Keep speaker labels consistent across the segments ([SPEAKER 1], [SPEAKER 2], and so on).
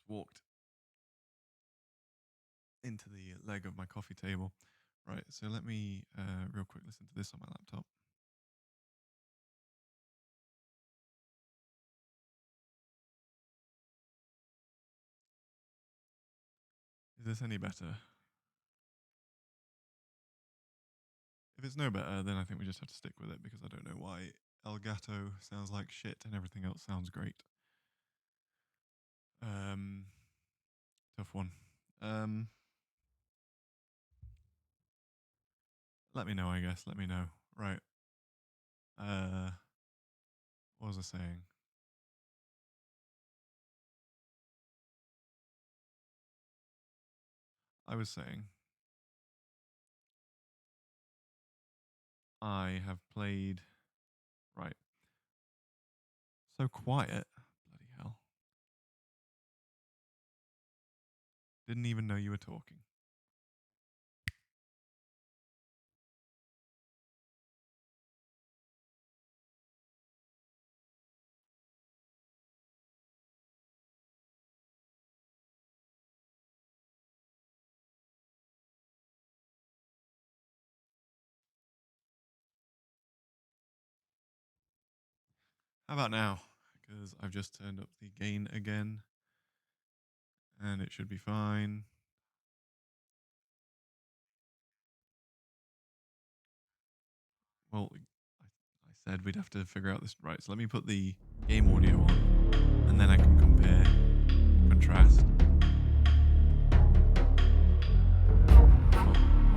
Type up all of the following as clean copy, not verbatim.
[SPEAKER 1] walked into the leg of my coffee table. Right, so let me real quick listen to this on my laptop. Is this any better? If it's no better, then I think we just have to stick with it because I don't know why Elgato sounds like shit and everything else sounds great. Tough one. Let me know, I guess. Let me know. Right. What was I saying? I was saying I have played. Right. So quiet. Bloody hell. Didn't even know you were talking. How about now? Because I've just turned up the gain again. And it should be fine. Well, I said we'd have to figure out this. Right, so let me put the game audio on. And then I can compare, contrast.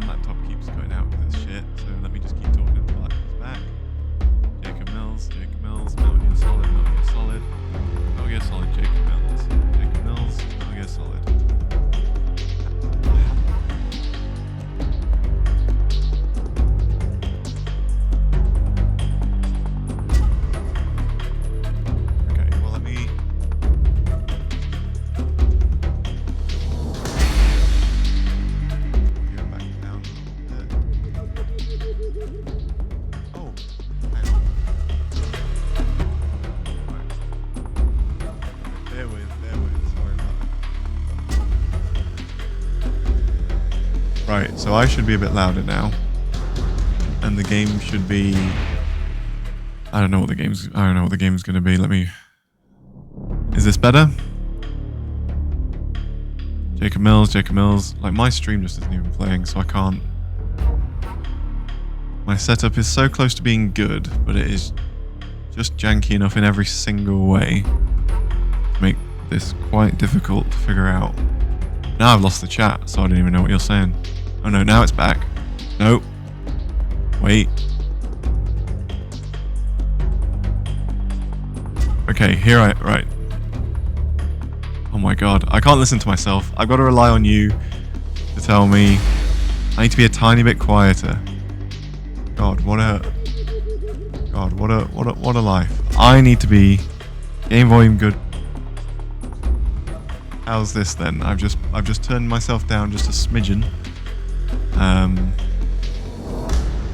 [SPEAKER 1] My laptop keeps going out because it's shit. So let me just keep talking until that comes back. Jacob Mills, Metal Gear Solid, Metal Gear Solid, Metal Gear Solid, Jacob Mills, Metal Gear Solid. Okay, well let me. Go back down a little bit. Oh, hang on. Bear with, sorry about that. Right, so I should be a bit louder now. And the game should be... I don't know what the game's gonna be. Let me... Is this better? Jacob Mills. Like, my stream just isn't even playing, so I can't... My setup is so close to being good, but it is just janky enough in every single way to make this quite difficult to figure out. Now I've lost the chat, so I don't even know what you're saying. Oh no, now it's back. Nope. Wait. Okay, right. Oh my god, I can't listen to myself. I've got to rely on you to tell me I need to be a tiny bit quieter. God, what a life. I need to be game volume good. How's this then? I've just turned myself down just a smidgen.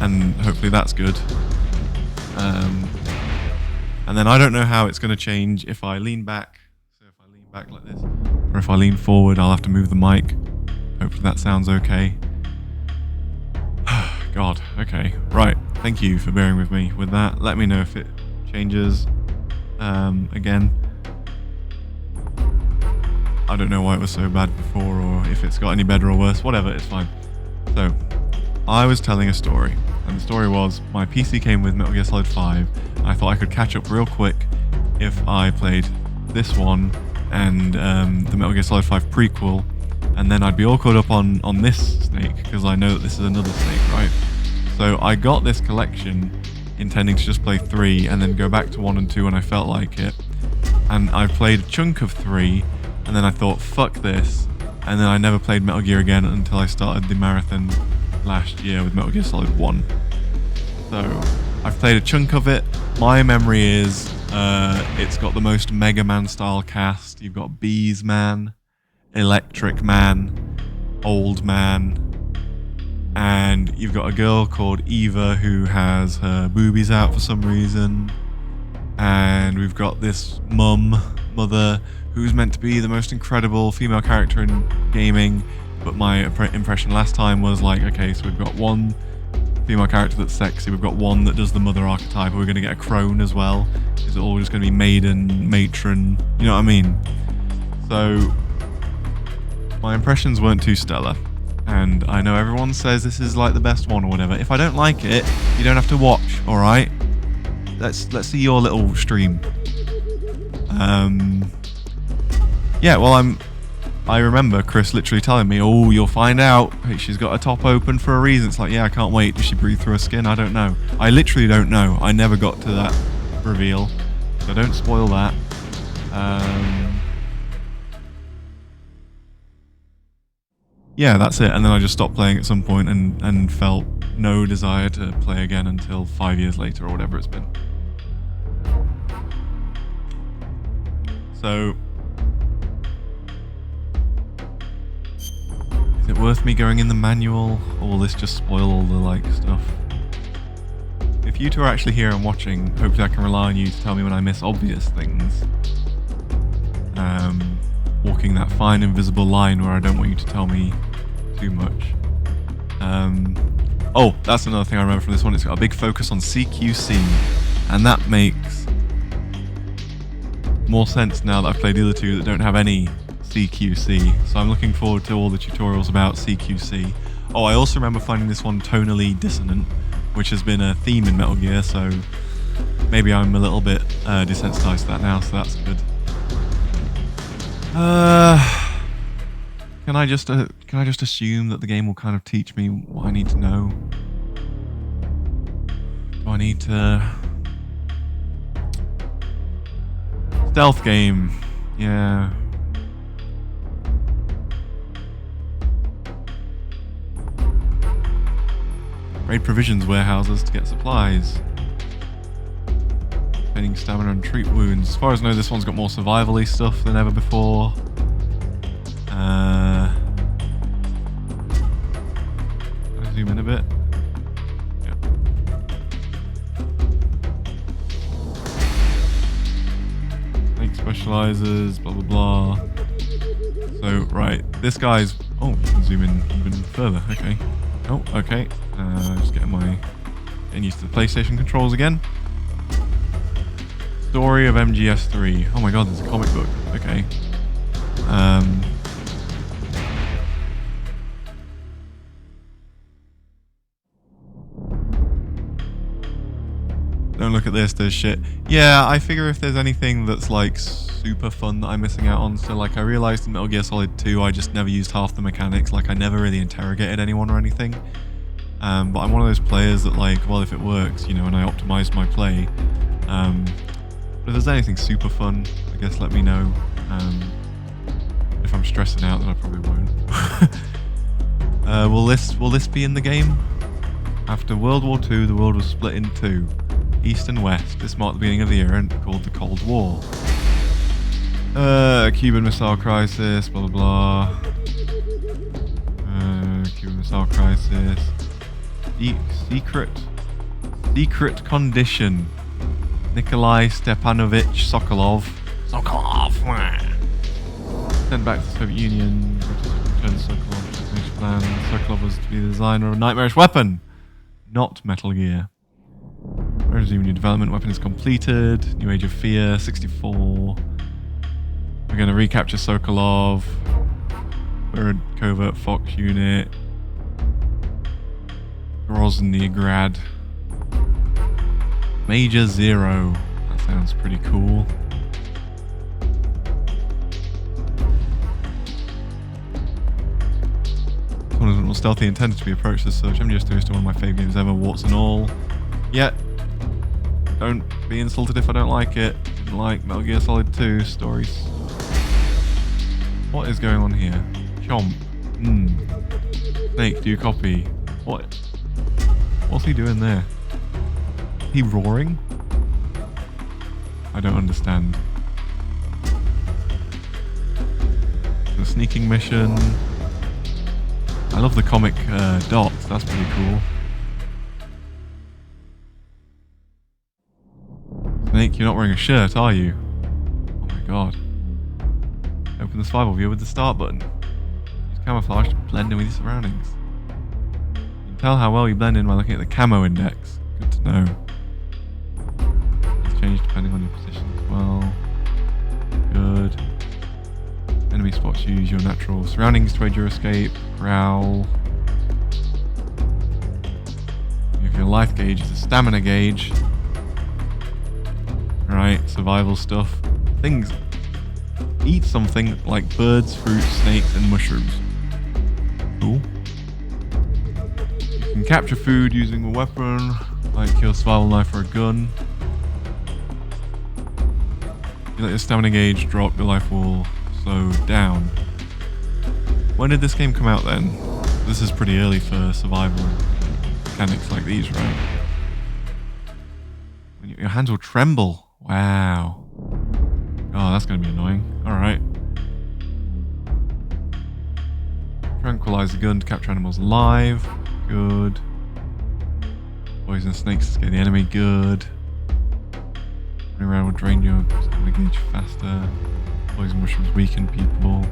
[SPEAKER 1] And hopefully that's good. And then I don't know how it's going to change if I lean back. So if I lean back like this, or if I lean forward, I'll have to move the mic. Hopefully that sounds okay. God, okay, right. Thank you for bearing with me with that. Let me know if it changes again. I don't know why it was so bad before, or if it's got any better or worse. Whatever, it's fine. So, I was telling a story, and the story was my PC came with Metal Gear Solid 5, and I thought I could catch up real quick if I played this one and the Metal Gear Solid 5 prequel, and then I'd be all caught up on this Snake, because I know that this is another Snake, right? So I got this collection intending to just play 3 and then go back to 1 and 2 when I felt like it, and I played a chunk of 3, and then I thought, fuck this, and then I never played Metal Gear again until I started the marathon last year with Metal Gear Solid 1. So, I've played a chunk of it. My memory is, it's got the most Mega Man style cast. You've got Bees Man, Electric Man, Old Man, and you've got a girl called Eva who has her boobies out for some reason. and we've got this mother, who's meant to be the most incredible female character in gaming, but my impression last time was like, okay, so we've got one female character that's sexy, we've got one that does the mother archetype, we're going to get a crone as well. Is it all just going to be maiden, matron, you know what I mean? So my impressions weren't too stellar, and I know everyone says this is like the best one or whatever. If I don't like it, you don't have to watch, alright? Let's see your little stream. Yeah, well, I remember Chris literally telling me, oh, you'll find out. Hey, she's got a top open for a reason. It's like, yeah, I can't wait. Does she breathe through her skin? I don't know. I literally don't know. I never got to that reveal, so don't spoil that. Yeah, that's it. And then I just stopped playing at some point and felt no desire to play again until 5 years later or whatever it's been. So, is it worth me going in the manual, or will this just spoil all the like stuff? If you two are actually here and watching, hopefully I can rely on you to tell me when I miss obvious things. Walking that fine invisible line where I don't want you to tell me too much. Oh, that's another thing I remember from this one. It's got a big focus on CQC, and that makes more sense now that I've played the other two that don't have any CQC. So I'm looking forward to all the tutorials about CQC. Oh, I also remember finding this one tonally dissonant, which has been a theme in Metal Gear, so maybe I'm a little bit desensitized to that now, so that's good. Can I just assume that the game will kind of teach me what I need to know? Do I need to... Stealth game, yeah. Raid provisions warehouses to get supplies. Gaining stamina and treat wounds. As far as I know, this one's got more survival-y stuff than ever before. I'll zoom in a bit. Yeah. Snake specializers, blah blah blah. So, right, this guy's... Oh, you can zoom in even further, okay. Oh, okay. Just getting used to the PlayStation controls again. Story of MGS3. Oh my god, there's a comic book. Okay. Don't look at this, there's shit. Yeah, I figure if there's anything that's like super fun that I'm missing out on. So like I realized in Metal Gear Solid 2 I just never used half the mechanics. Like I never really interrogated anyone or anything. But I'm one of those players that like, well, if it works, you know, and I optimize my play. But if there's anything super fun, I guess let me know. If I'm stressing out, then I probably won't. Will this be in the game? After World War II, the world was split in two, East and West. This marked the beginning of the era called the Cold War. Cuban Missile Crisis, blah blah blah. Cuban Missile Crisis. Secret Condition. Nikolai Stepanovich Sokolov. Sent back to the Soviet Union. Returned Sokolov to finish plan. Sokolov was to be the designer of a nightmarish weapon, not Metal Gear. Resume new development. Weapon is completed. New Age of Fear. 64. We're going to recapture Sokolov. We're a covert Fox unit. Groznygrad. Major Zero. That sounds pretty cool. One was stealthy intended to be approached as such. MGS3 is still one of my favourite games ever, warts and all. Yeah. Don't be insulted if I don't like it. Didn't like Metal Gear Solid 2 stories. What is going on here? Chomp. Snake, do you copy? What? What's he doing there? He roaring? I don't understand. The sneaking mission. I love the comic dots, that's pretty cool. Snake, you're not wearing a shirt, are you? Oh my god. Open the survival viewer with the start button. Use camouflage to blend in with your surroundings. You can tell how well you blend in by looking at the camo index. Good to know. It's changed depending on your position as well. Good. Enemy spots you, use your natural surroundings to aid your escape. Growl. If your life gauge is a stamina gauge. Right, survival stuff. Things. Eat something like birds, fruits, snakes, and mushrooms. Cool. You can capture food using a weapon, like your survival knife or a gun. If you let your stamina gauge drop, your life will slow down. When did this game come out then? This is pretty early for survival mechanics like these, right? Your hands will tremble. Wow. Oh, that's going to be annoying. Alright. Tranquilize the gun to capture animals alive. Good. Poison snakes to scare the enemy. Good. Running around will drain your stamina gauge faster. Poison mushrooms weaken people.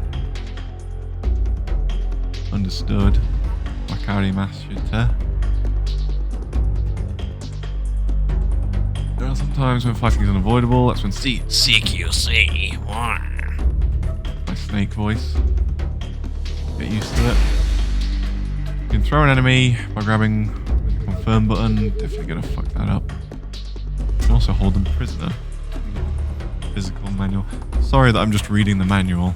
[SPEAKER 1] Understood. Wakari Mashita. There are some times when fighting is unavoidable. That's when CQC. My snake voice. Get used to it. You can throw an enemy by grabbing the confirm button. Definitely gonna fuck that up. You can also hold them prisoner. Physical manual. Sorry that I'm just reading the manual.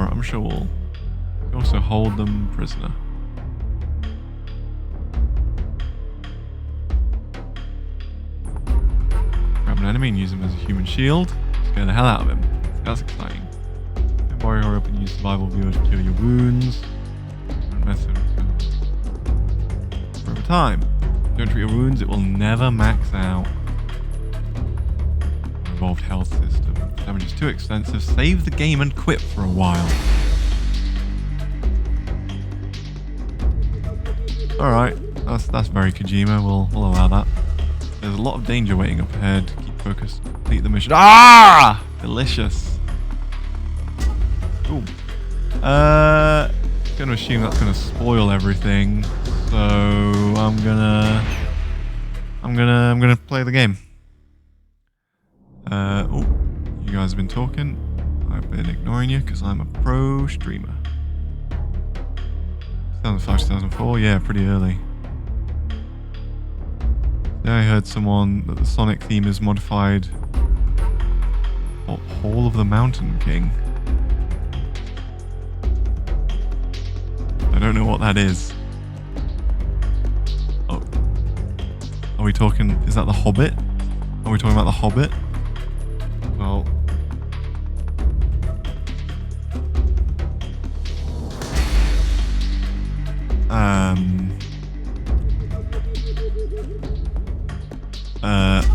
[SPEAKER 1] I'm sure we'll also hold them prisoner. Grab an enemy and use him as a human shield. Scare the hell out of him. That's exciting. Don't worry, hurry up and use survival viewer to cure your wounds. Method. Over time. Don't treat your wounds, it will never max out. Evolved health system. Damage is too extensive. Save the game and quit for a while. Alright, that's very Kojima. We'll allow that. There's a lot of danger waiting up ahead. Keep focused. Complete the mission. Ah! Delicious. Ooh. Gonna assume that's gonna spoil everything. So I'm gonna play the game. Oh, you guys have been talking. I've been ignoring you because I'm a pro streamer. 2005, 2004, yeah, pretty early. Then I heard someone that the Sonic theme is modified. Hall of the Mountain King. I don't know what that is. Oh, are we talking? Is that the Hobbit? Are we talking about the Hobbit? Well.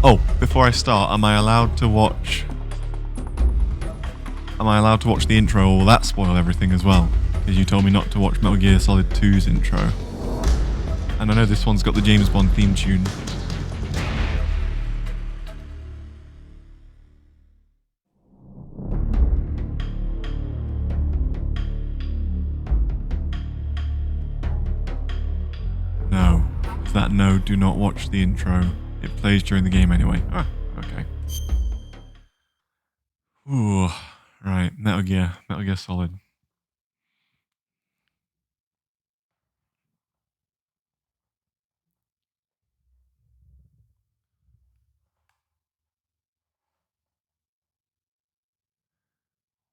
[SPEAKER 1] Oh, before I start, am I allowed to watch the intro, or will that spoil everything as well? Because you told me not to watch Metal Gear Solid 2's intro. And I know this one's got the James Bond theme tune. No. Is that no, do not watch the intro. It plays during the game anyway. Ah, okay. Ooh, right. Metal Gear Solid.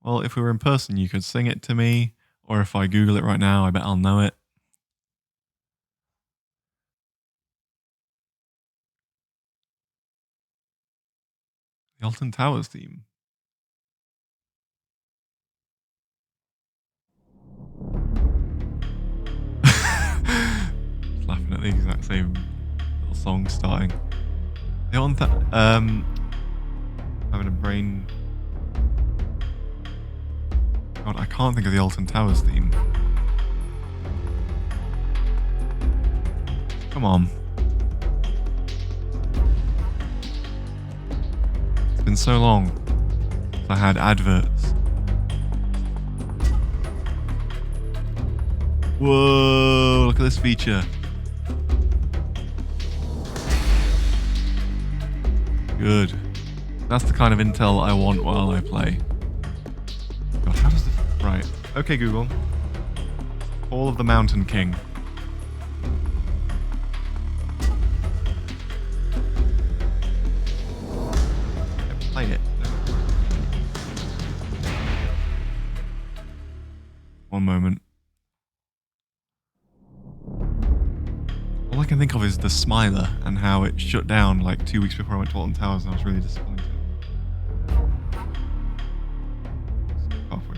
[SPEAKER 1] Well, if we were in person, you could sing it to me, or if I Google it right now, I bet I'll know it. The Alton Towers theme. Laughing at the exact same Little song starting. The on having a brain. God, I can't think of the Alton Towers theme. Come on. It's been so long since I had adverts. Whoa, look at this feature. Good. That's the kind of intel I want while I play. God, how does this... Right. Okay, Google. Hall of the Mountain King. Play it. One moment. All I can think of is the Smiler and how it shut down like 2 weeks before I went to Alton Towers and I was really disappointed. Halfway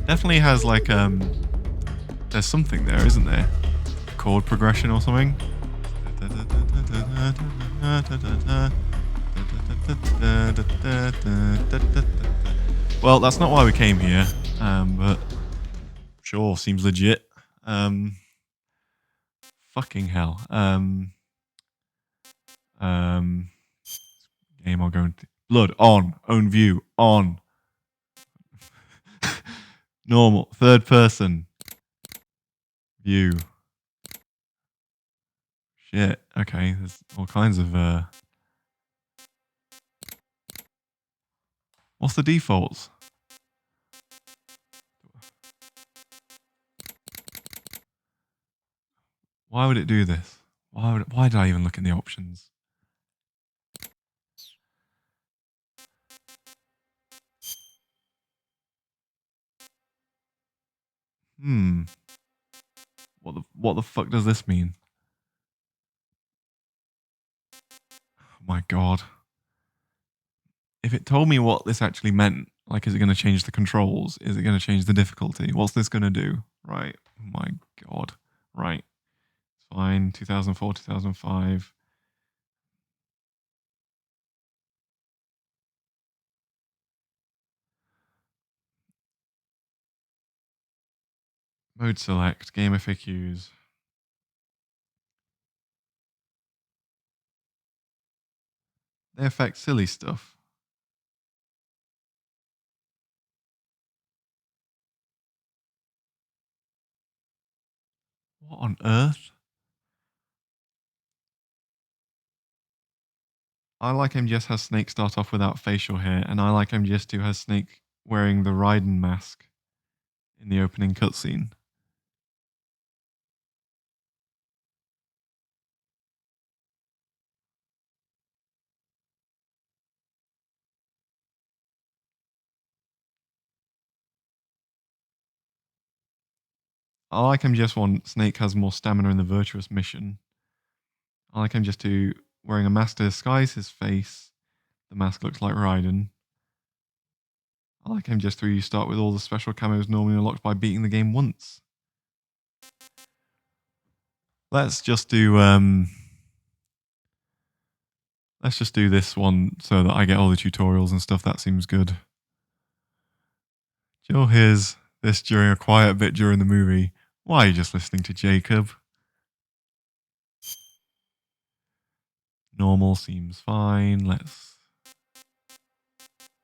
[SPEAKER 1] Definitely has like there's something there, isn't there? Chord progression or something. Well, that's not why we came here, but sure, seems legit. Fucking hell. Game I'll go into. Blood on. Own view on. Normal. Third person. View. Shit. Okay. There's all kinds of. What's the defaults? Why would it do this? Why did I even look in the options? What the fuck does this mean? Oh my god. If it told me what this actually meant, like, is it going to change the controls? Is it going to change the difficulty? What's this going to do? Right. Oh my god. Right. Fine. 2004, 2005. Mode select. Game FAQs. They affect silly stuff. What on earth? I Like MGS has Snake start off without facial hair, and I Like MGS 2 has Snake wearing the Raiden mask in the opening cutscene. I Like MGS 1, Snake has more stamina in the Virtuous Mission. I Like MGS 2, wearing a mask to disguise his face. The mask looks like Raiden. I Like MGS 3, you start with all the special camos normally unlocked by beating the game once. Let's just do this one so that I get all the tutorials and stuff. That seems good. Jill hears this during a quiet bit during the movie. Why are you just listening to Jacob? Normal seems fine. Let's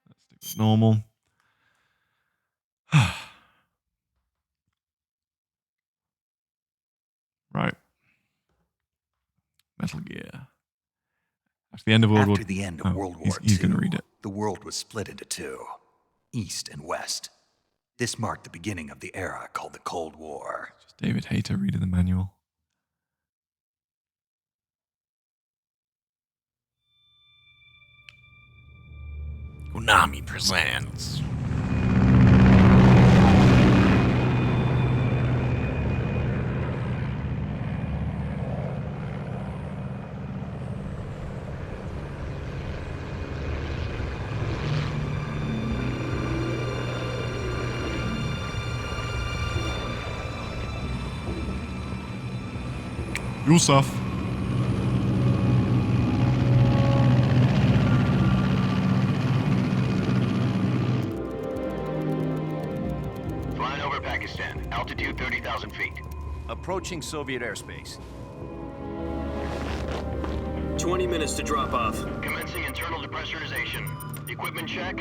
[SPEAKER 1] do it normal. Right. Metal Gear. After the end of World War II, he's going to read it.
[SPEAKER 2] The world was split into two, East and West. This marked the beginning of the era called the Cold War.
[SPEAKER 1] Just David Hayter reading the manual. Konami presents. Yusuf.
[SPEAKER 3] Flying over Pakistan, altitude 30,000 feet.
[SPEAKER 4] Approaching Soviet airspace.
[SPEAKER 5] 20 minutes to drop off.
[SPEAKER 3] Commencing internal depressurization. Equipment check.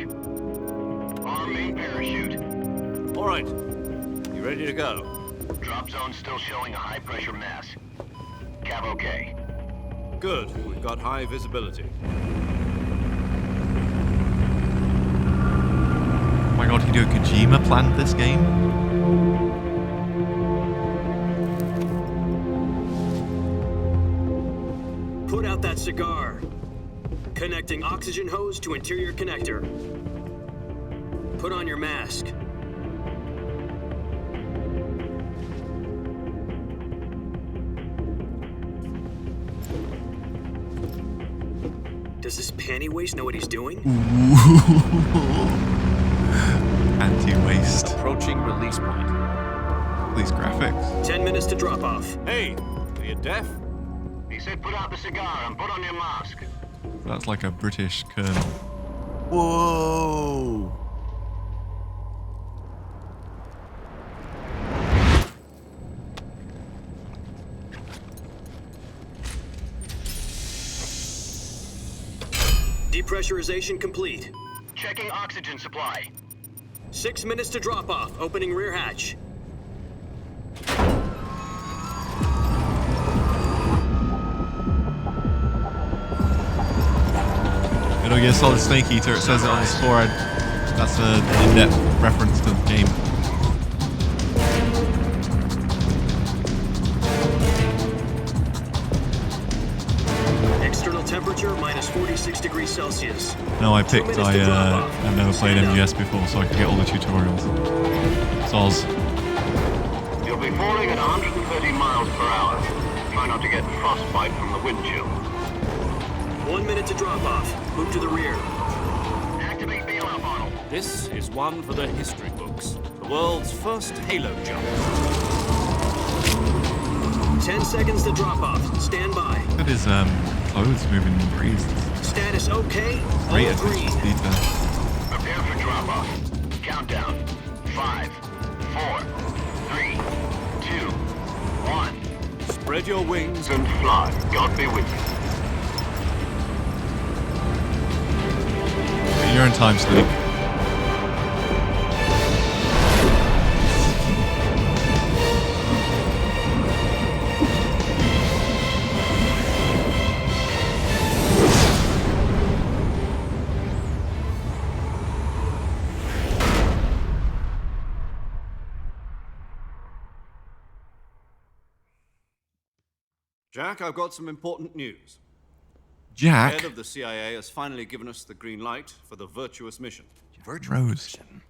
[SPEAKER 3] Arm main parachute.
[SPEAKER 4] All right. You ready to go?
[SPEAKER 3] Drop zone still showing a high pressure mass. Cav okay.
[SPEAKER 4] Good. We've got high visibility.
[SPEAKER 1] Oh my god, Hideo Kojima planned this game?
[SPEAKER 5] Put out that cigar. Connecting oxygen hose to interior connector. Put on your mask. Does this panty waste know what he's doing?
[SPEAKER 1] Anti-waste.
[SPEAKER 4] Approaching release point.
[SPEAKER 1] These graphics.
[SPEAKER 5] 10 minutes to drop off.
[SPEAKER 4] Hey, are you deaf?
[SPEAKER 3] He said put out the cigar and put on your mask.
[SPEAKER 1] That's like a British colonel.
[SPEAKER 4] Whoa!
[SPEAKER 5] Depressurization complete.
[SPEAKER 3] Checking oxygen supply.
[SPEAKER 5] 6 minutes to drop off. Opening rear hatch.
[SPEAKER 1] It'll get a solid Snake Eater. It says it on the score. That's an in-depth reference to the game.
[SPEAKER 5] External temperature minus 46 degrees Celsius.
[SPEAKER 1] No, I picked. I've never played MGS before, so I could get all the tutorials. Soz.
[SPEAKER 3] You'll be falling at 130 miles per hour. Try not to get frostbite from the wind chill.
[SPEAKER 5] 1 minute to drop off. Move to the rear.
[SPEAKER 3] Activate bailout model.
[SPEAKER 4] This is one for the history books. The world's first halo jump.
[SPEAKER 5] 10 seconds to drop off. Stand by.
[SPEAKER 1] Look at his clothes moving in the breeze.
[SPEAKER 5] Status okay.
[SPEAKER 1] Great
[SPEAKER 5] All
[SPEAKER 1] attention
[SPEAKER 5] green.
[SPEAKER 1] to detail.
[SPEAKER 3] Prepare for drop off. Countdown. 5, 4, 3, 2, 1.
[SPEAKER 4] Spread your wings
[SPEAKER 3] And fly. God be with you.
[SPEAKER 1] You're in time, Snake.
[SPEAKER 4] Jack, I've got some important news.
[SPEAKER 1] Jack.
[SPEAKER 4] Head of the CIA has finally given us the green light for the Virtuous mission.
[SPEAKER 2] Virtual
[SPEAKER 1] Rose.
[SPEAKER 2] mission.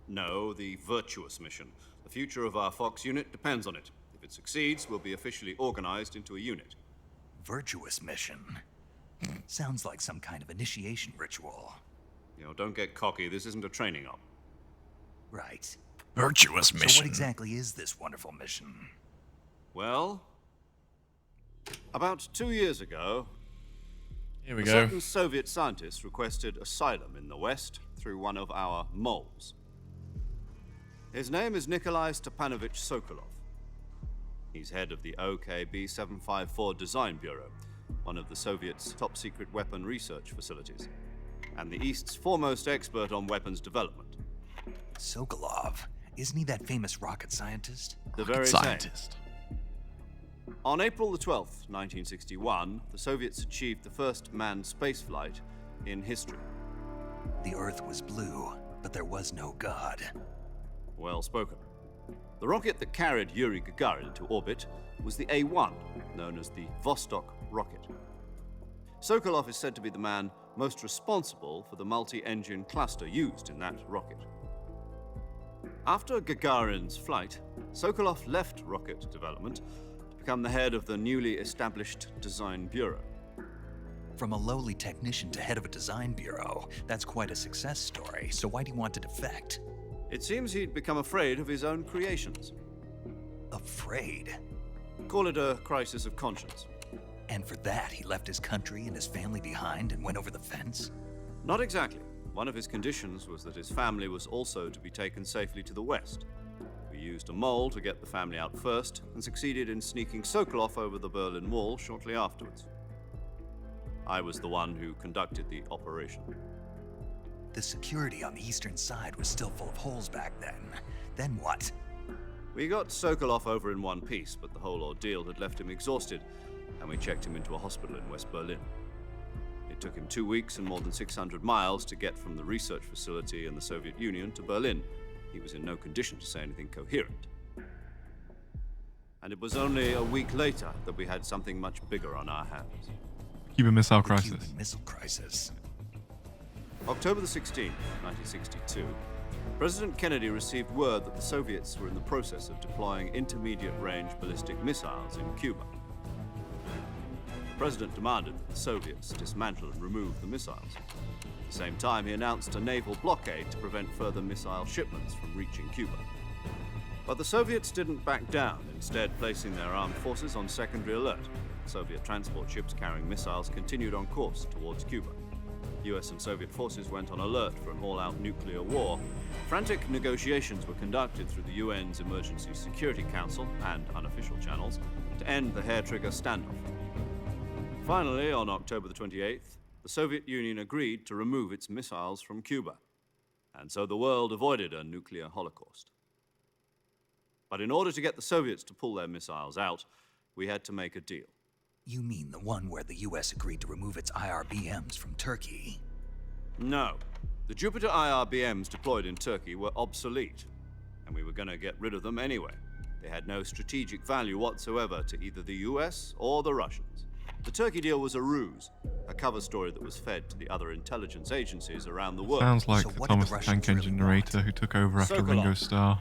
[SPEAKER 4] No, the Virtuous mission. The future of our Fox unit depends on it. If it succeeds, we'll be officially organized into a unit.
[SPEAKER 2] Virtuous mission. Sounds like some kind of initiation ritual.
[SPEAKER 4] You know, don't get cocky. This isn't a training op.
[SPEAKER 2] Right.
[SPEAKER 1] Virtuous
[SPEAKER 2] So what exactly is this wonderful mission?
[SPEAKER 4] Well, about 2 years ago,
[SPEAKER 1] Here we
[SPEAKER 4] a
[SPEAKER 1] go.
[SPEAKER 4] certain Soviet scientist requested asylum in the West through one of our moles. His name is Nikolai Stepanovich Sokolov. He's head of the OKB-754 Design Bureau, one of the Soviets' top-secret weapon research facilities, and the East's foremost expert on weapons development.
[SPEAKER 2] Sokolov. Isn't he that famous rocket scientist?
[SPEAKER 4] The very same.
[SPEAKER 1] Scientist.
[SPEAKER 4] On April the 12th, 1961, the Soviets achieved the first manned spaceflight in history.
[SPEAKER 2] The Earth was blue, but there was no God.
[SPEAKER 4] Well spoken. The rocket that carried Yuri Gagarin into orbit was the A-1, known as the Vostok rocket. Sokolov is said to be the man most responsible for the multi-engine cluster used in that rocket. After Gagarin's flight, Sokolov left rocket development to become the head of the newly established Design Bureau.
[SPEAKER 2] From a lowly technician to head of a design bureau, that's quite a success story, so why do you want to defect?
[SPEAKER 4] It seems he'd become afraid of his own creations.
[SPEAKER 2] Afraid?
[SPEAKER 4] Call it a crisis of conscience.
[SPEAKER 2] And for that, he left his country and his family behind and went over the fence?
[SPEAKER 4] Not exactly. One of his conditions was that his family was also to be taken safely to the west. We used a mole to get the family out first and succeeded in sneaking Sokolov over the Berlin Wall shortly afterwards. I was the one who conducted the operation.
[SPEAKER 2] The security on the eastern side was still full of holes back then. Then what?
[SPEAKER 4] We got Sokolov over in one piece, but the whole ordeal had left him exhausted, and we checked him into a hospital in West Berlin. It took him 2 weeks and more than 600 miles to get from the research facility in the Soviet Union to Berlin. He was in no condition to say anything coherent. And it was only a week later that we had something much bigger on our hands.
[SPEAKER 1] Cuban Missile
[SPEAKER 2] The
[SPEAKER 1] Crisis.
[SPEAKER 2] Cuban Missile Crisis.
[SPEAKER 4] October the 16th, 1962, President Kennedy received word that the Soviets were in the process of deploying intermediate-range ballistic missiles in Cuba. The President demanded that the Soviets dismantle and remove the missiles. At the same time, he announced a naval blockade to prevent further missile shipments from reaching Cuba. But the Soviets didn't back down, instead placing their armed forces on secondary alert. Soviet transport ships carrying missiles continued on course towards Cuba. US and Soviet forces went on alert for an all-out nuclear war. Frantic negotiations were conducted through the UN's Emergency Security Council and unofficial channels to end the hair-trigger standoff. Finally, on October the 28th, the Soviet Union agreed to remove its missiles from Cuba, and so the world avoided a nuclear holocaust. But in order to get the Soviets to pull their missiles out, we had to make a deal.
[SPEAKER 2] You mean the one where the US agreed to remove its IRBMs from Turkey?
[SPEAKER 4] No. The Jupiter IRBMs deployed in Turkey were obsolete, and we were going to get rid of them anyway. They had no strategic value whatsoever to either the US or the Russians. The Turkey deal was a ruse, a cover story that was fed to the other intelligence agencies around the world.
[SPEAKER 1] Sounds like
[SPEAKER 2] So
[SPEAKER 1] the
[SPEAKER 2] what did
[SPEAKER 1] Thomas
[SPEAKER 2] the
[SPEAKER 1] the Tank
[SPEAKER 2] Russians
[SPEAKER 1] Engine
[SPEAKER 2] really
[SPEAKER 1] narrator
[SPEAKER 2] want?
[SPEAKER 1] who took over after
[SPEAKER 4] Sokolov.
[SPEAKER 1] Ringo Starr.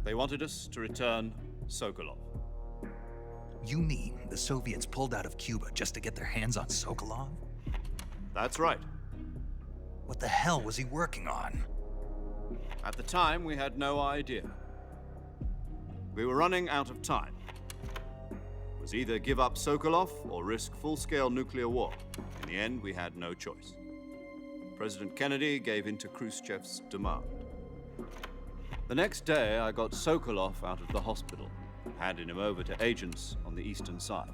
[SPEAKER 4] They wanted us to return Sokolov.
[SPEAKER 2] You mean the Soviets pulled out of Cuba just to get their hands on Sokolov?
[SPEAKER 4] That's right.
[SPEAKER 2] What the hell was he working on?
[SPEAKER 4] At the time, we had no idea. We were running out of time. It was either give up Sokolov or risk full-scale nuclear war. In the end, we had no choice. President Kennedy gave in to Khrushchev's demand. The next day, I got Sokolov out of the hospital, handing him over to agents on the eastern side.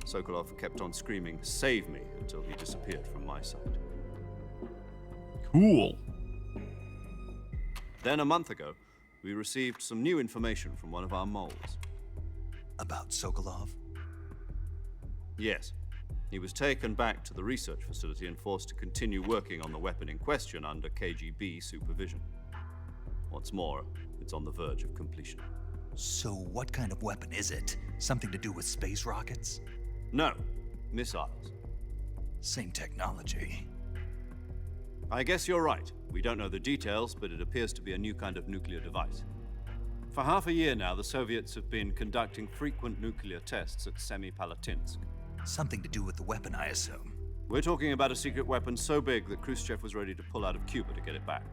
[SPEAKER 4] Sokolov kept on screaming, "Save me," until he disappeared from my sight.
[SPEAKER 1] Cool.
[SPEAKER 4] Then, a month ago, we received some new information from one of our moles.
[SPEAKER 2] About Sokolov?
[SPEAKER 4] Yes. He was taken back to the research facility and forced to continue working on the weapon in question under KGB supervision. What's more, it's on the verge of completion.
[SPEAKER 2] So what kind of weapon is it? Something to do with space rockets?
[SPEAKER 4] No, missiles.
[SPEAKER 2] Same technology.
[SPEAKER 4] I guess you're right. We don't know the details, but it appears to be a new kind of nuclear device. For half a year now, the Soviets have been conducting frequent nuclear tests at Semipalatinsk.
[SPEAKER 2] Something to do with the weapon, I assume.
[SPEAKER 4] We're talking about a secret weapon so big that Khrushchev was ready to pull out of Cuba to get it back.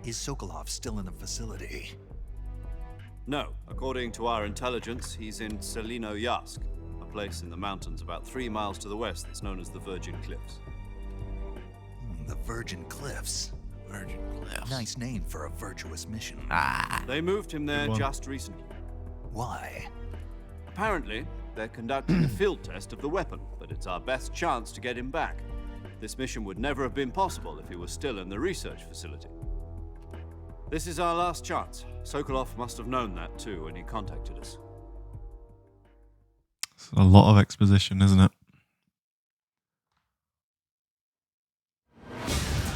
[SPEAKER 2] Is Sokolov still in the facility?
[SPEAKER 4] No, according to our intelligence, he's in Selino-Yarsk, a place in the mountains about 3 miles to the west that's known as the Virgin Cliffs.
[SPEAKER 2] The Virgin Cliffs.
[SPEAKER 6] Virgin Cliffs.
[SPEAKER 2] Nice name for a virtuous mission.
[SPEAKER 4] They moved him there
[SPEAKER 1] Good one.
[SPEAKER 4] just recently.
[SPEAKER 2] Why?
[SPEAKER 4] Apparently, they're conducting a field test of the weapon, but it's our best chance to get him back. This mission would never have been possible if he was still in the research facility. This is our last chance. Sokolov must have known that too when he contacted us.
[SPEAKER 1] It's a lot of exposition, isn't it?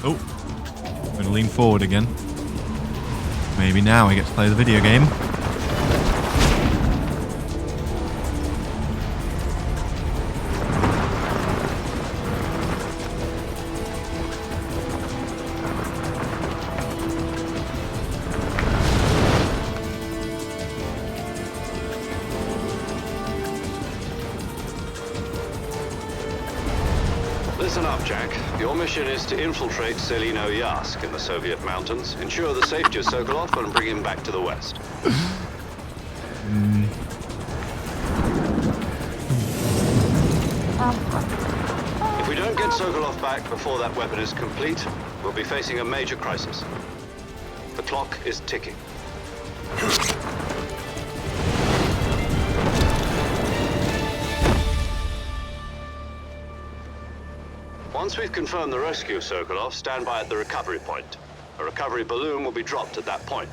[SPEAKER 1] Oh, I'm going to lean forward again. Maybe now I get to play the video game.
[SPEAKER 3] Listen up, Jack. Your mission is to infiltrate Selino Yask in the Soviet mountains, ensure the safety of Sokolov, and bring him back to the West. If we don't get Sokolov back before that weapon is complete, we'll be facing a major crisis. The clock is ticking. Once we've confirmed the rescue of Sokolov, stand by at the recovery point. A recovery balloon will be dropped at that point.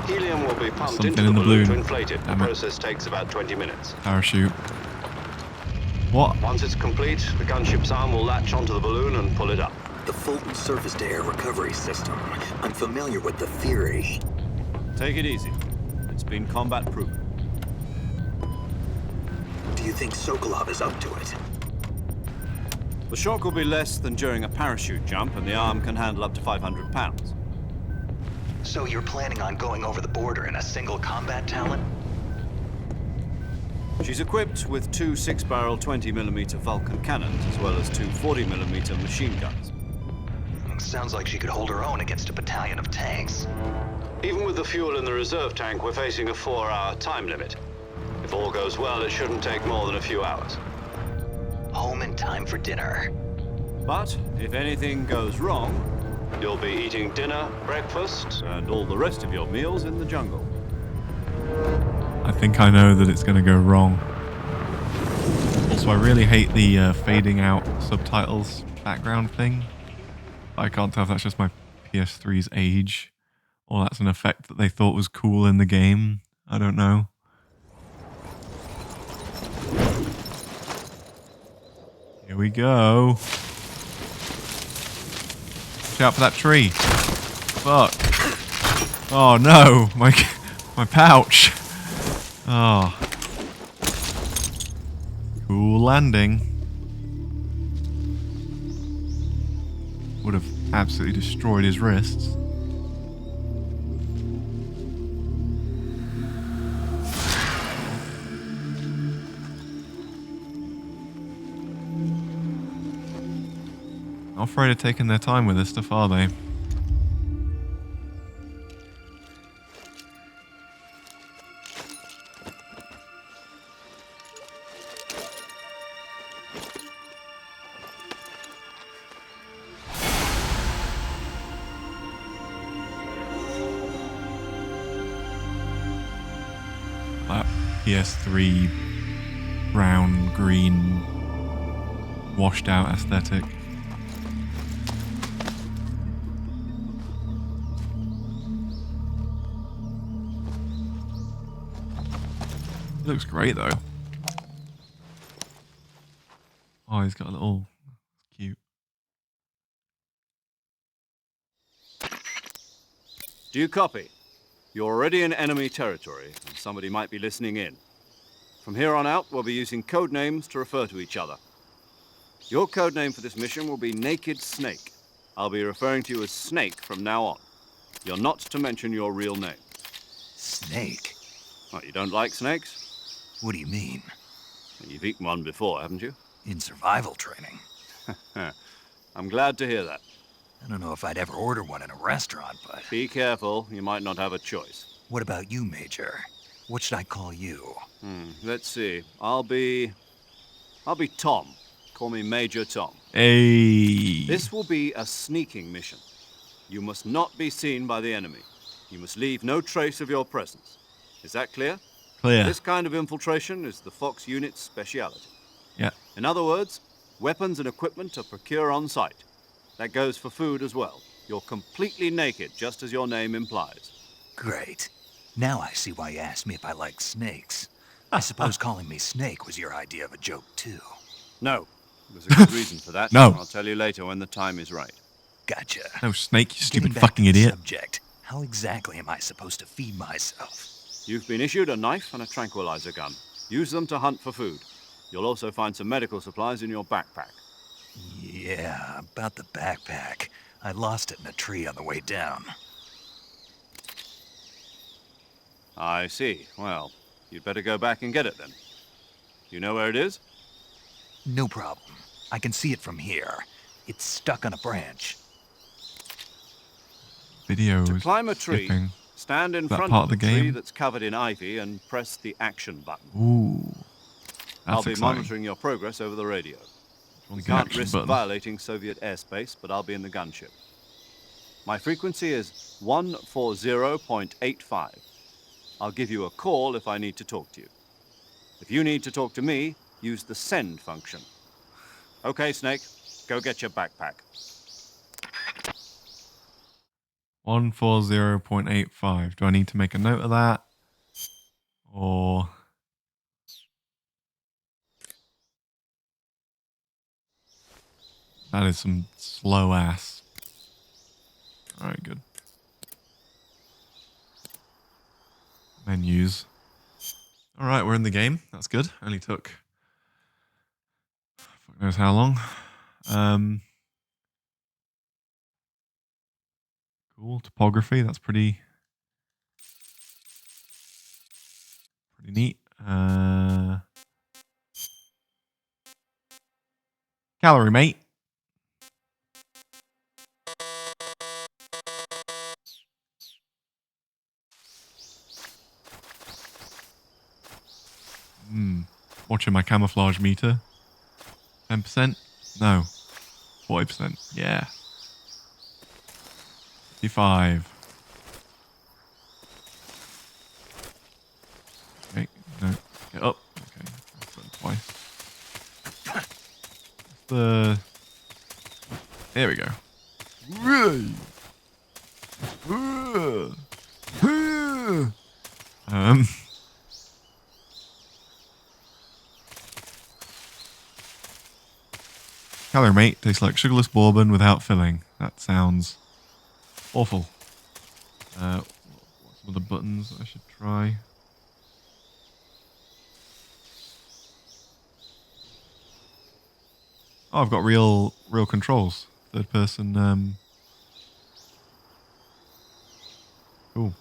[SPEAKER 3] Helium will be pumped
[SPEAKER 1] Something
[SPEAKER 3] into the
[SPEAKER 1] in the
[SPEAKER 3] balloon to
[SPEAKER 1] balloon.
[SPEAKER 3] inflate it. The
[SPEAKER 1] Damn it.
[SPEAKER 3] process takes about 20 minutes.
[SPEAKER 1] Parachute. What?
[SPEAKER 3] Once it's complete, the gunship's arm will latch onto the balloon and pull it up.
[SPEAKER 5] The Fulton surface-to-air recovery system. I'm familiar with the theory.
[SPEAKER 4] Take it easy. It's been combat-proven.
[SPEAKER 5] Do you think Sokolov is up to it?
[SPEAKER 4] The shock will be less than during a parachute jump, and the arm can handle up to 500 pounds.
[SPEAKER 2] So you're planning on going over the border in a single combat Talon?
[SPEAKER 4] She's equipped with two 6-barrel 20mm Vulcan cannons, as well as two 40mm machine guns.
[SPEAKER 2] Sounds like she could hold her own against a battalion of tanks.
[SPEAKER 3] Even with the fuel in the reserve tank, we're facing a 4-hour time limit. If all goes well, it shouldn't take more than a few hours.
[SPEAKER 2] Home in time for dinner.
[SPEAKER 4] But if anything goes wrong,
[SPEAKER 3] You'll be eating dinner, breakfast,
[SPEAKER 4] and all the rest of your meals in the jungle.
[SPEAKER 1] I think I know that it's going to go wrong. Also, I really hate the fading out subtitles background thing. I can't tell if that's just my PS3's age, or that's an effect that they thought was cool in the game. I don't know. Here we go. Watch out for that tree. Fuck. Oh no, my pouch. Oh. Cool landing. Would have absolutely destroyed his wrists. Not afraid of taking their time with this stuff, are they? That PS3 brown, green, washed out aesthetic. It looks great though. Oh, he's got a little cute.
[SPEAKER 4] Do you copy? You're already in enemy territory, and somebody might be listening in. From here on out, we'll be using code names to refer to each other. Your code name for this mission will be Naked Snake. I'll be referring to you as Snake from now on. You're not to mention your real name.
[SPEAKER 2] Snake?
[SPEAKER 4] What, you don't like snakes?
[SPEAKER 2] What do you mean?
[SPEAKER 4] You've eaten one before, haven't you?
[SPEAKER 2] In survival training?
[SPEAKER 4] I'm glad to hear that.
[SPEAKER 2] I don't know if I'd ever order one in a restaurant, but...
[SPEAKER 4] Be careful, you might not have a choice.
[SPEAKER 2] What about you, Major? What should I call you?
[SPEAKER 4] Let's see. I'll be Tom. Call me Major Tom.
[SPEAKER 1] Hey.
[SPEAKER 4] This will be a sneaking mission. You must not be seen by the enemy. You must leave no trace of your presence. Is that clear?
[SPEAKER 1] Clear.
[SPEAKER 4] This kind of infiltration is the Fox unit's speciality.
[SPEAKER 1] Yeah.
[SPEAKER 4] In other words, weapons and equipment are procured on site. That goes for food as well. You're completely naked, just as your name implies.
[SPEAKER 2] Great. Now I see why you asked me if I like snakes. I suppose calling me Snake was your idea of a joke, too.
[SPEAKER 4] No. There's a good reason for that.
[SPEAKER 1] No.
[SPEAKER 4] I'll tell you later when the time is right.
[SPEAKER 2] Gotcha.
[SPEAKER 1] No, Snake, you
[SPEAKER 2] Getting
[SPEAKER 1] stupid
[SPEAKER 2] back
[SPEAKER 1] fucking
[SPEAKER 2] to the
[SPEAKER 1] idiot.
[SPEAKER 2] subject, how exactly am I supposed to feed myself?
[SPEAKER 4] You've been issued a knife and a tranquilizer gun. Use them to hunt for food. You'll also find some medical supplies in your backpack.
[SPEAKER 2] Yeah, about the backpack. I lost it in a tree on the way down.
[SPEAKER 4] I see. Well, you'd better go back and get it then. You know where it is?
[SPEAKER 2] No problem. I can see it from here. It's stuck on a branch.
[SPEAKER 1] Video
[SPEAKER 4] To
[SPEAKER 1] is
[SPEAKER 4] climb a tree,
[SPEAKER 1] skipping.
[SPEAKER 4] stand in
[SPEAKER 1] That
[SPEAKER 4] front
[SPEAKER 1] part
[SPEAKER 4] of
[SPEAKER 1] of
[SPEAKER 4] the
[SPEAKER 1] the
[SPEAKER 4] tree
[SPEAKER 1] game?
[SPEAKER 4] that's covered in ivy and press the action button.
[SPEAKER 1] Ooh.
[SPEAKER 4] I'll
[SPEAKER 1] That's
[SPEAKER 4] be
[SPEAKER 1] exciting.
[SPEAKER 4] monitoring your progress over the radio. We
[SPEAKER 1] What's the
[SPEAKER 4] can't
[SPEAKER 1] action
[SPEAKER 4] risk
[SPEAKER 1] button?
[SPEAKER 4] violating Soviet airspace, but I'll be in the gunship. My frequency is 140.85. I'll give you a call if I need to talk to you. If you need to talk to me, use the send function. Okay, Snake, go get your backpack.
[SPEAKER 1] 140.85. Do I need to make a note of that? Or... That is some slow ass. Alright, good. Menus. Alright, we're in the game. That's good. Only took... fuck knows how long. Cool. Topography. That's pretty neat. Calorie, mate. Watching my camouflage meter. 10%? No. 40%. Yeah. 55. Okay, no. Get up. Okay. I've done twice. There we go. Calorie mate tastes like sugarless bourbon without filling. That sounds awful. What's some of the buttons I should try? Oh, I've got real controls. Third person. Cool.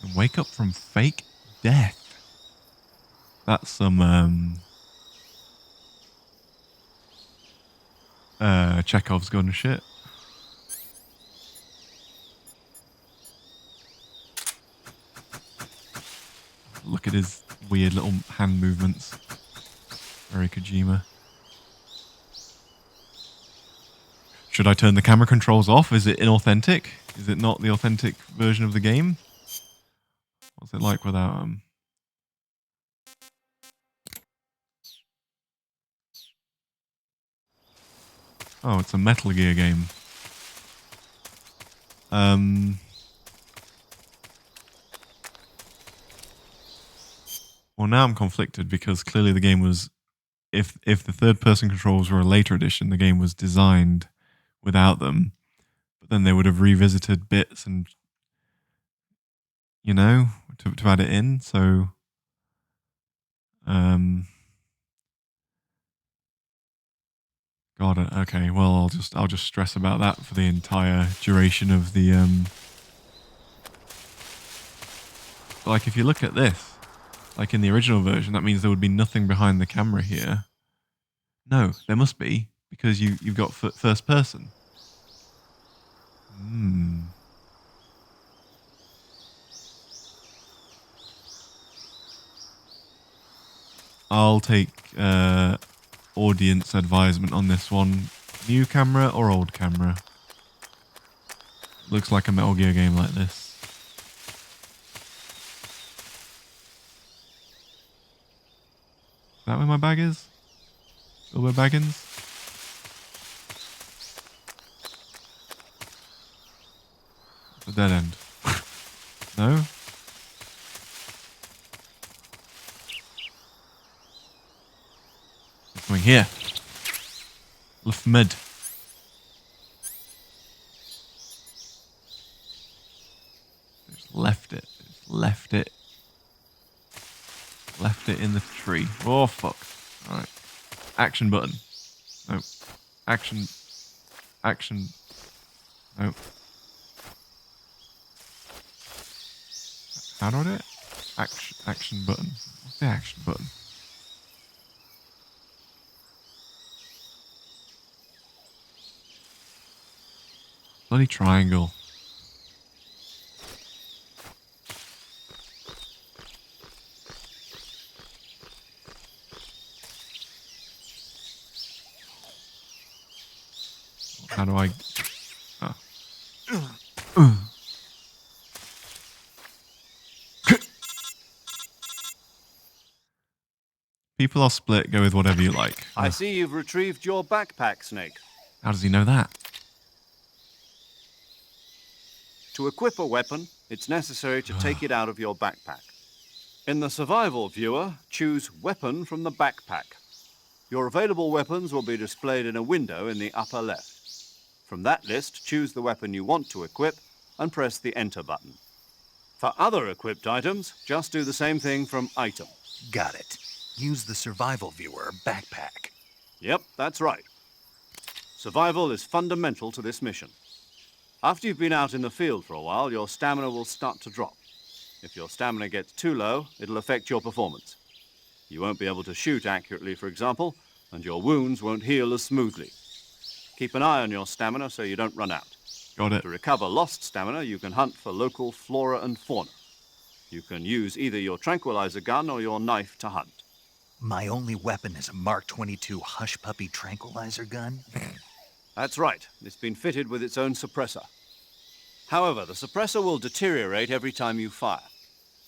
[SPEAKER 1] And wake up from fake death. That's some Chekhov's gun shit. Look at his weird little hand movements. Very Kojima. Should I turn the camera controls off? Is it inauthentic? Is it not the authentic version of the game? What's it like without them? Oh, it's a Metal Gear game. Well, now I'm conflicted because clearly the game was, if the third person controls were a later edition, the game was designed without them. But then they would have revisited bits and, you know, to add it in. So, God, okay. Well, I'll just stress about that for the entire duration of the. Like, if you look at this, like in the original version, that means there would be nothing behind the camera here. No, there must be, because you've got first person. I'll take audience advisement on this one. New camera or old camera? Looks like a Metal Gear game like this. Is that where my bag is? Bilbo Baggins? It's a dead end. No? It's coming here. Left mid. Just left it. Just left it. Left it in the tree. Oh, fuck. Alright. Action button. Nope. Action. Action. Nope. How do I do it? Action button. What's the action button? Bloody triangle. How do I... Oh. People are split. Go with whatever you like.
[SPEAKER 4] I see you've retrieved your backpack, Snake.
[SPEAKER 1] How does he know that?
[SPEAKER 4] To equip a weapon, it's necessary to take it out of your backpack. In the survival viewer, choose Weapon from the backpack. Your available weapons will be displayed in a window in the upper left. From that list, choose the weapon you want to equip and press the Enter button. For other equipped items, just do the same thing from Item.
[SPEAKER 2] Got it. Use the survival viewer backpack.
[SPEAKER 4] Yep, that's right. Survival is fundamental to this mission. After you've been out in the field for a while, your stamina will start to drop. If your stamina gets too low, it'll affect your performance. You won't be able to shoot accurately, for example, and your wounds won't heal as smoothly. Keep an eye on your stamina so you don't run out.
[SPEAKER 1] Got it.
[SPEAKER 4] To recover lost stamina, you can hunt for local flora and fauna. You can use either your tranquilizer gun or your knife to hunt.
[SPEAKER 2] My only weapon is a Mark 22 Hush Puppy tranquilizer gun?
[SPEAKER 4] That's right. It's been fitted with its own suppressor. However, the suppressor will deteriorate every time you fire.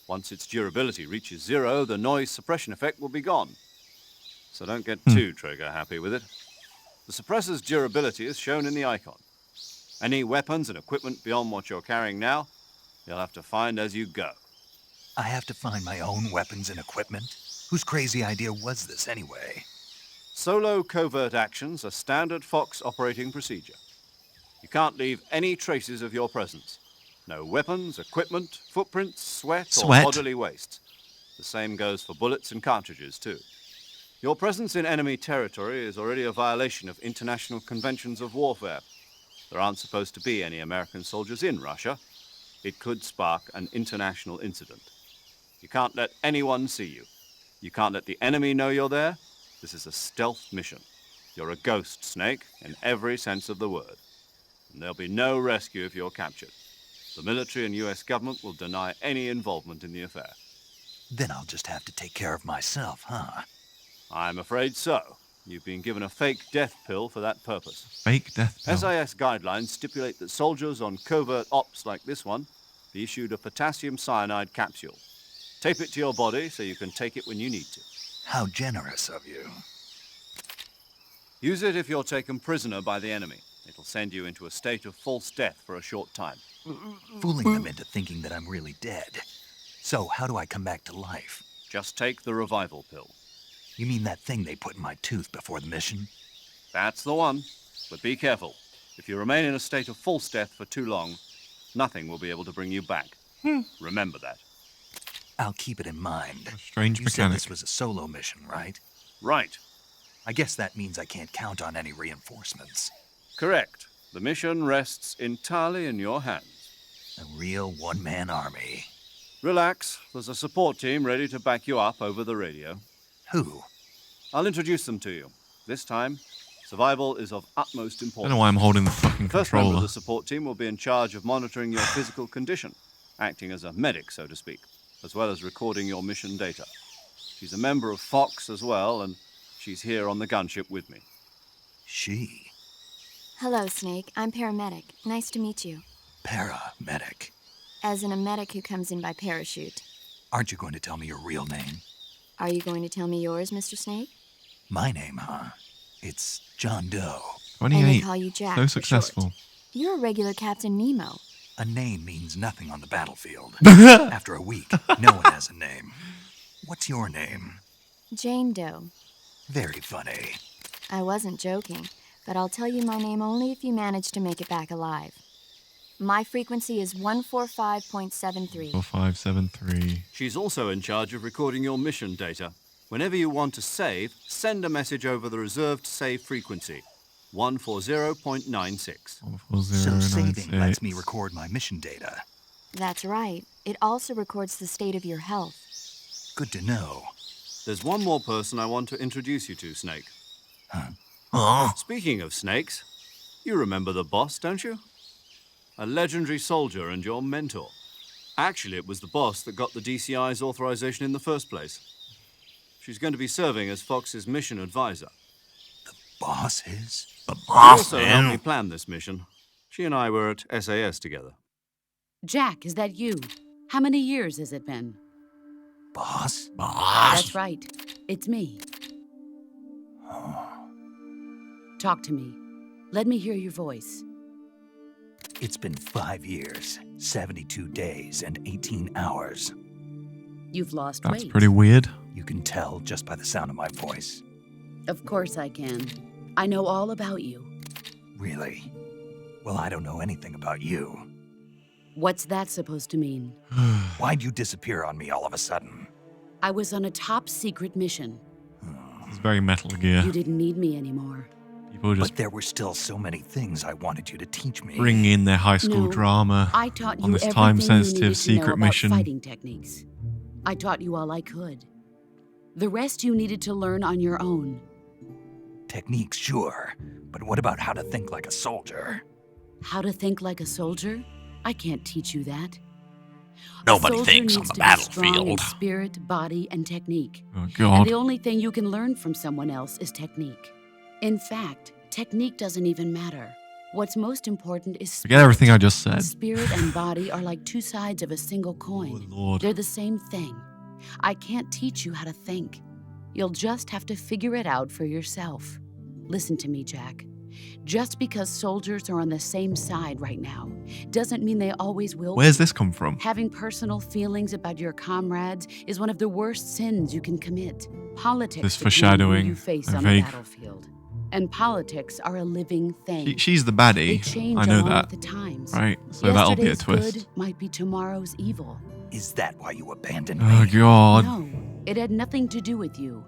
[SPEAKER 4] Once its durability reaches 0, the noise suppression effect will be gone. So don't get too trigger happy with it. The suppressor's durability is shown in the icon. Any weapons and equipment beyond what you're carrying now, you'll have to find as you go.
[SPEAKER 2] I have to find my own weapons and equipment? Whose crazy idea was this anyway?
[SPEAKER 4] Solo covert actions are standard Fox operating procedure. You can't leave any traces of your presence. No weapons, equipment, footprints, sweat, or bodily waste. The same goes for bullets and cartridges, too. Your presence in enemy territory is already a violation of international conventions of warfare. There aren't supposed to be any American soldiers in Russia. It could spark an international incident. You can't let anyone see you. You can't let the enemy know you're there. This is a stealth mission. You're a ghost, Snake, in every sense of the word. And there'll be no rescue if you're captured. The military and US government will deny any involvement in the affair.
[SPEAKER 2] Then I'll just have to take care of myself, huh?
[SPEAKER 4] I'm afraid so. You've been given a fake death pill for that purpose.
[SPEAKER 1] Fake death pill.
[SPEAKER 4] SIS guidelines stipulate that soldiers on covert ops like this one be issued a potassium cyanide capsule. Tape it to your body so you can take it when you need to.
[SPEAKER 2] How generous of you.
[SPEAKER 4] Use it if you're taken prisoner by the enemy. It'll send you into a state of false death for a short time.
[SPEAKER 2] Fooling them into thinking that I'm really dead. So, how do I come back to life?
[SPEAKER 4] Just take the revival pill.
[SPEAKER 2] You mean that thing they put in my tooth before the mission?
[SPEAKER 4] That's the one. But be careful. If you remain in a state of false death for too long, nothing will be able to bring you back. Remember that.
[SPEAKER 2] I'll keep it in mind.
[SPEAKER 1] A strange
[SPEAKER 2] You said
[SPEAKER 1] mechanic.
[SPEAKER 2] this was a solo mission, right?
[SPEAKER 4] Right.
[SPEAKER 2] I guess that means I can't count on any reinforcements.
[SPEAKER 4] Correct. The mission rests entirely in your hands.
[SPEAKER 2] A real one-man army.
[SPEAKER 4] Relax. There's a support team ready to back you up over the radio.
[SPEAKER 2] Who?
[SPEAKER 4] I'll introduce them to you. This time, survival is of utmost
[SPEAKER 1] I don't
[SPEAKER 4] importance.
[SPEAKER 1] know why I'm holding the fucking
[SPEAKER 4] The first member of
[SPEAKER 1] controller.
[SPEAKER 4] the support team will be in charge of monitoring your physical condition, acting as a medic, so to speak, as well as recording your mission data. She's a member of Fox as well, and she's here on the gunship with me.
[SPEAKER 2] She.
[SPEAKER 6] Hello, Snake. I'm paramedic. Nice to meet you.
[SPEAKER 2] Paramedic.
[SPEAKER 6] As in a medic who comes in by parachute.
[SPEAKER 2] Aren't you going to tell me your real name?
[SPEAKER 6] Are you going to tell me yours, Mr. Snake?
[SPEAKER 2] My name, huh? It's John Doe.
[SPEAKER 6] And they
[SPEAKER 1] 28.
[SPEAKER 6] call you Jack
[SPEAKER 1] So
[SPEAKER 6] for
[SPEAKER 1] successful.
[SPEAKER 6] short. You're a regular Captain Nemo.
[SPEAKER 2] A name means nothing on the battlefield. After a week, no one has a name. What's your name?
[SPEAKER 6] Jane Doe.
[SPEAKER 2] Very funny.
[SPEAKER 6] I wasn't joking, but I'll tell you my name only if you manage to make it back alive. My frequency is 145.73.
[SPEAKER 1] 4573.
[SPEAKER 4] She's also in charge of recording your mission data. Whenever you want to save, send a message over the reserved save frequency, 140.96.
[SPEAKER 2] So saving lets me
[SPEAKER 1] 14096.
[SPEAKER 2] record my mission data.
[SPEAKER 6] That's right. It also records the state of your health.
[SPEAKER 2] Good to know.
[SPEAKER 4] There's one more person I want to introduce you to, Snake. Speaking of snakes, you remember the boss, don't you? A legendary soldier and your mentor. Actually, it was the boss that got the DCI's authorization in the first place. She's going to be serving as Fox's mission advisor.
[SPEAKER 2] Boss is?
[SPEAKER 7] The
[SPEAKER 4] She
[SPEAKER 7] boss,
[SPEAKER 4] also helped me
[SPEAKER 7] man.
[SPEAKER 4] plan this mission. She and I were at SAS together.
[SPEAKER 8] Jack, is that you? How many years has it been?
[SPEAKER 2] Boss?
[SPEAKER 7] Boss.
[SPEAKER 8] That's right. It's me. Talk to me. Let me hear your voice.
[SPEAKER 2] It's been 5 years, 72 days, and 18 hours.
[SPEAKER 8] You've lost
[SPEAKER 1] That's
[SPEAKER 8] weight.
[SPEAKER 1] pretty weird.
[SPEAKER 2] You can tell just by the sound of my voice.
[SPEAKER 8] Of course I can. I know all about you.
[SPEAKER 2] Really? Well, I don't know anything about you.
[SPEAKER 8] What's that supposed to mean?
[SPEAKER 2] Why'd you disappear on me all of a sudden?
[SPEAKER 8] I was on a top secret mission.
[SPEAKER 1] It's very Metal Gear.
[SPEAKER 8] You didn't need me anymore.
[SPEAKER 1] People just
[SPEAKER 2] But there were still so many things I wanted you to teach me.
[SPEAKER 1] bring in their high school
[SPEAKER 8] No,
[SPEAKER 1] drama
[SPEAKER 8] I taught you
[SPEAKER 1] on this
[SPEAKER 8] everything
[SPEAKER 1] time-sensitive
[SPEAKER 8] you needed to know
[SPEAKER 1] secret
[SPEAKER 8] about
[SPEAKER 1] mission.
[SPEAKER 8] fighting techniques. I taught you all I could. The rest you needed to learn on your own.
[SPEAKER 2] Techniques, sure. But what about how to think like a soldier?
[SPEAKER 8] How to think like a soldier? I can't teach you that.
[SPEAKER 7] Nobody
[SPEAKER 8] A soldier
[SPEAKER 7] thinks on
[SPEAKER 8] needs
[SPEAKER 7] the
[SPEAKER 8] to be strong in
[SPEAKER 7] battlefield.
[SPEAKER 8] spirit, body, and technique.
[SPEAKER 1] Oh
[SPEAKER 8] And
[SPEAKER 1] god.
[SPEAKER 8] the only thing you can learn from someone else is technique. In fact, technique doesn't even matter. What's most important is
[SPEAKER 1] Forget everything I just said.
[SPEAKER 8] Spirit and body are like two sides of a single coin.
[SPEAKER 1] Oh lord.
[SPEAKER 8] They're the same thing. I can't teach you how to think. You'll just have to figure it out for yourself. Listen to me, Jack. Just because soldiers are on the same side right now doesn't mean they always will.
[SPEAKER 1] Where's
[SPEAKER 8] be.
[SPEAKER 1] this come from?
[SPEAKER 8] Having personal feelings about your comrades is one of the worst sins you can commit. Politics
[SPEAKER 1] This
[SPEAKER 8] determine who
[SPEAKER 1] foreshadowing,
[SPEAKER 8] you face
[SPEAKER 1] a
[SPEAKER 8] on
[SPEAKER 1] vague-
[SPEAKER 8] the battlefield. And politics are a living thing.
[SPEAKER 1] She's the
[SPEAKER 8] They
[SPEAKER 1] baddie.
[SPEAKER 8] change
[SPEAKER 1] I know
[SPEAKER 8] along
[SPEAKER 1] that.
[SPEAKER 8] with the times.
[SPEAKER 1] Right? So that'll be a
[SPEAKER 8] Yesterday's
[SPEAKER 1] twist.
[SPEAKER 8] good might be tomorrow's evil.
[SPEAKER 2] Is that why you abandoned me?
[SPEAKER 1] Oh god.
[SPEAKER 8] No, it had nothing to do with you.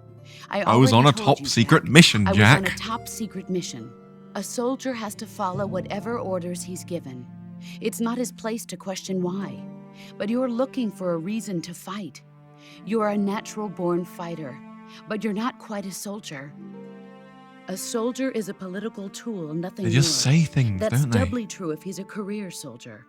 [SPEAKER 1] I was on
[SPEAKER 8] already
[SPEAKER 1] a
[SPEAKER 8] told
[SPEAKER 1] top
[SPEAKER 8] you,
[SPEAKER 1] secret
[SPEAKER 8] Jack.
[SPEAKER 1] mission,
[SPEAKER 8] I was on a
[SPEAKER 1] Jack.
[SPEAKER 8] top secret mission. A soldier has to follow whatever orders he's given. It's not his place to question why. But you're looking for a reason to fight. You are a natural-born fighter, but you're not quite a soldier. A soldier is a political tool, nothing
[SPEAKER 1] They just
[SPEAKER 8] more.
[SPEAKER 1] say things,
[SPEAKER 8] That's
[SPEAKER 1] don't they?
[SPEAKER 8] doubly true if he's a career soldier.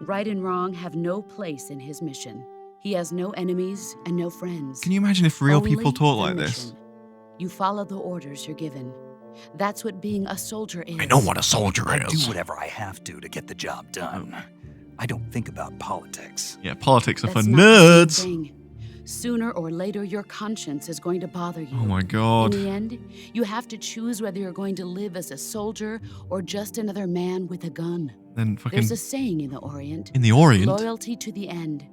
[SPEAKER 8] Right and wrong have no place in his mission. He has no enemies and no friends.
[SPEAKER 1] Can you imagine if real people
[SPEAKER 8] Only
[SPEAKER 1] talk
[SPEAKER 8] the
[SPEAKER 1] like this?
[SPEAKER 8] mission. You follow the orders you're given. That's what being a soldier is.
[SPEAKER 7] I know what a soldier
[SPEAKER 2] I do
[SPEAKER 7] is.
[SPEAKER 2] whatever I have to get the job done. I don't think about politics.
[SPEAKER 1] Yeah, politics are for
[SPEAKER 8] That's not the
[SPEAKER 1] nerds.
[SPEAKER 8] same thing. Sooner or later, your conscience is going to bother you.
[SPEAKER 1] Oh my god.
[SPEAKER 8] In the end, you have to choose whether you're going to live as a soldier or just another man with a gun.
[SPEAKER 1] Then fucking
[SPEAKER 8] There's a saying in the Orient.
[SPEAKER 1] in the Orient.
[SPEAKER 8] Loyalty to the end.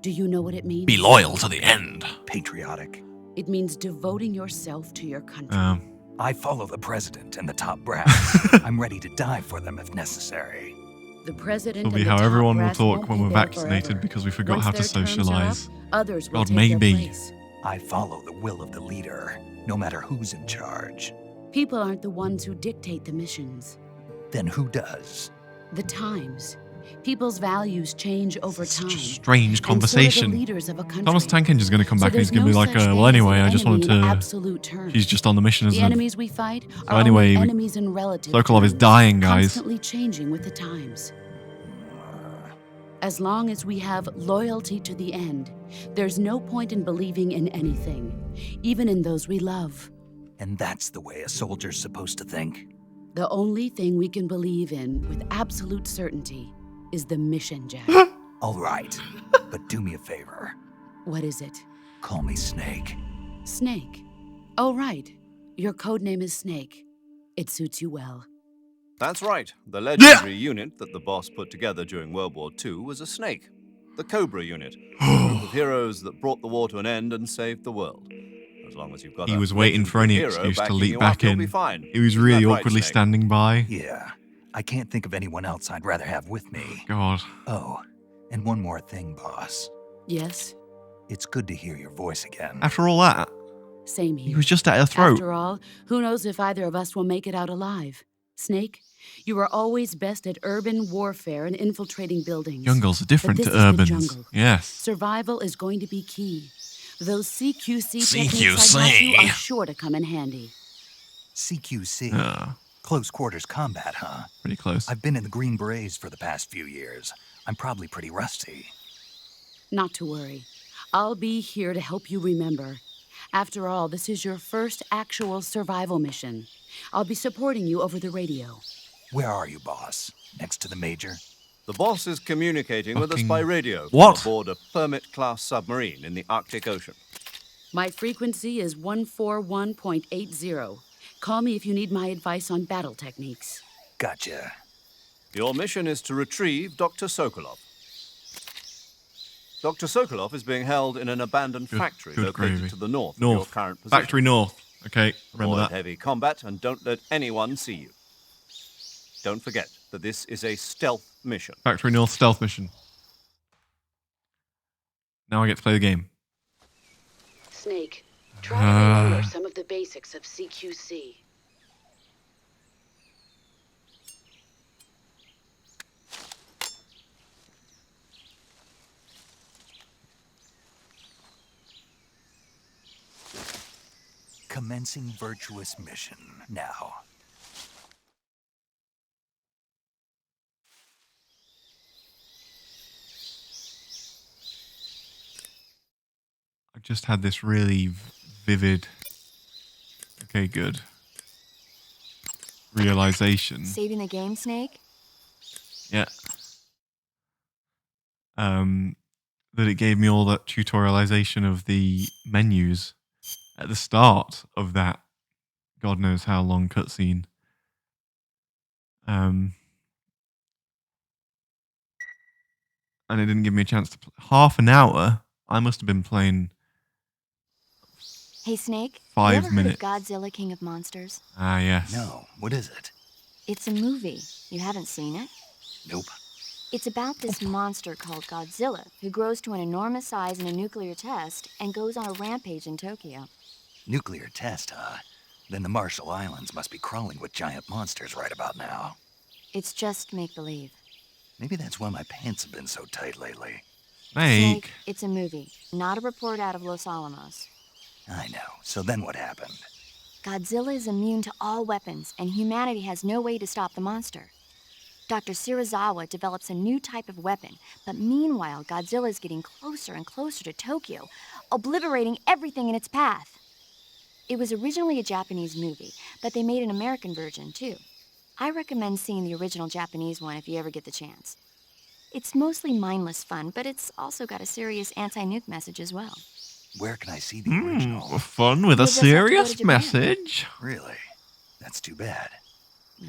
[SPEAKER 8] Do you know what it means?
[SPEAKER 7] Be loyal to the end.
[SPEAKER 2] Patriotic.
[SPEAKER 8] It means devoting yourself to your country.
[SPEAKER 2] I follow the president and the top brass. I'm ready to die for them if necessary.
[SPEAKER 8] The president
[SPEAKER 1] It'll be
[SPEAKER 8] and the
[SPEAKER 1] how
[SPEAKER 8] top
[SPEAKER 1] everyone will
[SPEAKER 8] brass
[SPEAKER 1] talk
[SPEAKER 8] won't
[SPEAKER 1] when
[SPEAKER 8] be
[SPEAKER 1] we're
[SPEAKER 8] there
[SPEAKER 1] vaccinated
[SPEAKER 8] forever.
[SPEAKER 1] because we forgot
[SPEAKER 8] Once
[SPEAKER 1] how to
[SPEAKER 8] their terms are
[SPEAKER 1] socialize.
[SPEAKER 8] up, others will
[SPEAKER 1] God,
[SPEAKER 8] take
[SPEAKER 1] maybe.
[SPEAKER 8] their place.
[SPEAKER 2] I follow the will of the leader, no matter who's in charge.
[SPEAKER 8] People aren't the ones who dictate the missions.
[SPEAKER 2] Then who does?
[SPEAKER 8] The times. People's values change over time.
[SPEAKER 1] Such a strange
[SPEAKER 8] And so do the
[SPEAKER 1] conversation.
[SPEAKER 8] leaders of a country.
[SPEAKER 1] Thomas Tank Engine's going to come
[SPEAKER 8] So
[SPEAKER 1] back and he's
[SPEAKER 8] there's
[SPEAKER 1] going to be
[SPEAKER 8] no
[SPEAKER 1] like,
[SPEAKER 8] such thing
[SPEAKER 1] well,
[SPEAKER 8] as
[SPEAKER 1] anyway,
[SPEAKER 8] an
[SPEAKER 1] I just
[SPEAKER 8] enemy
[SPEAKER 1] wanted
[SPEAKER 8] in
[SPEAKER 1] to.
[SPEAKER 8] absolute terms.
[SPEAKER 1] She's just on the mission as
[SPEAKER 8] The
[SPEAKER 1] a.
[SPEAKER 8] enemies we fight are
[SPEAKER 1] So anyway,
[SPEAKER 8] only
[SPEAKER 1] we-
[SPEAKER 8] enemies in relative
[SPEAKER 1] Sokolov is
[SPEAKER 8] terms,
[SPEAKER 1] dying, guys.
[SPEAKER 8] Constantly changing with the times. As long as we have loyalty to the end, there's no point in believing in anything, even in those we love.
[SPEAKER 2] And that's the way a soldier's supposed to think?
[SPEAKER 8] The only thing we can believe in with absolute certainty is the mission, Jack.
[SPEAKER 2] All right, but do me a favor.
[SPEAKER 8] What is it?
[SPEAKER 2] Call me Snake.
[SPEAKER 8] Snake. Oh, right. Your code name is Snake. It suits you well.
[SPEAKER 4] That's right. The legendary unit that the boss put together during World War II was a snake. The Cobra unit. A group of heroes that brought the war to an end and saved the world. As long as you've got
[SPEAKER 1] He
[SPEAKER 4] a
[SPEAKER 1] was waiting for any
[SPEAKER 4] legendary hero
[SPEAKER 1] excuse to
[SPEAKER 4] backing
[SPEAKER 1] leap
[SPEAKER 4] you
[SPEAKER 1] back
[SPEAKER 4] up, you'll
[SPEAKER 1] in.
[SPEAKER 4] be fine.
[SPEAKER 1] He was
[SPEAKER 4] Isn't
[SPEAKER 1] really
[SPEAKER 4] that right,
[SPEAKER 1] awkwardly
[SPEAKER 4] Snake?
[SPEAKER 1] standing by.
[SPEAKER 2] Yeah, I can't think of anyone else I'd rather have with me.
[SPEAKER 1] God.
[SPEAKER 2] Oh, and one more thing, boss.
[SPEAKER 8] Yes,
[SPEAKER 2] It's good to hear your voice again.
[SPEAKER 1] After all that,
[SPEAKER 8] same here.
[SPEAKER 1] he was just at her throat.
[SPEAKER 8] After all, who knows if either of us will make it out alive? Snake, you are always best at urban warfare and infiltrating buildings.
[SPEAKER 1] Jungles are
[SPEAKER 8] But
[SPEAKER 1] different
[SPEAKER 8] this
[SPEAKER 1] to
[SPEAKER 8] is the
[SPEAKER 1] urbans.
[SPEAKER 8] jungle.
[SPEAKER 1] Yes.
[SPEAKER 8] Survival is going to be key. Those CQC techniques
[SPEAKER 7] CQC.
[SPEAKER 8] I taught you are sure to come in handy.
[SPEAKER 2] CQC.
[SPEAKER 1] Ah,
[SPEAKER 2] Close quarters combat, huh?
[SPEAKER 1] pretty close.
[SPEAKER 2] I've been in the Green Berets for the past few years. I'm probably pretty rusty.
[SPEAKER 8] Not to worry. I'll be here to help you remember. After all, this is your first actual survival mission. I'll be supporting you over the radio.
[SPEAKER 2] Where are you, boss? Next to the Major?
[SPEAKER 4] The boss is communicating with us
[SPEAKER 1] Fucking-
[SPEAKER 4] by radio
[SPEAKER 1] What?
[SPEAKER 4] from aboard a Permit-class submarine in the Arctic Ocean.
[SPEAKER 8] My frequency is 141.80. Call me if you need my advice on battle techniques.
[SPEAKER 2] Gotcha.
[SPEAKER 4] Your mission is to retrieve Dr. Sokolov. Dr. Sokolov is being held in an abandoned factory
[SPEAKER 1] good
[SPEAKER 4] located
[SPEAKER 1] gravy.
[SPEAKER 4] to the north of your
[SPEAKER 1] North.
[SPEAKER 4] current position.
[SPEAKER 1] Factory North. Okay, remember
[SPEAKER 4] Avoid
[SPEAKER 1] that.
[SPEAKER 4] heavy combat and don't let anyone see you. Don't forget that this is a stealth mission.
[SPEAKER 1] Factory North stealth mission. Now I get to play the game.
[SPEAKER 8] Snake, try to remember some of the basics of CQC.
[SPEAKER 2] Commencing virtuous mission now.
[SPEAKER 1] I just had this really vivid. Okay, good. Realization.
[SPEAKER 6] Saving the game, Snake?
[SPEAKER 1] Yeah. That it gave me all that tutorialization of the menus at the start of that God knows how long cutscene. And it didn't give me a chance to play. Half an hour. I must have been playing
[SPEAKER 6] Hey, Snake.
[SPEAKER 1] 5
[SPEAKER 6] you ever
[SPEAKER 1] minutes.
[SPEAKER 6] heard of Godzilla King of Monsters?
[SPEAKER 1] Ah, yes.
[SPEAKER 2] No, what is it?
[SPEAKER 6] It's a movie. You haven't seen it?
[SPEAKER 2] Nope.
[SPEAKER 6] It's about this monster called Godzilla who grows to an enormous size in a nuclear test and goes on a rampage in Tokyo.
[SPEAKER 2] Nuclear test, huh? Then the Marshall Islands must be crawling with giant monsters right about now.
[SPEAKER 6] It's just make-believe.
[SPEAKER 2] Maybe that's why my pants have been so tight lately.
[SPEAKER 1] Snake.
[SPEAKER 6] It's a movie, not a report out of Los Alamos.
[SPEAKER 2] I know. So then what happened?
[SPEAKER 6] Godzilla is immune to all weapons, and humanity has no way to stop the monster. Dr. Shirazawa develops a new type of weapon, but meanwhile, Godzilla is getting closer and closer to Tokyo, obliterating everything in its path. It was originally a Japanese movie, but they made an American version, too. I recommend seeing the original Japanese one if you ever get the chance. It's mostly mindless fun, but it's also got a serious anti-nuke message as well.
[SPEAKER 2] Where can I see the original?
[SPEAKER 1] Fun with a
[SPEAKER 6] You'll just have to go to
[SPEAKER 1] serious
[SPEAKER 6] Japan.
[SPEAKER 1] message.
[SPEAKER 2] Really? That's too bad.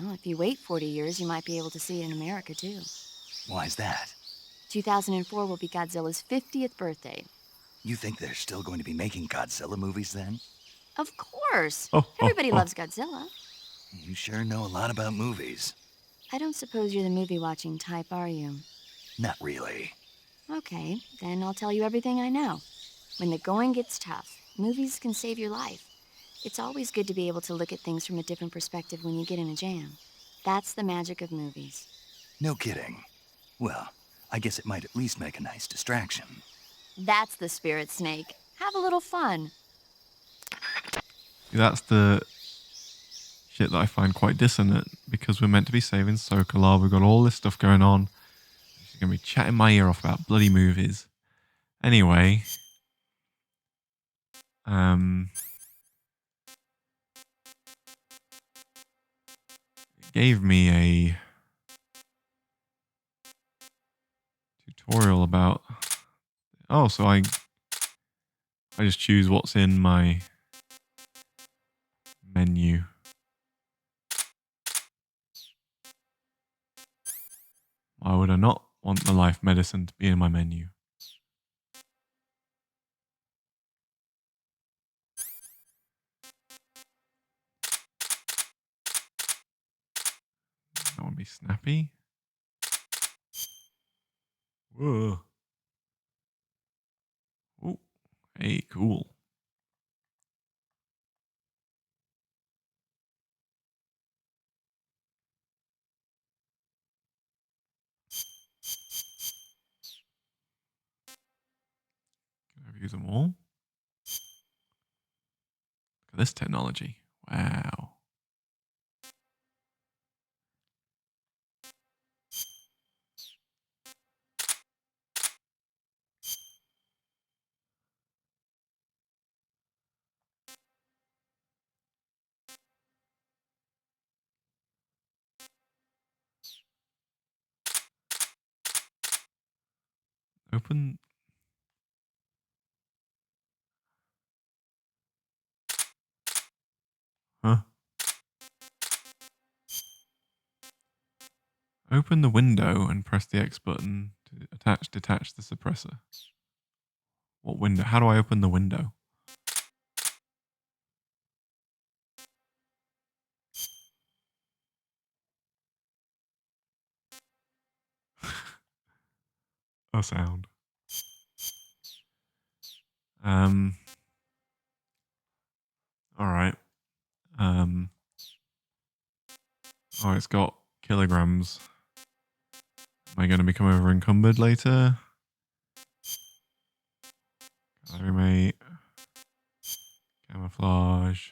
[SPEAKER 6] Well, if you wait 40 years, you might be able to see it in America, too.
[SPEAKER 2] Why's that?
[SPEAKER 6] 2004 will be Godzilla's 50th birthday.
[SPEAKER 2] You think they're still going to be making Godzilla movies then?
[SPEAKER 6] Of course.
[SPEAKER 1] Oh,
[SPEAKER 6] Everybody
[SPEAKER 1] oh.
[SPEAKER 6] loves Godzilla.
[SPEAKER 2] You sure know a lot about movies.
[SPEAKER 6] I don't suppose you're the movie-watching type, are you?
[SPEAKER 2] Not really.
[SPEAKER 6] Okay, then I'll tell you everything I know. When the going gets tough, movies can save your life. It's always good to be able to look at things from a different perspective when you get in a jam. That's the magic of movies.
[SPEAKER 2] No kidding. Well, I guess it might at least make a nice distraction.
[SPEAKER 6] That's the spirit, Snake. Have a little fun.
[SPEAKER 1] That's the shit that I find quite dissonant because we're meant to be saving Sokolov. We've got all this stuff going on. She's going to be chatting my ear off about bloody movies. Anyway, it gave me a tutorial about. Oh, so I just choose what's in my menu. Why would I not want the life medicine to be in my menu? That would be snappy. Whoa. Oh, hey, cool. Do them all. Look at this technology. Wow. Open. Huh? Open the window and press the X button to detach the suppressor. What window? How do I open the window? A sound. All right. Oh, it's got kilograms. Am I going to become over encumbered later? Mate. Camouflage.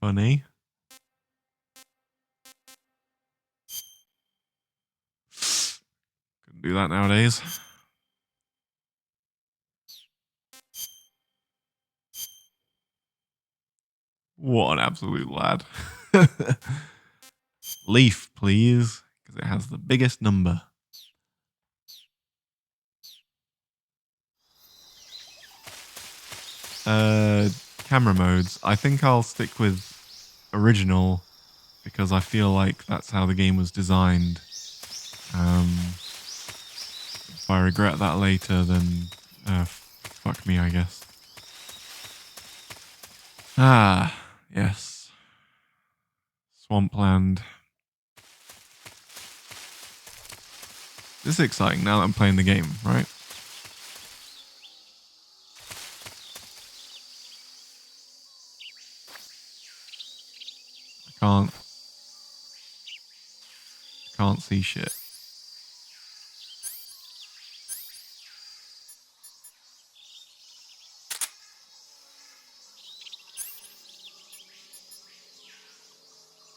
[SPEAKER 1] Funny. Couldn't do that nowadays. What an absolute lad. Leaf, please, because it has the biggest number. Camera modes. I think I'll stick with original because I feel like that's how the game was designed. If I regret that later, then fuck me, I guess. Ah, yes. Swampland. This is exciting now that I'm playing the game, right? I can't see shit.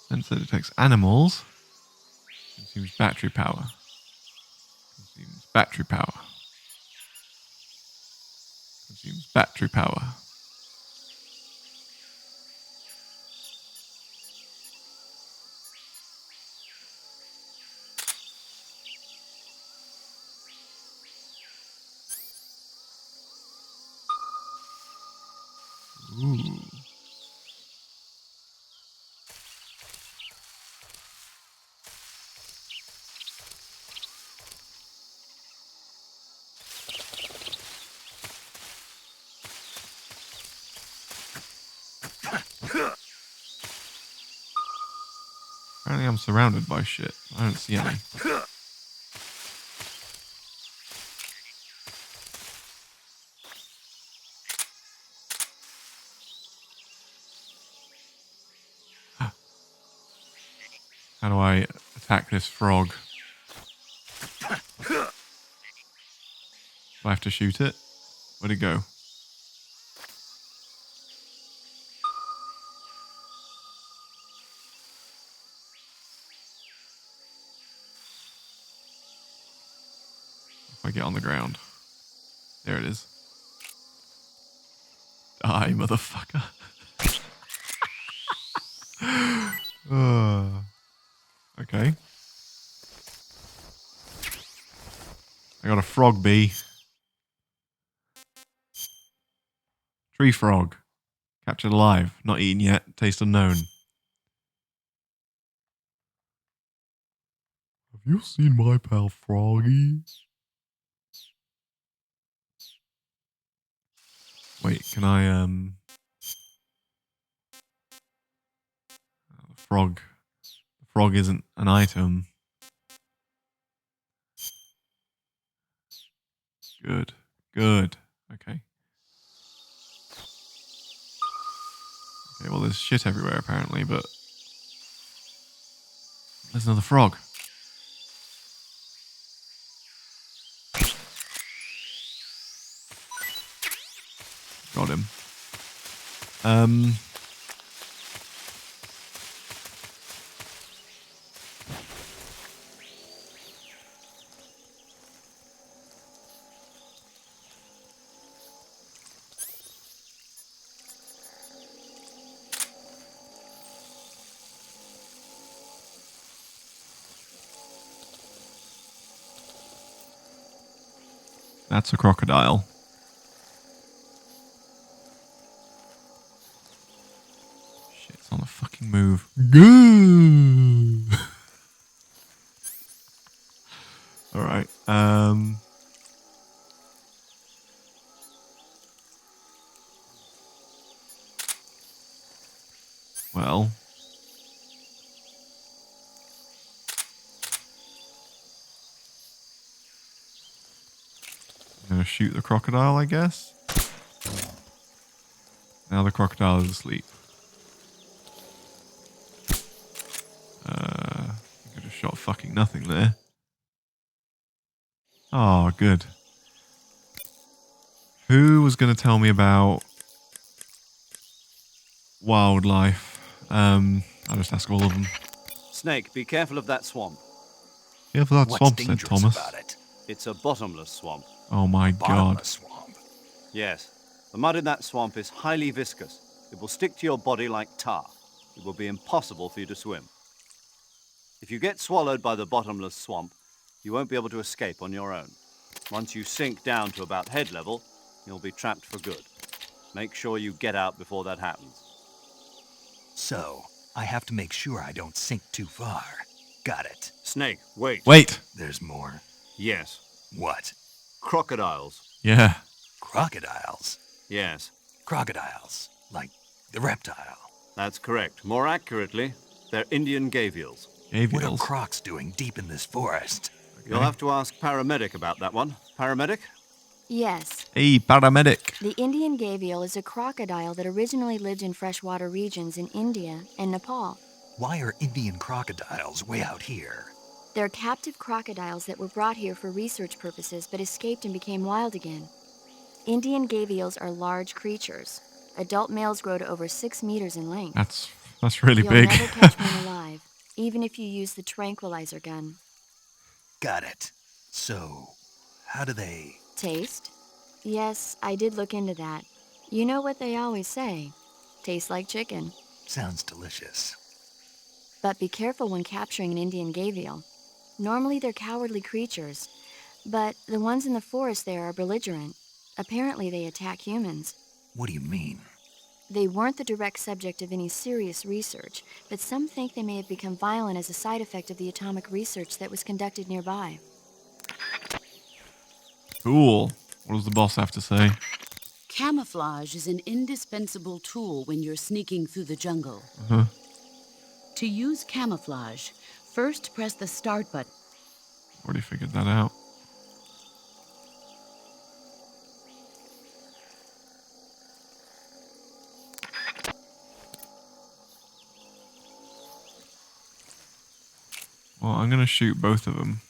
[SPEAKER 1] Sensor detects animals. Consumes battery power. Consumes battery power. Consumes battery power. Ooh. Apparently I'm surrounded by shit. I don't see any. How do I attack this frog? Do I have to shoot it? Where'd it go? If I get on the ground. There it is. Die, motherfucker. Okay. I got a frog bee. Tree frog. Captured alive. Not eaten yet. Taste unknown. Have you seen my pal Froggy? Wait, can I frog. The frog isn't an item. Good. Good. Okay. Okay, well there's shit everywhere apparently, but There's another frog. Got him. That's a crocodile. Shit, it's on the fucking move. Goo! Alright, well. I'm gonna shoot the crocodile, I guess. Now the crocodile is asleep. I think I just shot fucking nothing there. Oh, good. Who was gonna tell me about wildlife? I'll just ask all of them.
[SPEAKER 4] Snake, be careful of that swamp.
[SPEAKER 1] Yeah, for that
[SPEAKER 2] What's
[SPEAKER 1] swamp, said
[SPEAKER 2] dangerous
[SPEAKER 1] Thomas.
[SPEAKER 2] about it?
[SPEAKER 4] It's a bottomless swamp.
[SPEAKER 1] Oh my god.
[SPEAKER 2] Bottomless swamp.
[SPEAKER 4] Yes, the mud in that swamp is highly viscous. It will stick to your body like tar. It will be impossible for you to swim. If you get swallowed by the bottomless swamp, you won't be able to escape on your own. Once you sink down to about head level, you'll be trapped for good. Make sure you get out before that happens.
[SPEAKER 2] So, I have to make sure I don't sink too far. Got it.
[SPEAKER 4] Snake, wait.
[SPEAKER 1] Wait!
[SPEAKER 2] There's more.
[SPEAKER 4] Yes.
[SPEAKER 2] What?
[SPEAKER 4] Crocodiles.
[SPEAKER 1] Yeah.
[SPEAKER 2] Crocodiles?
[SPEAKER 4] Yes,
[SPEAKER 2] Crocodiles. Like the reptile.
[SPEAKER 4] that's correct. More accurately, they're Indian gavials.
[SPEAKER 2] What are
[SPEAKER 1] Avials.
[SPEAKER 2] crocs doing deep in this forest?
[SPEAKER 4] You'll have to ask Paramedic about that one. Paramedic?
[SPEAKER 6] Yes,
[SPEAKER 1] Hey, paramedic.
[SPEAKER 6] the Indian gavial is a crocodile that originally lived in freshwater regions in India and Nepal.
[SPEAKER 2] Why are Indian crocodiles way out here?
[SPEAKER 6] They're captive crocodiles that were brought here for research purposes but escaped and became wild again. Indian gavials are large creatures. Adult males grow to over 6 meters in length.
[SPEAKER 1] That's really
[SPEAKER 6] You'll
[SPEAKER 1] big.
[SPEAKER 6] never catch one alive, even if you use the tranquilizer gun.
[SPEAKER 2] Got it. So, how do they...
[SPEAKER 6] Taste? Yes, I did look into that. You know what they always say. Tastes like chicken.
[SPEAKER 2] Sounds delicious.
[SPEAKER 6] But be careful when capturing an Indian gavial. Normally they're cowardly creatures, but the ones in the forest there are belligerent. Apparently they attack humans.
[SPEAKER 2] What do you mean?
[SPEAKER 6] They weren't the direct subject of any serious research, but some think they may have become violent as a side effect of the atomic research that was conducted nearby.
[SPEAKER 1] Cool. What does the boss have to say?
[SPEAKER 8] Camouflage is an indispensable tool when you're sneaking through the jungle.
[SPEAKER 1] Uh-huh.
[SPEAKER 8] To use camouflage, first press the start button.
[SPEAKER 1] Already figured that out. Well, I'm gonna shoot both of them.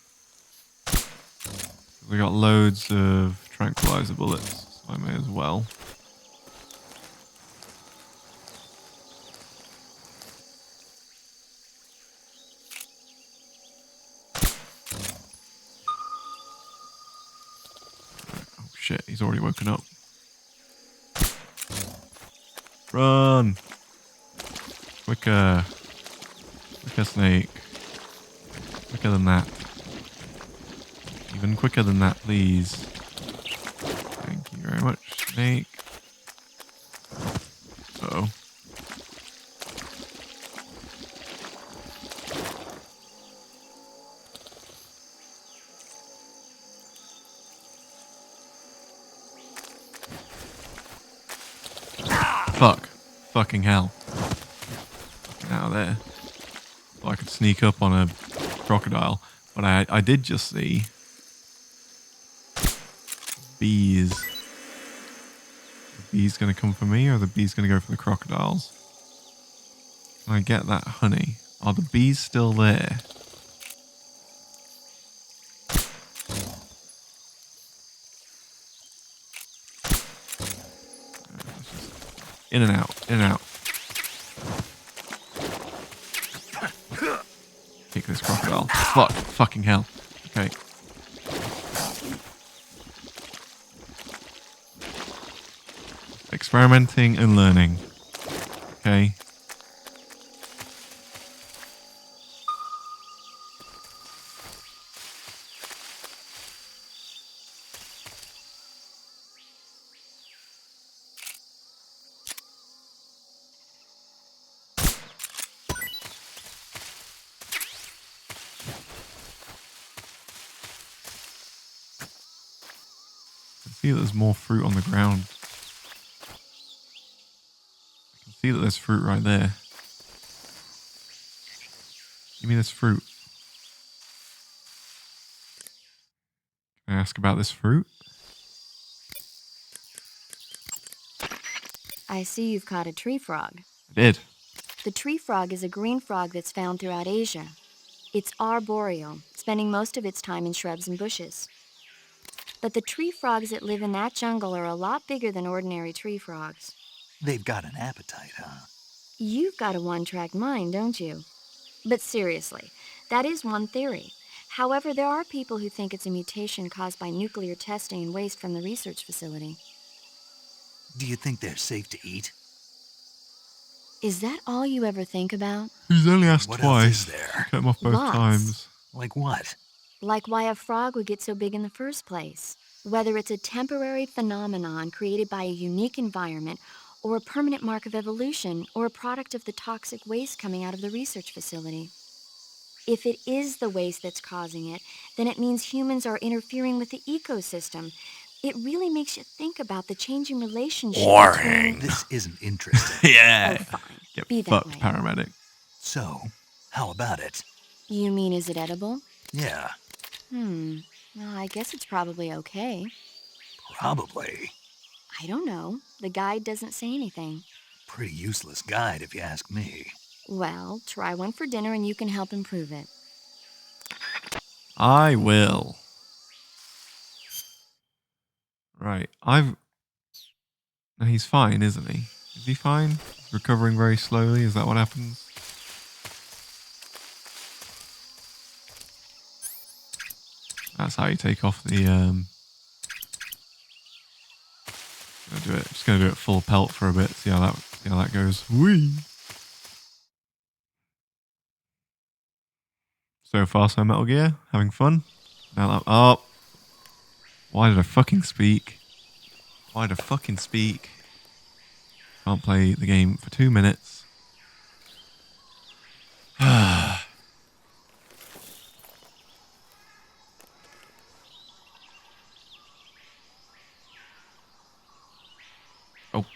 [SPEAKER 1] We got loads of tranquilizer bullets, so I may as well. Oh shit, he's already woken up. Run! Quicker. Quicker, snake. Quicker than that. Even quicker than that, please. Thank you very much, snake. Uh-oh. Fuck. Fucking hell. Fucking out of there. So I could sneak up on a crocodile. But I did just see bees. The bees gonna come for me or the bees gonna go for the crocodiles? Can I get that honey? Are the bees still there? In and out, in and out. Kick this crocodile. Fuck, fucking hell. Okay. Experimenting and learning. Okay. See that there's more fruit on the ground. I can see that there's fruit right there. Give me this fruit. Can I ask about this fruit?
[SPEAKER 6] I see you've caught a tree frog.
[SPEAKER 1] I did.
[SPEAKER 6] The tree frog is a green frog that's found throughout Asia. It's arboreal, spending most of its time in shrubs and bushes. But the tree frogs that live in that jungle are a lot bigger than ordinary tree frogs.
[SPEAKER 2] They've got an appetite, huh?
[SPEAKER 6] You've got a one-track mind, don't you? But seriously, that is one theory. However, there are people who think it's a mutation caused by nuclear testing and waste from the research facility.
[SPEAKER 2] Do you think they're safe to eat?
[SPEAKER 6] Is that all you ever think about?
[SPEAKER 1] He's only asked
[SPEAKER 2] What
[SPEAKER 1] twice.
[SPEAKER 2] else is there?
[SPEAKER 1] Cut him off both
[SPEAKER 6] Lots.
[SPEAKER 1] times.
[SPEAKER 2] Like what?
[SPEAKER 6] Like why a frog would get so big in the first place. Whether it's a temporary phenomenon created by a unique environment, or a permanent mark of evolution, or a product of the toxic waste coming out of the research facility. If it is the waste that's causing it, then it means humans are interfering with the ecosystem. It really makes you think about the changing relationship
[SPEAKER 7] Boring.
[SPEAKER 6] between...
[SPEAKER 2] This isn't interesting.
[SPEAKER 7] Yeah.
[SPEAKER 6] Oh, fine.
[SPEAKER 1] Get
[SPEAKER 6] Be that
[SPEAKER 1] fucked,
[SPEAKER 6] way.
[SPEAKER 1] paramedic.
[SPEAKER 2] So, how about it?
[SPEAKER 6] You mean, is it edible?
[SPEAKER 2] Yeah,
[SPEAKER 6] Well, I guess it's probably okay.
[SPEAKER 2] probably.
[SPEAKER 6] I don't know. The guide doesn't say anything.
[SPEAKER 2] Pretty useless guide if you ask me.
[SPEAKER 6] Well, try one for dinner and you can help improve it.
[SPEAKER 1] I will. Right. No, he's fine, isn't he? Is he fine? He's recovering very slowly. Is that what happens? That's how you take off the Just gonna do it full pelt for a bit. See how that goes. Whee! So far, so Metal Gear, having fun. Now that why did I fucking speak? Why did I fucking speak? Can't play the game for 2 minutes.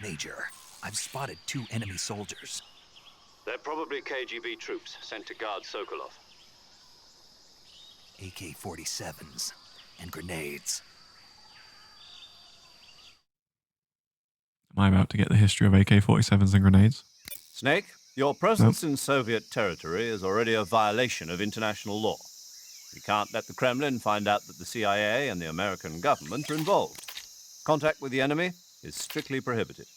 [SPEAKER 2] Major, I've spotted 2 enemy soldiers.
[SPEAKER 3] They're probably KGB troops sent to guard Sokolov.
[SPEAKER 2] AK-47s and grenades.
[SPEAKER 1] Am I about to get the history of AK-47s and grenades?
[SPEAKER 4] Snake, your presence in Soviet territory is already a violation of international law. We can't let the Kremlin find out that the CIA and the American government are involved. Contact with the enemy is strictly prohibited.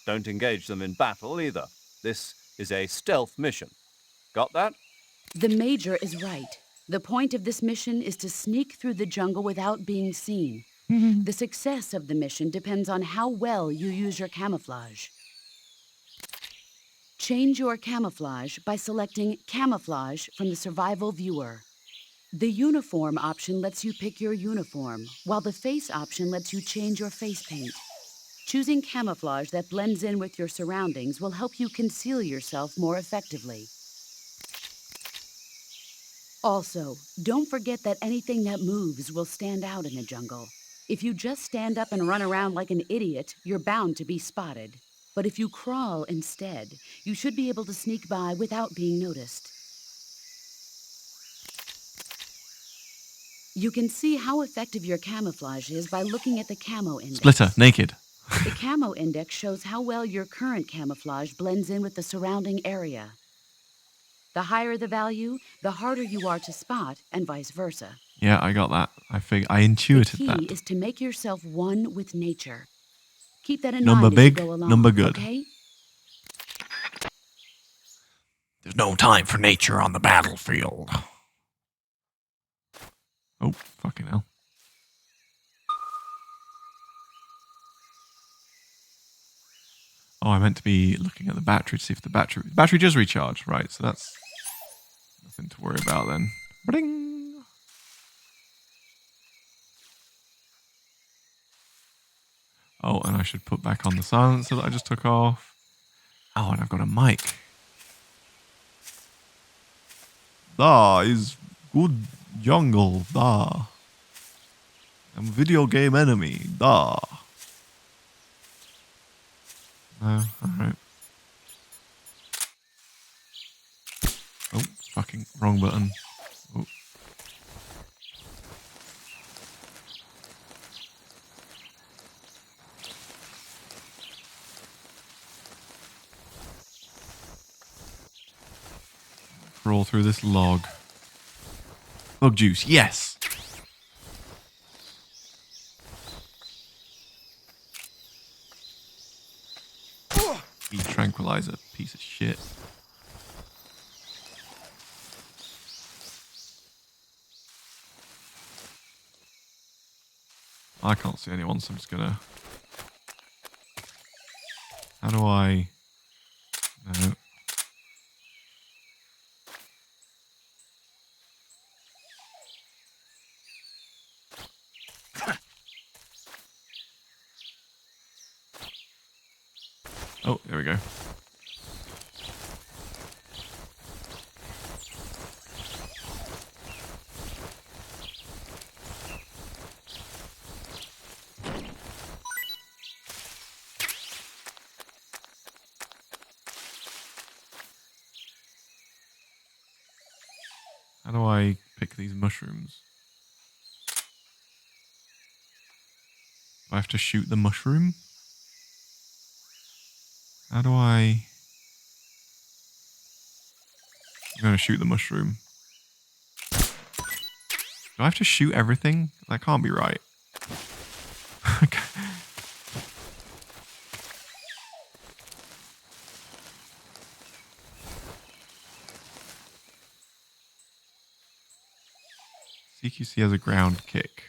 [SPEAKER 4] Don't engage them in battle either. This is a stealth mission. Got that?
[SPEAKER 8] The Major is right. The point of this mission is to sneak through the jungle without being seen. The success of the mission depends on how well you use your camouflage. Change your camouflage by selecting Camouflage from the Survival Viewer. The Uniform option lets you pick your uniform, while the Face option lets you change your face paint. Choosing camouflage that blends in with your surroundings will help you conceal yourself more effectively. Also, don't forget that anything that moves will stand out in the jungle. If you just stand up and run around like an idiot, you're bound to be spotted. But if you crawl instead, you should be able to sneak by without being noticed. You can see how effective your camouflage is by looking at the camo index.
[SPEAKER 1] Splitter, naked.
[SPEAKER 8] The camo index shows how well your current camouflage blends in with the surrounding area. The higher the value, the harder you are to spot, and vice versa.
[SPEAKER 1] Yeah, I got that. I
[SPEAKER 8] The
[SPEAKER 1] intuited
[SPEAKER 8] key
[SPEAKER 1] that.
[SPEAKER 8] is to make yourself one with nature. Keep that in
[SPEAKER 1] Number
[SPEAKER 8] mind as you
[SPEAKER 1] big,
[SPEAKER 8] go along,
[SPEAKER 1] number good.
[SPEAKER 8] okay?
[SPEAKER 7] There's no time for nature on the battlefield.
[SPEAKER 1] Oh, fucking hell. Oh, I meant to be looking at the battery to see if the battery does recharge. Right, so that's nothing to worry about then. Bring. Oh, and I should put back on the silencer that I just took off. Oh, and I've got a mic. Da is good jungle. Da. I'm a video game enemy. Da. No, alright. Oh, fucking wrong button. Oh. Crawl through this log. Bug juice, yes! Be tranquilizer, piece of shit. I can't see anyone, so I'm just gonna... How do I... No. Oh, there we go. How do I pick these mushrooms? Do I have to shoot the mushroom? How do I... I'm going to shoot the mushroom. Do I have to shoot everything? That can't be right. CQC has a ground kick.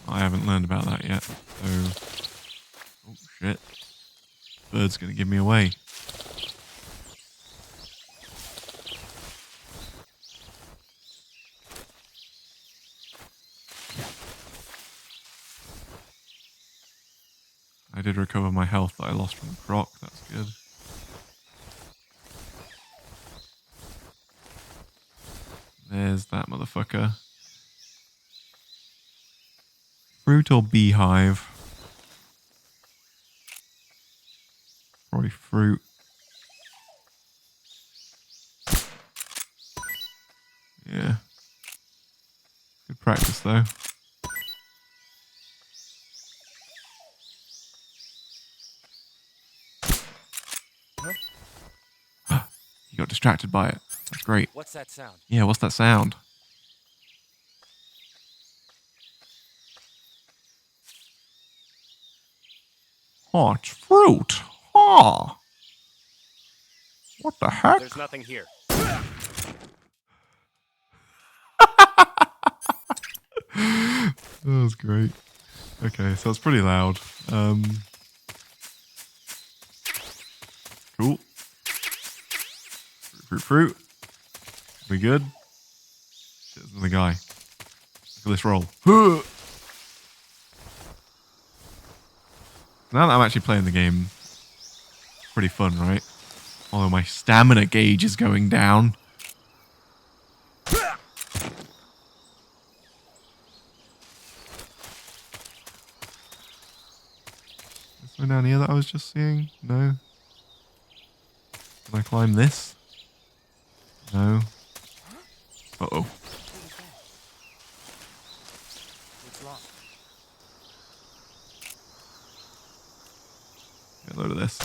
[SPEAKER 1] I haven't learned about that yet, so... Oh, shit. Bird's gonna give me away. I did recover my health that I lost from the croc, that's good. There's that motherfucker. Fruit or beehive? Probably fruit. Yeah. Good practice though. You got distracted by it. That's great.
[SPEAKER 9] What's that sound?
[SPEAKER 1] Yeah, what's that sound? Oh, it's fruit. Oh. What the heck?
[SPEAKER 9] There's nothing here.
[SPEAKER 1] That was great. Okay, so it's pretty loud. Cool. Fruit. We good? Shit, there's another guy. Look at this roll. Now that I'm actually playing the game, pretty fun, right? Although my stamina gauge is going down. Is there down here that I was just seeing? No. Can I climb this? No. Uh-oh.
[SPEAKER 9] What's wrong?
[SPEAKER 1] Get a load of this.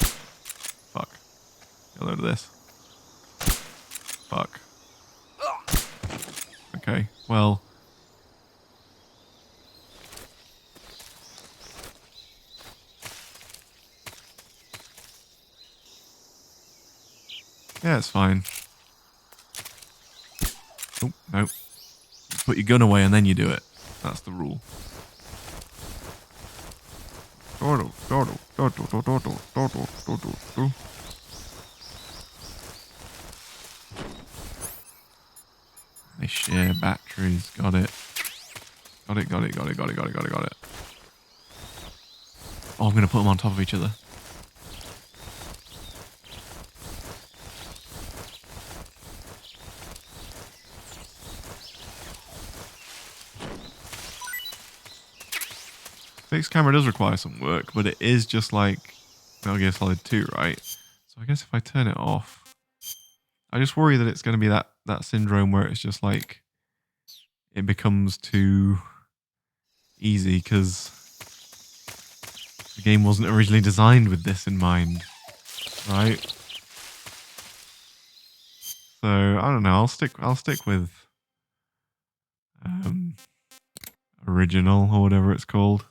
[SPEAKER 1] Fuck. Get a load of this. Fuck. Okay, well. Yeah, it's fine. Oh, no. You put your gun away and then you do it. That's the rule. They share batteries. Got it. Got it. Oh, I'm going to put them on top of each other. Fixed camera does require some work, but it is just like Metal Gear Solid 2, right? So I guess if I turn it off, I just worry that it's going to be that syndrome where it's just like it becomes too easy because the game wasn't originally designed with this in mind, right? So I don't know. I'll stick with original or whatever it's called.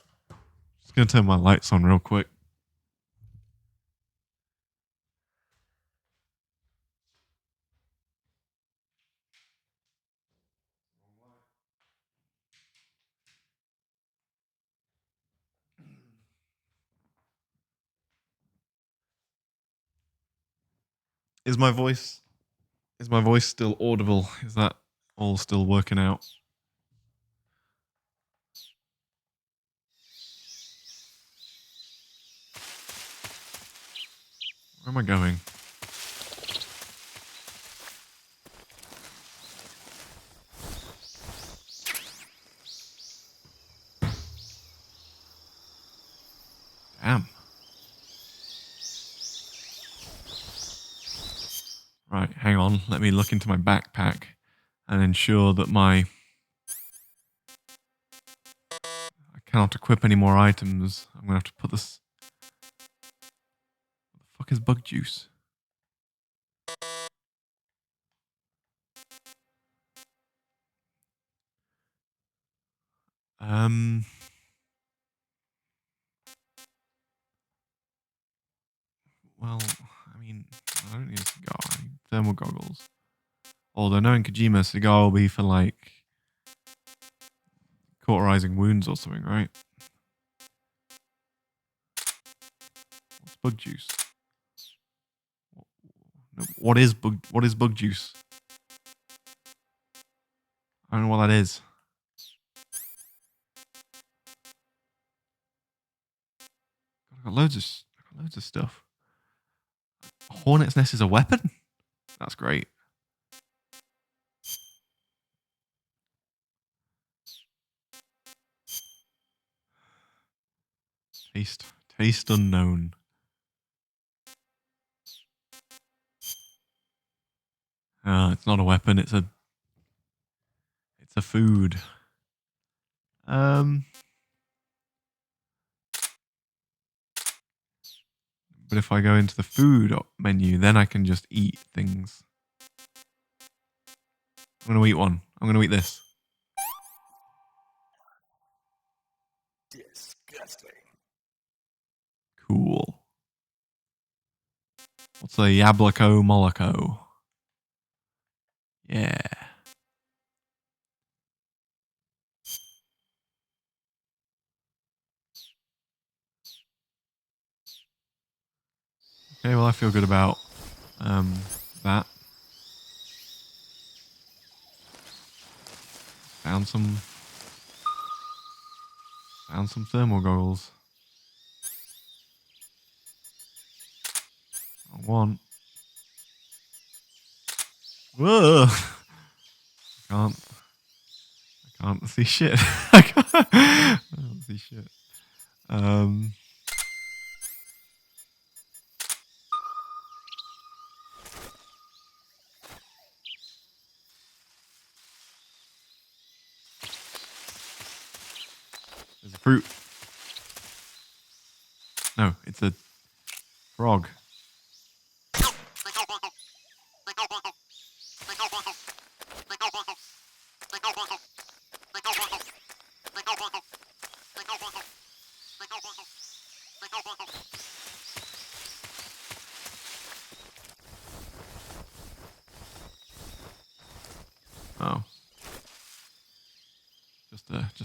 [SPEAKER 1] Just gonna turn my lights on real quick. Is my voice still audible? Is that all still working out? Where am I going? Damn. Right, hang on. Let me look into my backpack and ensure that I cannot equip any more items. I'm gonna have to put this. What the fuck is bug juice? Well, I mean, I don't need a cigar. I need thermal goggles. Although knowing Kojima, a cigar will be for like cauterizing wounds or something, right? What's bug juice? What is bug juice? I don't know what that is. I got loads of stuff. A hornet's nest is a weapon? That's great. Taste unknown. It's not a weapon, it's a food. But if I go into the food menu, then I can just eat things. I'm going to eat one. I'm going to eat this.
[SPEAKER 2] Disgusting.
[SPEAKER 1] Cool. What's a Yablico Moloco? Yeah. Okay, well I feel good about that. Found some thermal goggles. I want. Whoa! I can't see shit. I can't see shit. There's a fruit. No, it's a frog.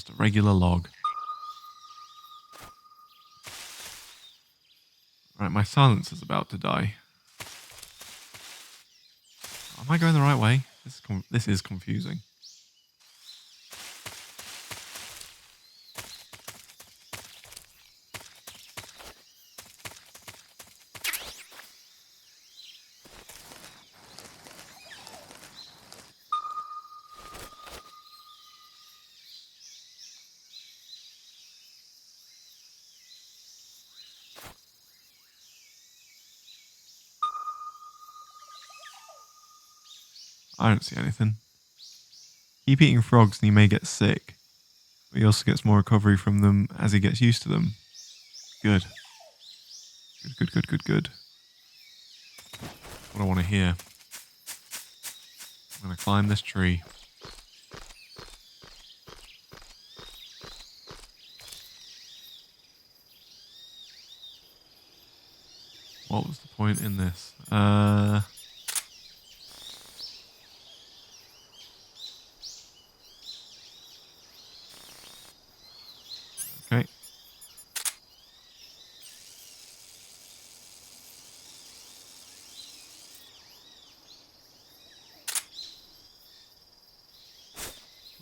[SPEAKER 1] Just a regular log. Right, my silencer's about to die. Am I going the right way? This is confusing. I don't see anything. Keep eating frogs and he may get sick. But he also gets more recovery from them as he gets used to them. Good. Good. What I want to hear. I'm going to climb this tree. What was the point in this? Okay.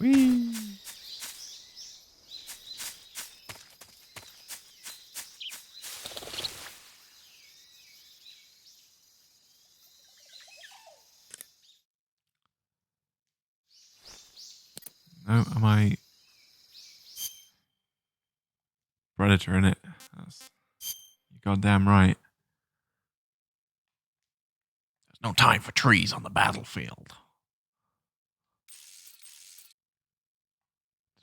[SPEAKER 1] Whee! No, am I predator in it? That's, you're goddamn right.
[SPEAKER 7] There's no time for trees on the battlefield.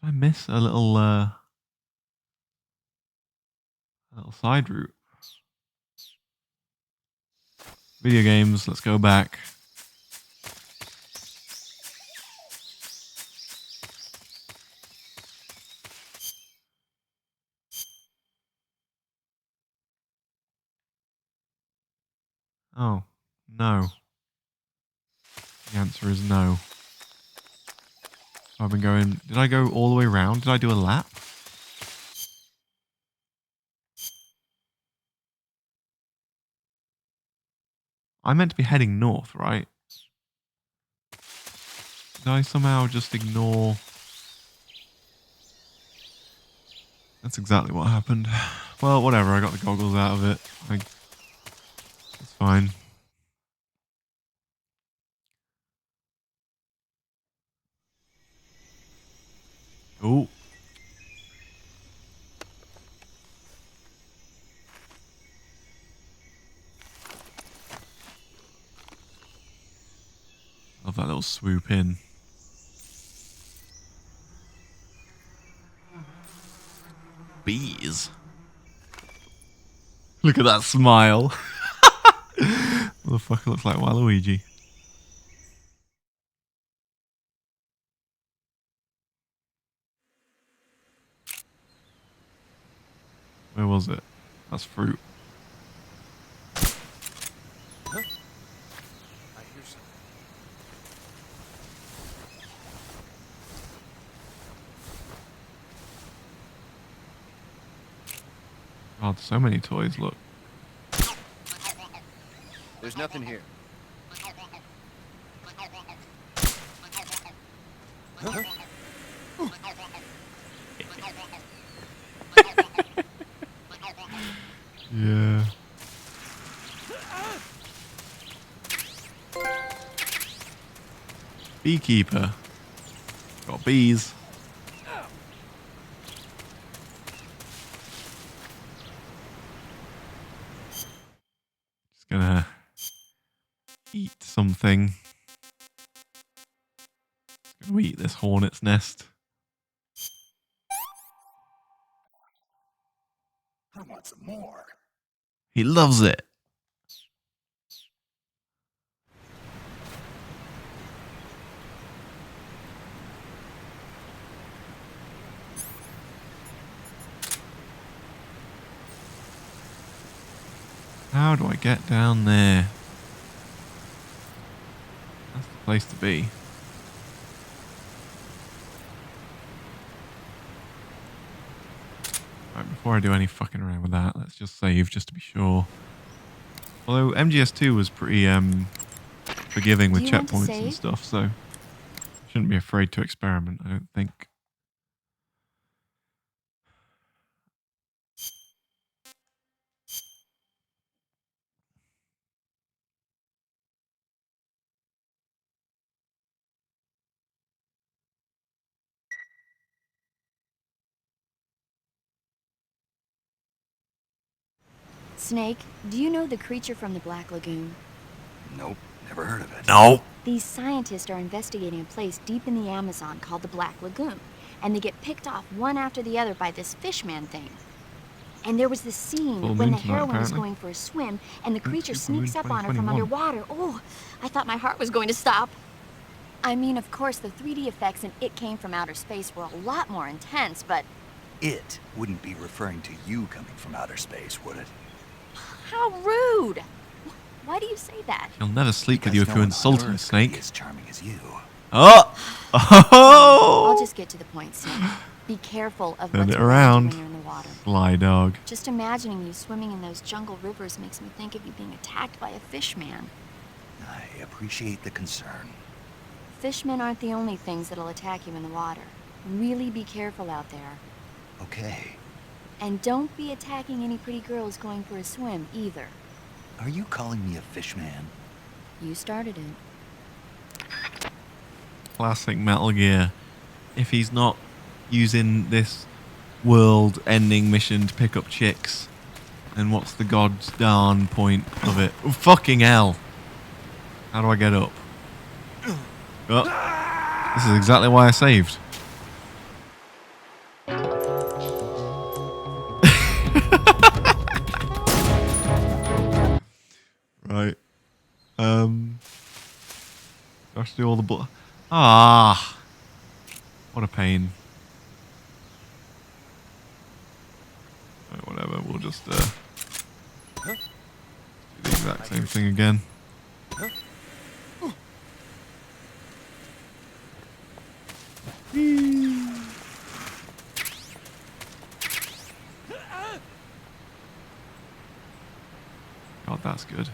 [SPEAKER 1] Did I miss a little side route? Video games, let's go back. Oh, no. The answer is no. So I've been going... Did I go all the way around? Did I do a lap? I meant to be heading north, right? Did I somehow just ignore... That's exactly what happened. Well, whatever. I got the goggles out of it. It's fine. Oh. Love that little swoop in.
[SPEAKER 7] Bees.
[SPEAKER 1] Look at that smile. Motherfucker looks like Waluigi. Where was it? That's fruit.
[SPEAKER 9] I hear something.
[SPEAKER 1] God, so many toys, look.
[SPEAKER 9] There's nothing here. Huh?
[SPEAKER 1] Yeah. Beekeeper. Got bees. Just gonna eat something. Just gonna eat this hornet's nest.
[SPEAKER 2] I want some more.
[SPEAKER 1] He loves it. How do I get down there? That's the place to be. before I do any fucking around with that, let's just save just to be sure. Although MGS2 was pretty forgiving with
[SPEAKER 6] Do you want to
[SPEAKER 1] checkpoints and
[SPEAKER 6] save?
[SPEAKER 1] stuff, so shouldn't be afraid to experiment, I don't think.
[SPEAKER 6] Snake, do you know the creature from the Black Lagoon?
[SPEAKER 2] Nope, never heard of it.
[SPEAKER 7] No.
[SPEAKER 6] These scientists are investigating a place deep in the Amazon called the Black Lagoon, and they get picked off one after the other by this fishman thing. And there was this scene
[SPEAKER 1] Full
[SPEAKER 6] when
[SPEAKER 1] moon
[SPEAKER 6] the
[SPEAKER 1] tonight,
[SPEAKER 6] heroine was
[SPEAKER 1] apparently.
[SPEAKER 6] going for a swim, and the creature
[SPEAKER 1] Super Moon
[SPEAKER 6] sneaks up on her from
[SPEAKER 1] 2021.
[SPEAKER 6] underwater. Oh, I thought my heart was going to stop. I mean, of course, the 3D effects in It Came from Outer Space were a lot more intense, but
[SPEAKER 2] It wouldn't be referring to you coming from outer space, would it?
[SPEAKER 6] how rude! Why do you say that?
[SPEAKER 1] He'll never sleep with
[SPEAKER 2] Because
[SPEAKER 1] you if
[SPEAKER 2] no
[SPEAKER 1] you
[SPEAKER 2] one on
[SPEAKER 1] insult
[SPEAKER 2] Earth
[SPEAKER 1] him,
[SPEAKER 2] could
[SPEAKER 1] Snake.
[SPEAKER 2] be as charming as you.
[SPEAKER 1] Oh!
[SPEAKER 6] I'll just get to the point, Snake. Be careful of
[SPEAKER 1] Turn
[SPEAKER 6] what's
[SPEAKER 1] it
[SPEAKER 6] around
[SPEAKER 1] around.
[SPEAKER 6] you when you're in the water.
[SPEAKER 1] Sly dog.
[SPEAKER 6] Just imagining you swimming in those jungle rivers makes me think of you being attacked by a fishman.
[SPEAKER 2] I appreciate the concern.
[SPEAKER 6] Fishmen aren't the only things that'll attack you in the water. Really be careful out there.
[SPEAKER 2] Okay.
[SPEAKER 6] And don't be attacking any pretty girls going for a swim, either.
[SPEAKER 2] Are you calling me a fish man?
[SPEAKER 6] You started it.
[SPEAKER 1] Classic Metal Gear. If he's not using this world-ending mission to pick up chicks, then what's the god's darn point of it? Oh, fucking hell! How do I get up? Oh, this is exactly why I saved. Right. Do I have to do all the what a pain. Right, whatever, we'll just do the exact same thing again. God, that's good.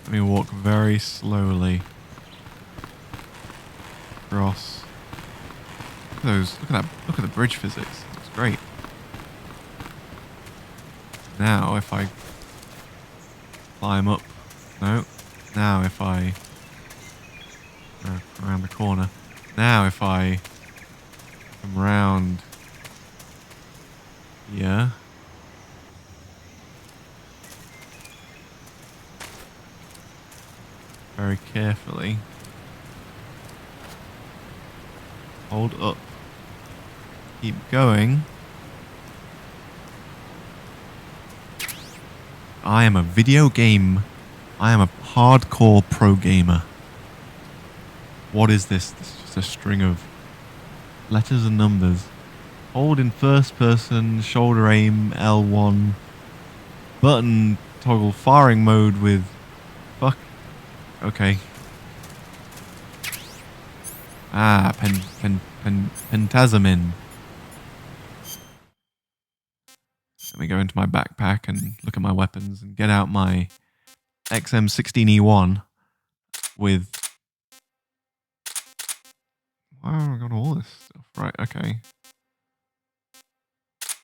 [SPEAKER 1] Let me walk very slowly across. Look at those. Look at that. Look at the bridge physics. It's great. Now, if I climb up, no. Now, if I around the corner. Now, if I come round here. Very carefully. Hold up. Keep going. I am a video game. I am a hardcore pro gamer. What is this? This is just a string of letters and numbers. Hold in first person, shoulder aim, L1. Button toggle firing mode with... Fuck. Okay. Ah, pentazamin. Let me go into my backpack and look at my weapons and get out my XM16E1 with... Why have I got all this stuff? Right, okay.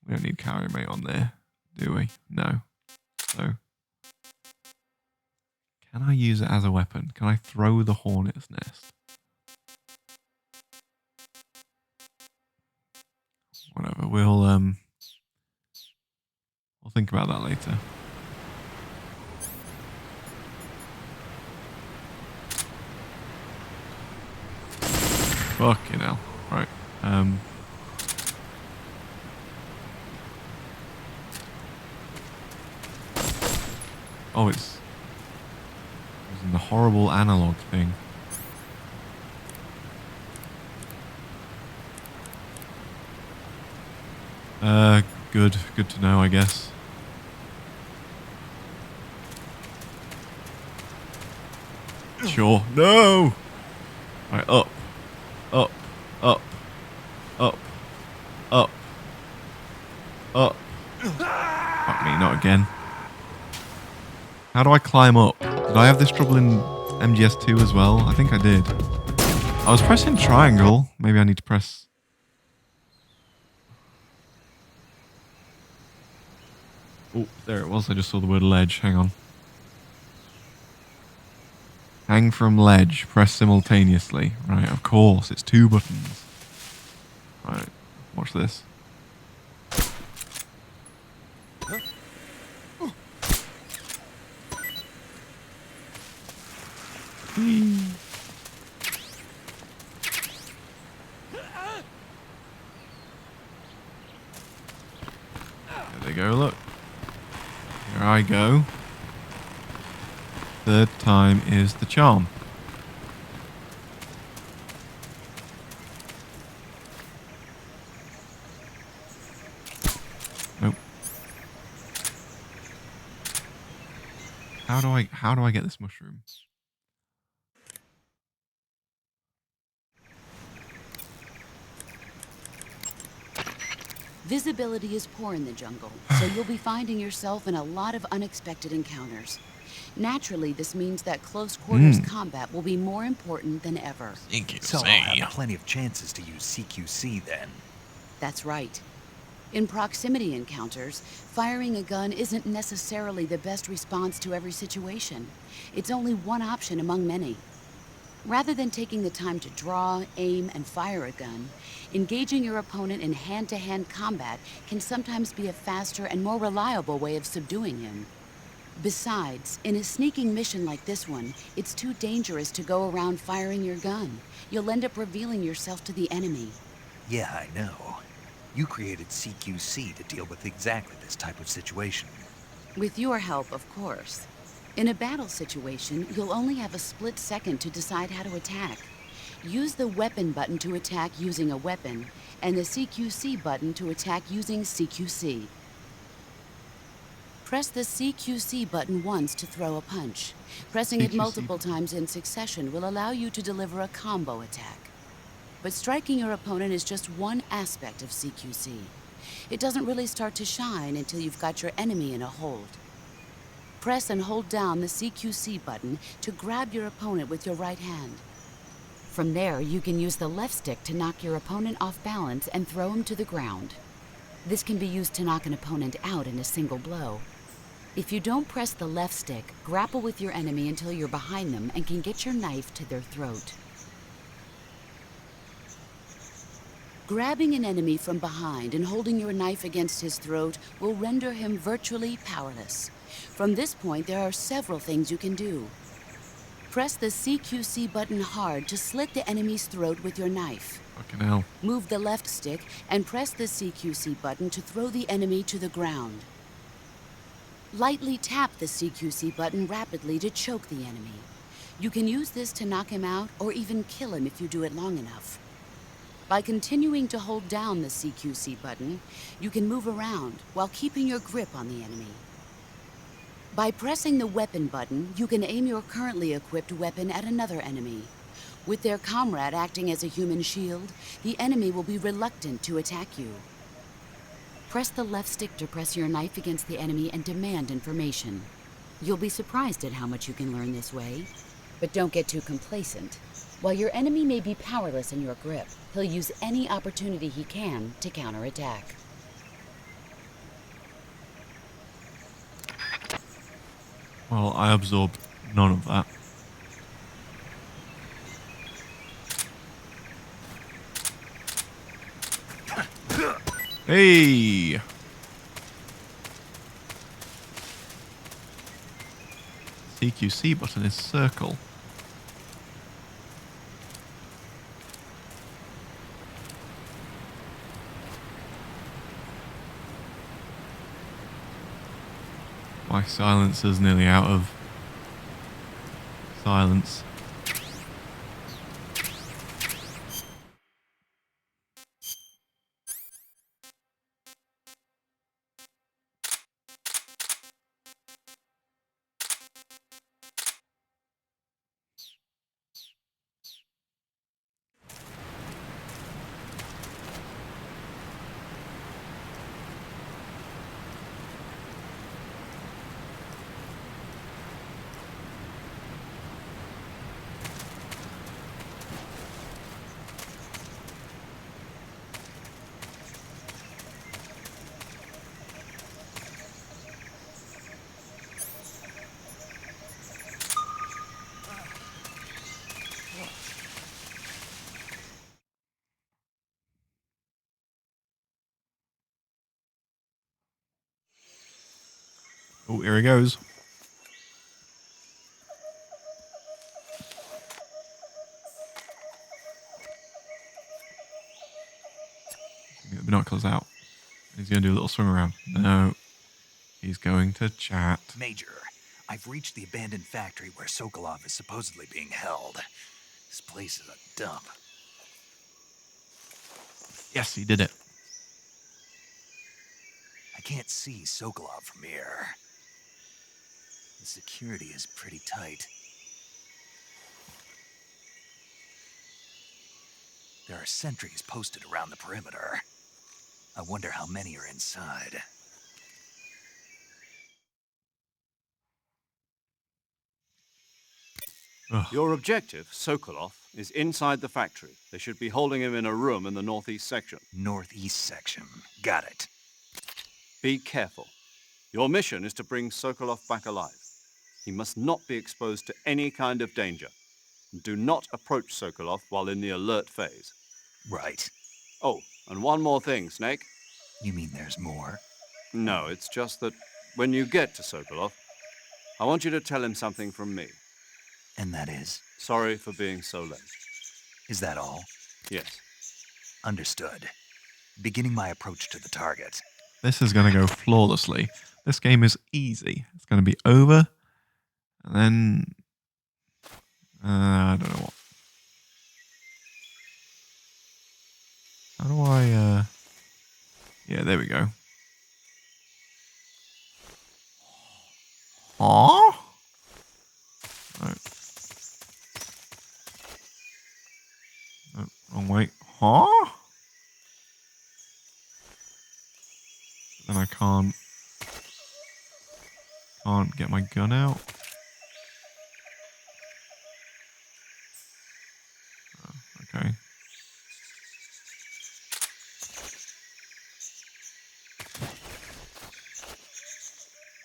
[SPEAKER 1] We don't need carry mate on there, do we? No. So... Can I use it as a weapon? Can I throw the hornet's nest? Whatever, we'll think about that later. Fucking hell. Right. Oh, it's using the horrible analog thing. Good to know, I guess. Sure. No! Right, up. Up. Up. Up. Fuck me, not again. How do I climb up? Did I have this trouble in MGS2 as well? I think I did. I was pressing triangle. Maybe I need to press... Oh, there it was. I just saw the word ledge. Hang on. Hang from ledge. Press simultaneously. Right, of course. It's 2 buttons. Right, watch this. There they go, look. Here I go. Third time is the charm. Nope. How do I get this mushroom?
[SPEAKER 8] Visibility is poor in the jungle, so you'll be finding yourself in a lot of unexpected encounters. Naturally, this means that close quarters combat will be more important than ever.
[SPEAKER 2] So I'll have plenty of chances to use CQC then.
[SPEAKER 8] That's right. In proximity encounters, firing a gun isn't necessarily the best response to every situation. It's only one option among many. Rather than taking the time to draw, aim, and fire a gun, engaging your opponent in hand-to-hand combat can sometimes be a faster and more reliable way of subduing him. Besides, in a sneaking mission like this one, it's too dangerous to go around firing your gun. You'll end up revealing yourself to the enemy.
[SPEAKER 2] Yeah, I know. You created CQC to deal with exactly this type of situation.
[SPEAKER 8] With your help, of course. In a battle situation, you'll only have a split second to decide how to attack. Use the weapon button to attack using a weapon, and the CQC button to attack using CQC. Press the CQC button once to throw a punch. Pressing it multiple times in succession will allow you to deliver a combo attack. But striking your opponent is just one aspect of CQC. It doesn't really start to shine until you've got your enemy in a hold. Press and hold down the CQC button to grab your opponent with your right hand. From there, you can use the left stick to knock your opponent off balance and throw him to the ground. This can be used to knock an opponent out in a single blow. If you don't press the left stick, grapple with your enemy until you're behind them and can get your knife to their throat. Grabbing an enemy from behind and holding your knife against his throat will render him virtually powerless. From this point, there are several things you can do. Press the CQC button hard to slit the enemy's throat with your knife.
[SPEAKER 1] Fucking hell.
[SPEAKER 8] Move the left stick and press the CQC button to throw the enemy to the ground. Lightly tap the CQC button rapidly to choke the enemy. You can use this to knock him out or even kill him if you do it long enough. By continuing to hold down the CQC button, you can move around while keeping your grip on the enemy. By pressing the weapon button, you can aim your currently equipped weapon at another enemy. With their comrade acting as a human shield, the enemy will be reluctant to attack you. Press the left stick to press your knife against the enemy and demand information. You'll be surprised at how much you can learn this way. But don't get too complacent. While your enemy may be powerless in your grip, he'll use any opportunity he can to counterattack.
[SPEAKER 1] Well, I absorbed none of that. Hey! CQC button is circle. My silencer's nearly out of silence. Oh, here he goes. Get the binoculars out. He's going to do a little swing around. No. He's going to chat.
[SPEAKER 2] Major, I've reached the abandoned factory where Sokolov is supposedly being held. This place is a dump.
[SPEAKER 1] Yes, he did it.
[SPEAKER 2] I can't see Sokolov from here. The security is pretty tight. There are sentries posted around the perimeter. I wonder how many are inside.
[SPEAKER 1] Ugh.
[SPEAKER 4] Your objective, Sokolov, is inside the factory. They should be holding him in a room in the northeast section.
[SPEAKER 2] Northeast section. Got it.
[SPEAKER 4] Be careful. Your mission is to bring Sokolov back alive. He must not be exposed to any kind of danger. Do not approach Sokolov while in the alert phase.
[SPEAKER 2] Right.
[SPEAKER 4] Oh, and one more thing, Snake.
[SPEAKER 2] You mean there's more?
[SPEAKER 4] No, it's just that when you get to Sokolov, I want you to tell him something from me.
[SPEAKER 2] And that is?
[SPEAKER 4] Sorry for being so late.
[SPEAKER 2] Is that all?
[SPEAKER 4] Yes.
[SPEAKER 2] Understood. Beginning my approach to the target.
[SPEAKER 1] This is going to go flawlessly. This game is easy. It's going to be over. And then... I don't know what. How do I... Yeah, there we go. Huh? No. No, wrong way. Huh? Then I can't get my gun out. Oh, okay.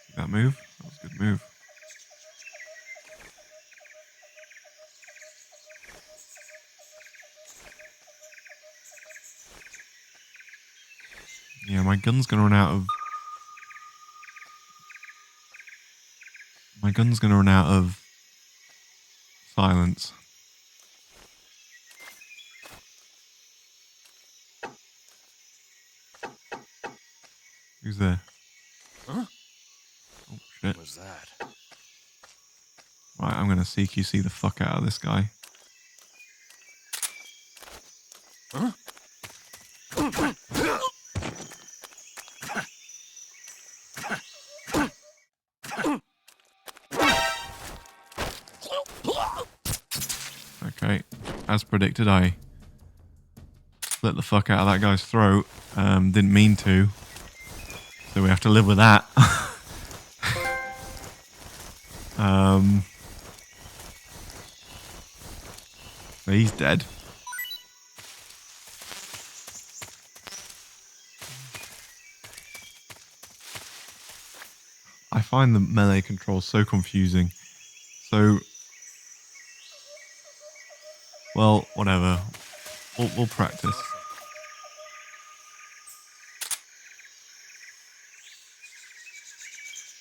[SPEAKER 1] See that move? That was a good move. Yeah, my gun's gonna run out of... My gun's gonna run out of silence. Who's there?
[SPEAKER 9] Huh?
[SPEAKER 1] Oh, shit.
[SPEAKER 9] What was that?
[SPEAKER 1] Right, I'm gonna CQC the fuck out of this guy.
[SPEAKER 9] Huh?
[SPEAKER 1] Okay, as predicted, I slit the fuck out of that guy's throat. Didn't mean to, so we have to live with that. He's dead. I find the melee controls so confusing. So, well, whatever. We'll practice.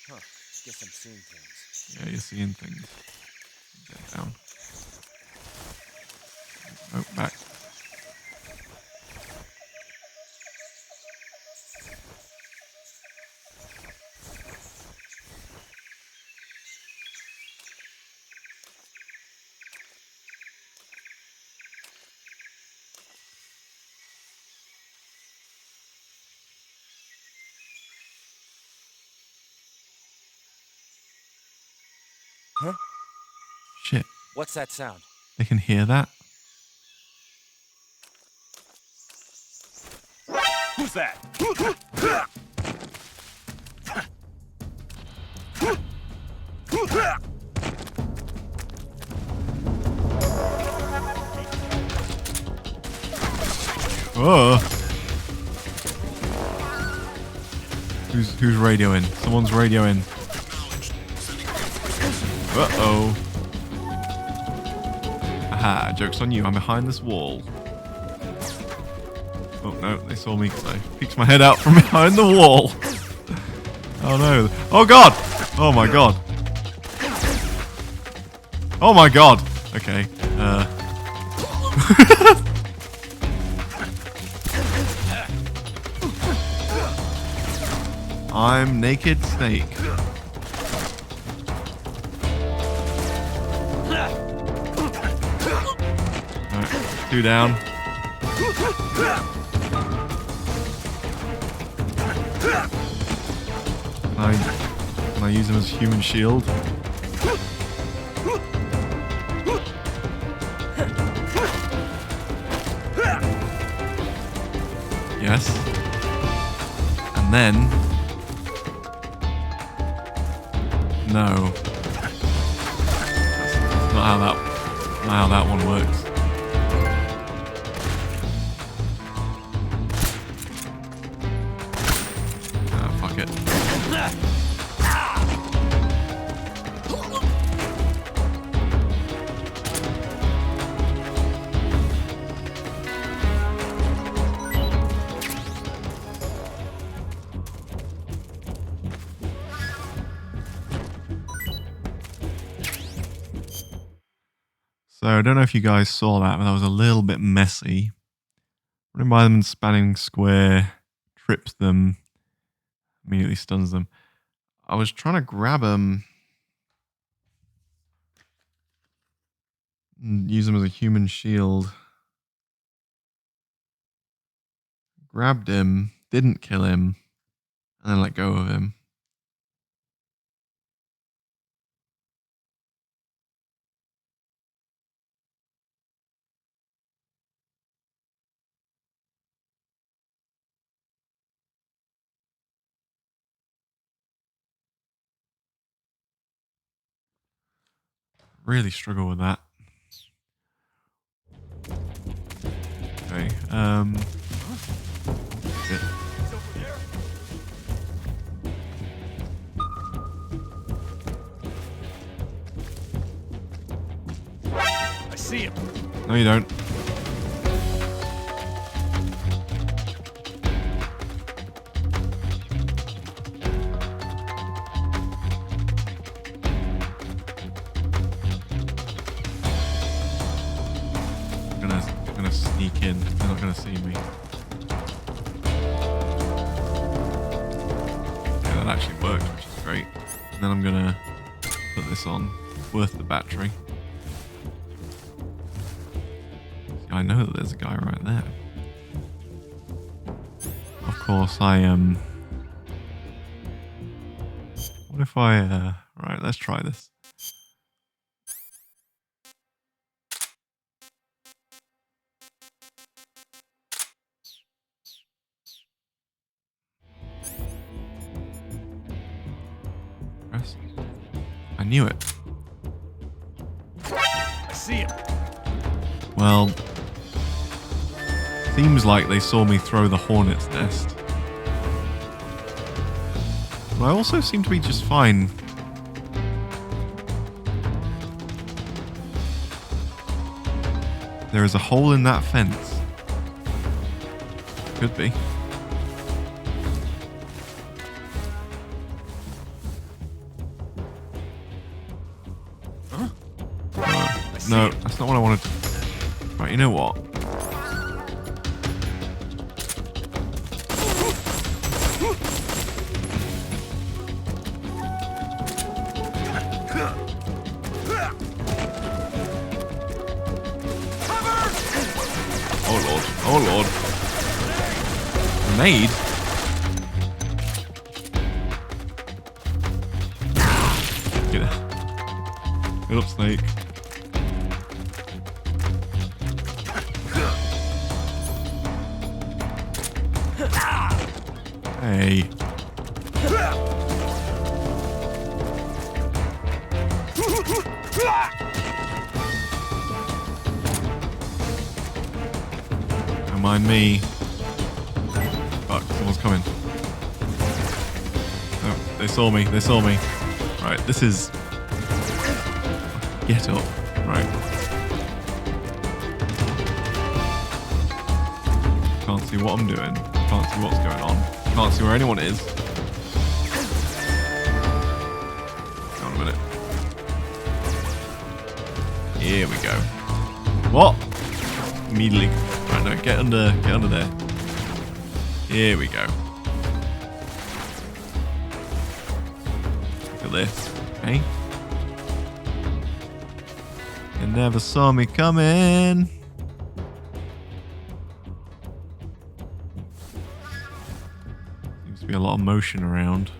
[SPEAKER 9] Huh. Guess I'm seeing things.
[SPEAKER 1] Yeah, you're seeing things. Get down. Oh, back.
[SPEAKER 9] Huh?
[SPEAKER 1] Shit.
[SPEAKER 9] What's that sound?
[SPEAKER 1] They can hear that.
[SPEAKER 9] Who's that?
[SPEAKER 1] Oh. Who's radioing? Someone's radioing. Uh-oh. Aha, joke's on you. I'm behind this wall. Oh no, they saw me because I peeked my head out from behind the wall. Oh no. Oh god! Oh my god. Oh my god. Okay. I'm Naked Snake. Alright, 2 down. Can I use him as human shield? Yes. And then... No. That's not how that one works. Ah, fuck it. So I don't know if you guys saw that, but that was a little bit messy. Running by them and spanning square, trips them, immediately stuns them. I was trying to grab him and use him as a human shield. Grabbed him, didn't kill him, and then let go of him. Really struggle with that. Okay, shit.
[SPEAKER 9] I see him.
[SPEAKER 1] No, you don't. I'm gonna sneak in. They're not gonna see me. Yeah, that actually worked, which is great. And then I'm gonna put this on. It's worth the battery. See, I know that there's a guy right there. Of course, what if I, right, let's try this. I knew it.
[SPEAKER 9] I see him.
[SPEAKER 1] Well, seems like they saw me throw the hornet's nest. But I also seem to be just fine. There is a hole in that fence. Could be. No, that's not what I wanted to... Right, you know what? Oh lord, oh lord. Grenade? Get up, Snake. Hey. Don't mind me. Fuck, someone's coming. No, they saw me, they saw me. Right, this is... Get up. Right. Can't see what I'm doing. Can't see what's going on. Can't see where anyone is. on a minute. Here we go. What? Immediately. Right, no, get under there. Here we go. Look at this. Okay. You never saw me coming. Seems to be a lot of motion around.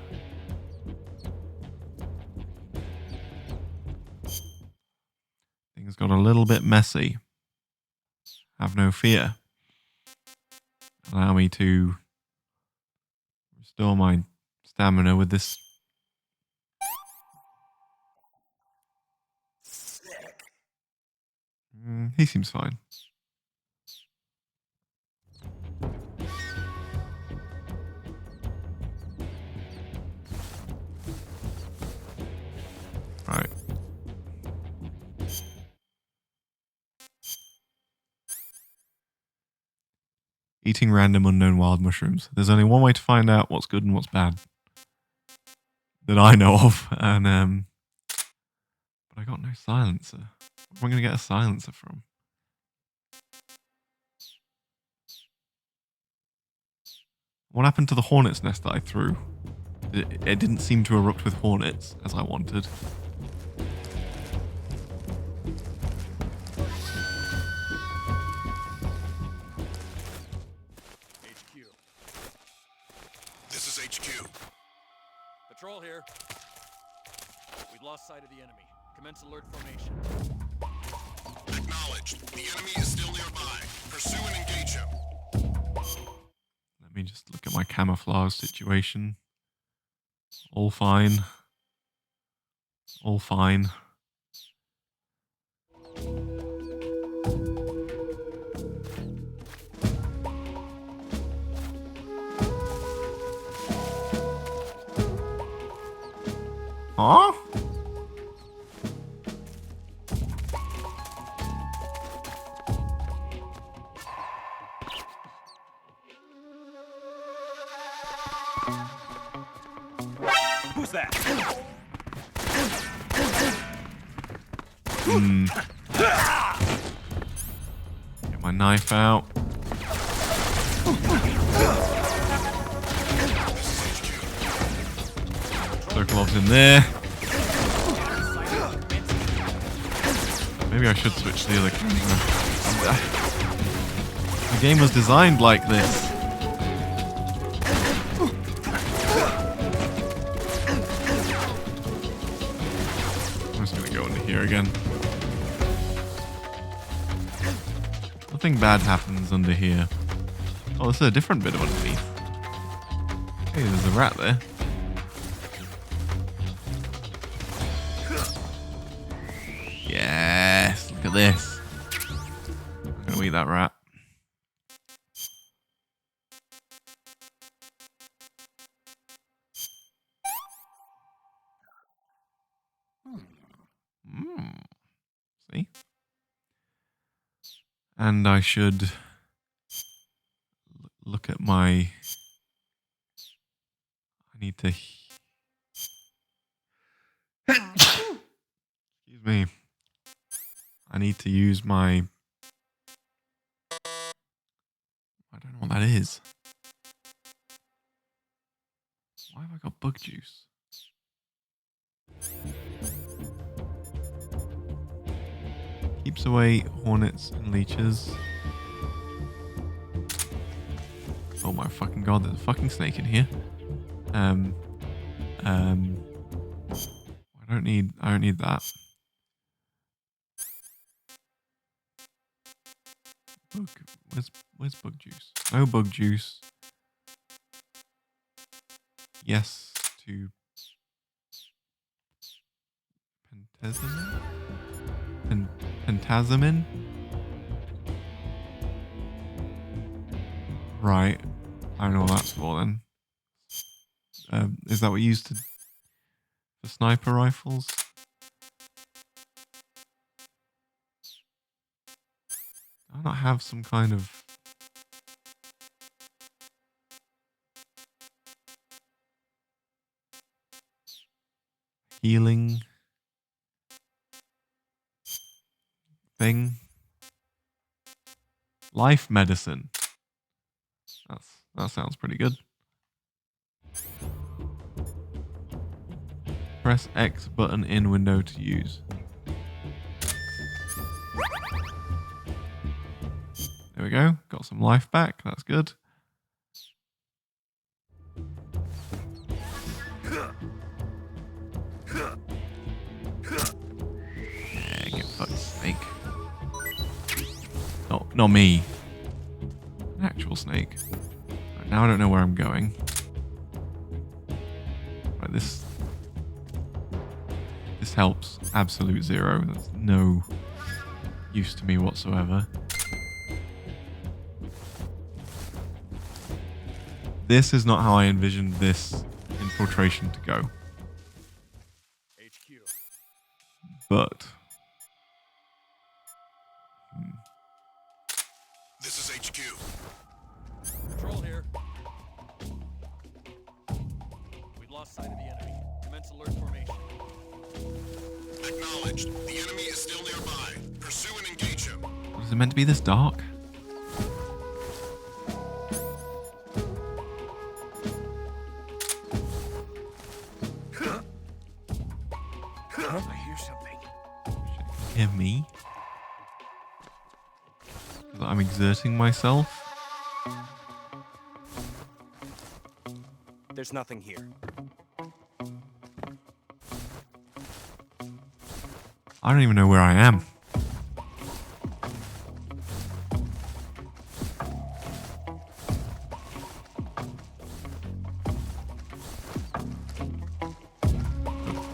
[SPEAKER 1] Things got a little bit messy. Have no fear. Allow me to restore my stamina with this. He seems fine. Right. Eating random unknown wild mushrooms. There's only one way to find out what's good and what's bad. That I know of. And but I got no silencer. Where am I going to get a silencer from? What happened to the hornet's nest that I threw? It didn't seem to erupt with hornets as I wanted.
[SPEAKER 9] HQ.
[SPEAKER 10] This is HQ.
[SPEAKER 9] Patrol here. We've lost sight of the enemy. Commence alert formation.
[SPEAKER 10] Acknowledged. The enemy is still nearby. Pursue and engage him.
[SPEAKER 1] Let me just look at my camouflage situation. All fine. All fine. Huh?
[SPEAKER 9] Who's that?
[SPEAKER 1] Get my knife out. Sokolov's in there. Maybe I should switch to the other camera. The game was designed like this. I'm just gonna go into here again. Nothing bad happens under here. Oh, this is a different bit of underneath. Hey, there's a rat there. Yes, look at this. I'm gonna eat that rat. See? And I should look at my... I need to... Excuse me. I need to use my... I don't know what that is. Why have I got bug juice? Keeps away hornets and leeches. Oh my fucking god, there's a fucking snake in here. I don't need that. Where's bug juice? No bug juice. Yes to pentazamin? Pentazamin? Right. I don't know what that's for then. Is that what you used for sniper rifles? Do I not have some kind of... healing thing. Life medicine. That sounds pretty good. Press X button in window to use. There we go. Got some life back. That's good. Yeah, get fucked, snake. No, not me. An actual snake. Right, now I don't know where I'm going. Right, this helps absolute zero. That's no use to me whatsoever. This is not how I envisioned this infiltration to go.
[SPEAKER 9] HQ.
[SPEAKER 1] But
[SPEAKER 10] This is HQ.
[SPEAKER 9] Patrol here. We've lost sight of the enemy. Commence alert formation.
[SPEAKER 10] Acknowledged. The enemy is still nearby. Pursue and engage him.
[SPEAKER 1] is it meant to be this dark?
[SPEAKER 7] I hear something.
[SPEAKER 1] Hear me? 'Cause I'm exerting myself.
[SPEAKER 7] There's nothing here.
[SPEAKER 1] I don't even know where I am.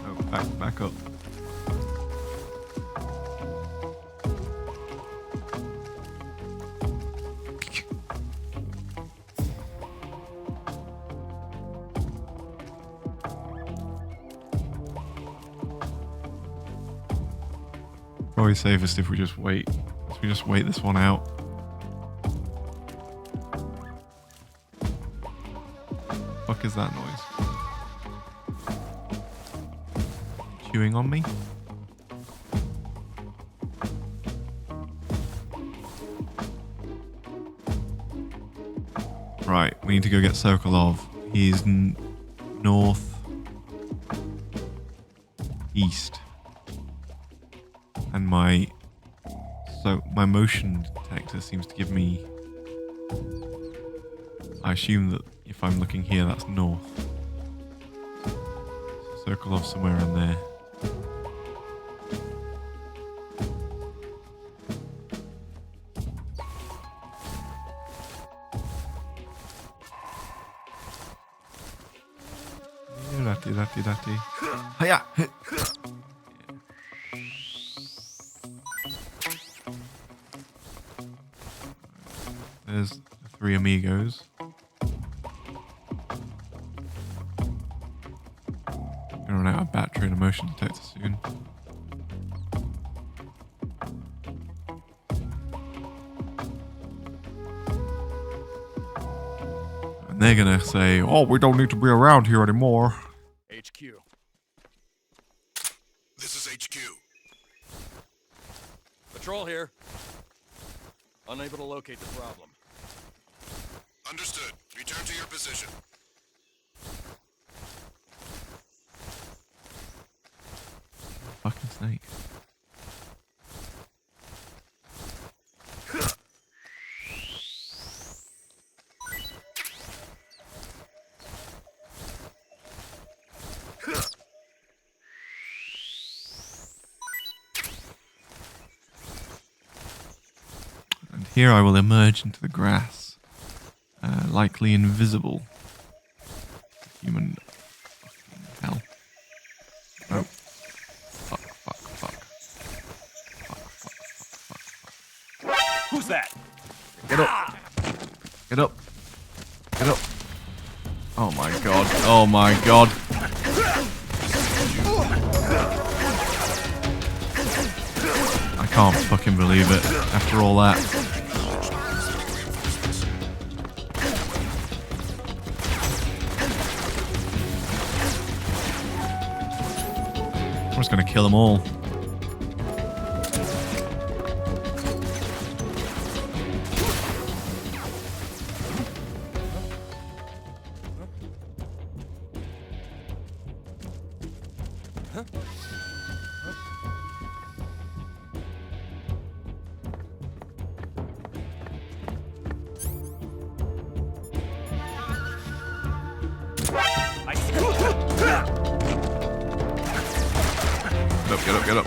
[SPEAKER 1] Oh, back up. Probably safest if we just wait. If we just wait this one out. Fuck is that noise? Chewing on me? Right, we need to go get Sokolov. He's north east. And my motion detector seems to give me, I assume that if I'm looking here, that's north. Sokolov somewhere around there. Latty. Hiya! There's the three amigos. Gonna run out of battery and a motion detector soon. And they're gonna say, "Oh, we don't need to be around here anymore."
[SPEAKER 9] HQ.
[SPEAKER 10] This is HQ.
[SPEAKER 9] Patrol here. Unable to locate the problem.
[SPEAKER 10] Understood. Return to your position.
[SPEAKER 1] Fucking snake. And here I will emerge into the grass. Likely invisible. Human hell. Oh. Fuck.
[SPEAKER 7] Who's that?
[SPEAKER 1] Get up. Get up. Get up. Oh my god. Oh my god. I can't fucking believe it after all that. I'm just gonna kill them all. Get up, get up.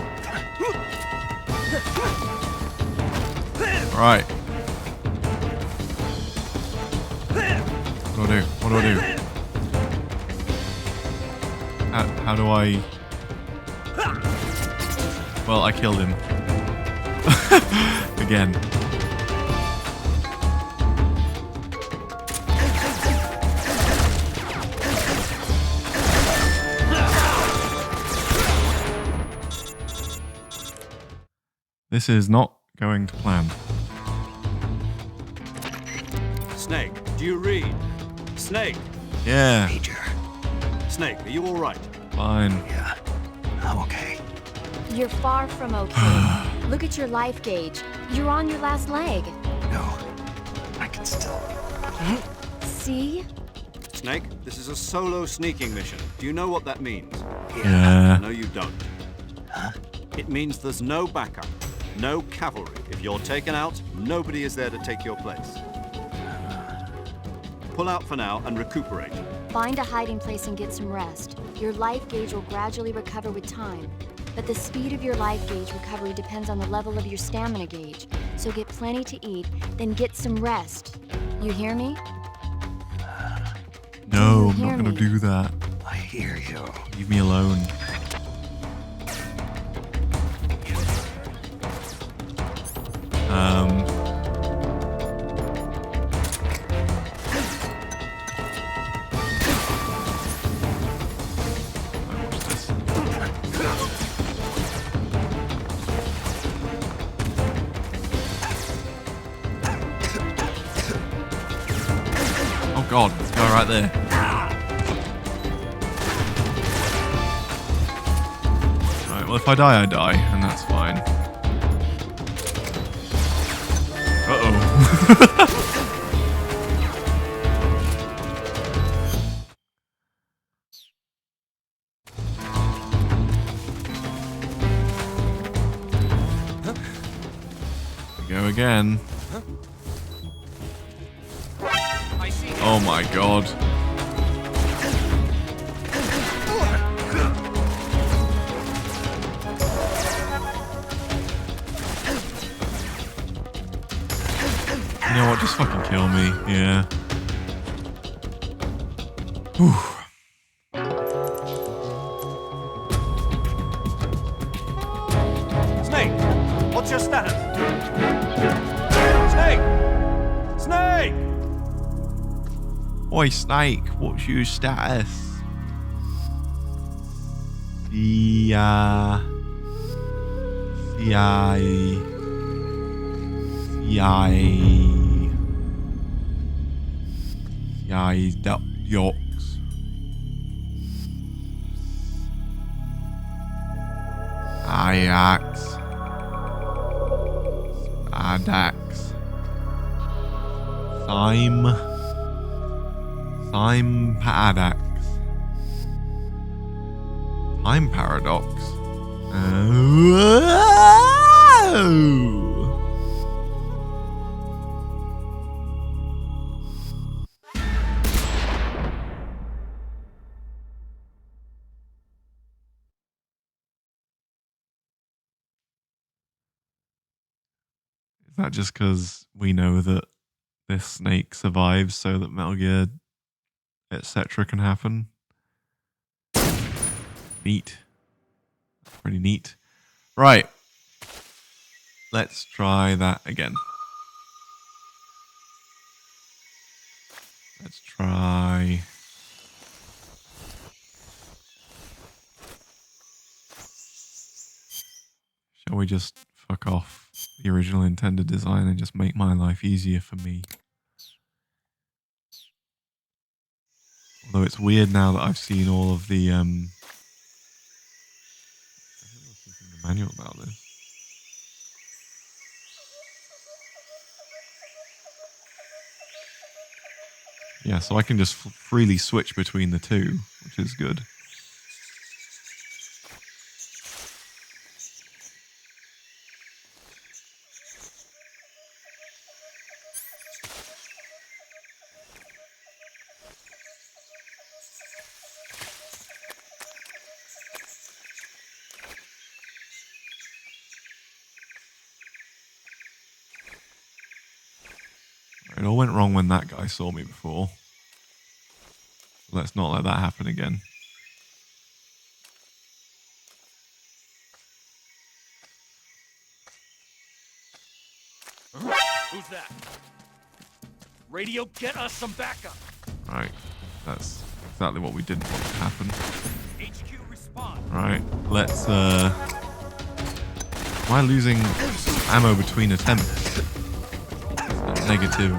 [SPEAKER 1] Alright. What do I do? What do I do? How do I... Well, I killed him. Again. This is not going to plan.
[SPEAKER 4] Snake, do you read? Snake!
[SPEAKER 1] Yeah.
[SPEAKER 2] Major.
[SPEAKER 4] Snake, are you alright?
[SPEAKER 1] Fine.
[SPEAKER 2] Yeah, I'm okay.
[SPEAKER 6] You're far from okay. Look at your life gauge. You're on your last leg.
[SPEAKER 2] No, I can still...
[SPEAKER 6] See?
[SPEAKER 4] Snake, this is a solo sneaking mission. Do you know what that means?
[SPEAKER 1] Yeah.
[SPEAKER 4] No, you don't.
[SPEAKER 2] Huh?
[SPEAKER 4] It means there's no backup, no cavalry. If you're taken out, nobody is there to take your place. Pull out for now and recuperate.
[SPEAKER 6] Find a hiding place and get some rest. Your life gauge will gradually recover with time. But the speed of your life gauge recovery depends on the level of your stamina gauge. So get plenty to eat, then get some rest. You hear me?
[SPEAKER 1] No, I'm
[SPEAKER 6] hear
[SPEAKER 1] not gonna
[SPEAKER 6] me?
[SPEAKER 1] do that.
[SPEAKER 2] I hear you.
[SPEAKER 1] Leave me alone. Watch this. Oh god, this guy right there. Right, well if I die, I die, and that's fine. Uh-oh. Go again. Oh my god. You know what? Just fucking kill me. Yeah. Whew.
[SPEAKER 4] Snake, what's your status? Snake! Snake!
[SPEAKER 1] Oi, Snake, what's your status? Yorks. Ajax. Adax. Time Paradox. Time Paradox. Oh. Is that just because we know that this snake survives so that Metal Gear, etc. can happen? Neat. Pretty neat. Right. Let's try that again. Let's try... Shall we just fuck off the original intended design and just make my life easier for me? Although it's weird now that I've seen all of the manual about this. Yeah, so I can just freely switch between the two, which is good. It all went wrong when that guy saw me before. Let's not let that happen again.
[SPEAKER 9] Who's that? Radio, get us some backup.
[SPEAKER 1] Right, that's exactly what we didn't want to happen.
[SPEAKER 9] HQ respond.
[SPEAKER 1] Right, let's am I losing ammo between attempts? That negative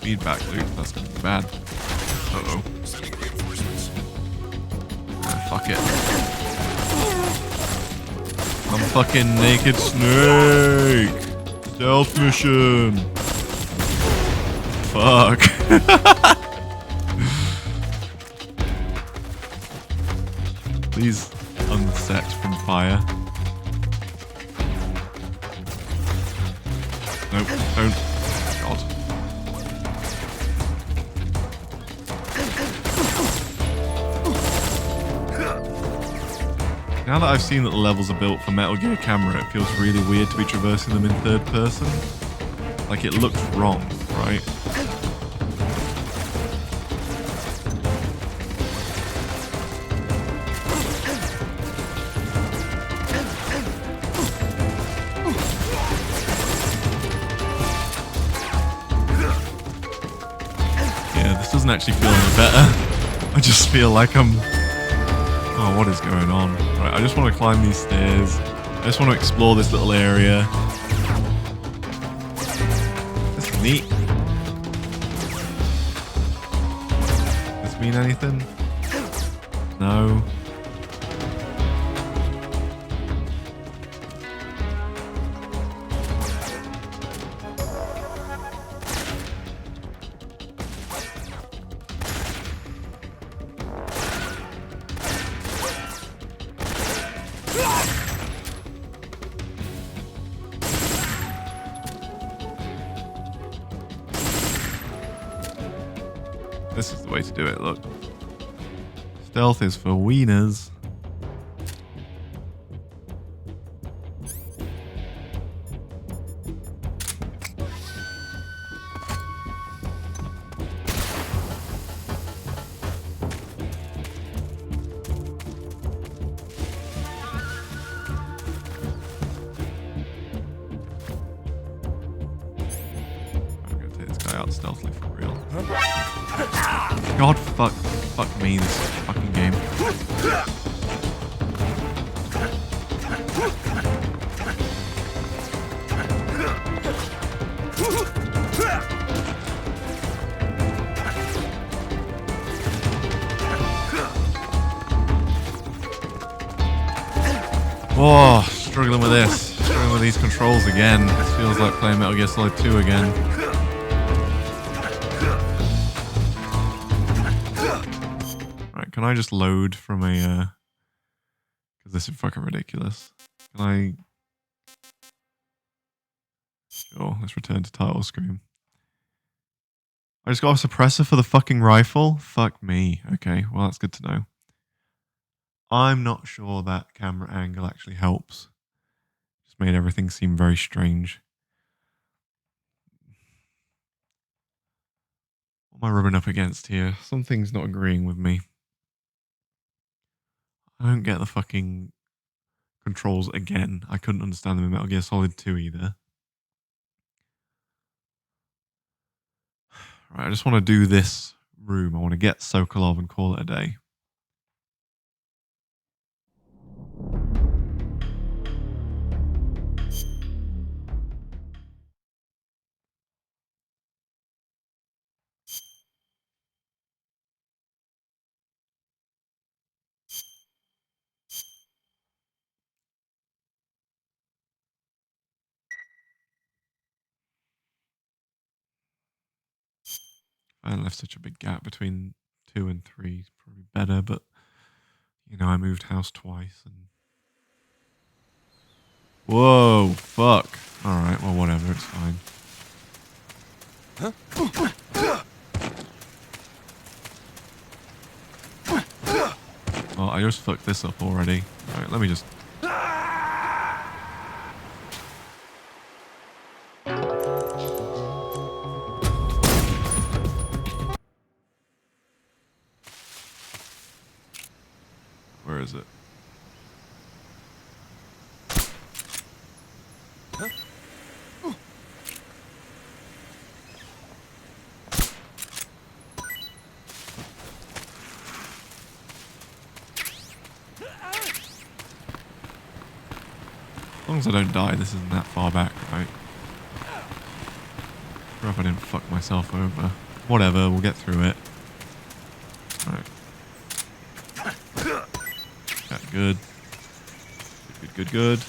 [SPEAKER 1] feedback loop, that's gonna be bad. Uh-oh.
[SPEAKER 10] Sending reinforcements.
[SPEAKER 1] Fuck it. I'm fucking Naked Snake! Stealth mission! Fuck. Please unset from fire. Nope, don't. God. Now that I've seen that the levels are built for Metal Gear camera, it feels really weird to be traversing them in third person. Like, it looks wrong, right? Yeah, this doesn't actually feel any better. I just feel like I'm... Oh, what is going on? Right, I just want to climb these stairs. I just want to explore this little area. That's neat. Does this mean anything? No. This is the way to do it, look. Stealth is for wieners. I'm gonna take this guy out stealthily for real. God, fuck me, this fucking game. Oh, struggling with this. Struggling with these controls again. This feels like playing Metal Gear Solid 2 again. Right, can I just load from a... Because this is fucking ridiculous. Can I... Sure, let's return to title screen. I just got a suppressor for the fucking rifle? Fuck me. Okay, well that's good to know. I'm not sure that camera angle actually helps. Just made everything seem very strange. What am I rubbing up against here? Something's not agreeing with me. I don't get the fucking controls again. I couldn't understand them in Metal Gear Solid 2 either. Right, I just want to do this room. I want to get Sokolov and call it a day. I left such a big gap between 2 and 3. Probably better, but you know, I moved house twice and. Whoa, fuck. Alright, well, whatever, it's fine. Well, I just fucked this up already. Alright, let me just. Where is it? As long as I don't die, this isn't that far back, right? Sure if I didn't fuck myself over. Whatever, we'll get through it. Right. Yeah, good. Good, good, good.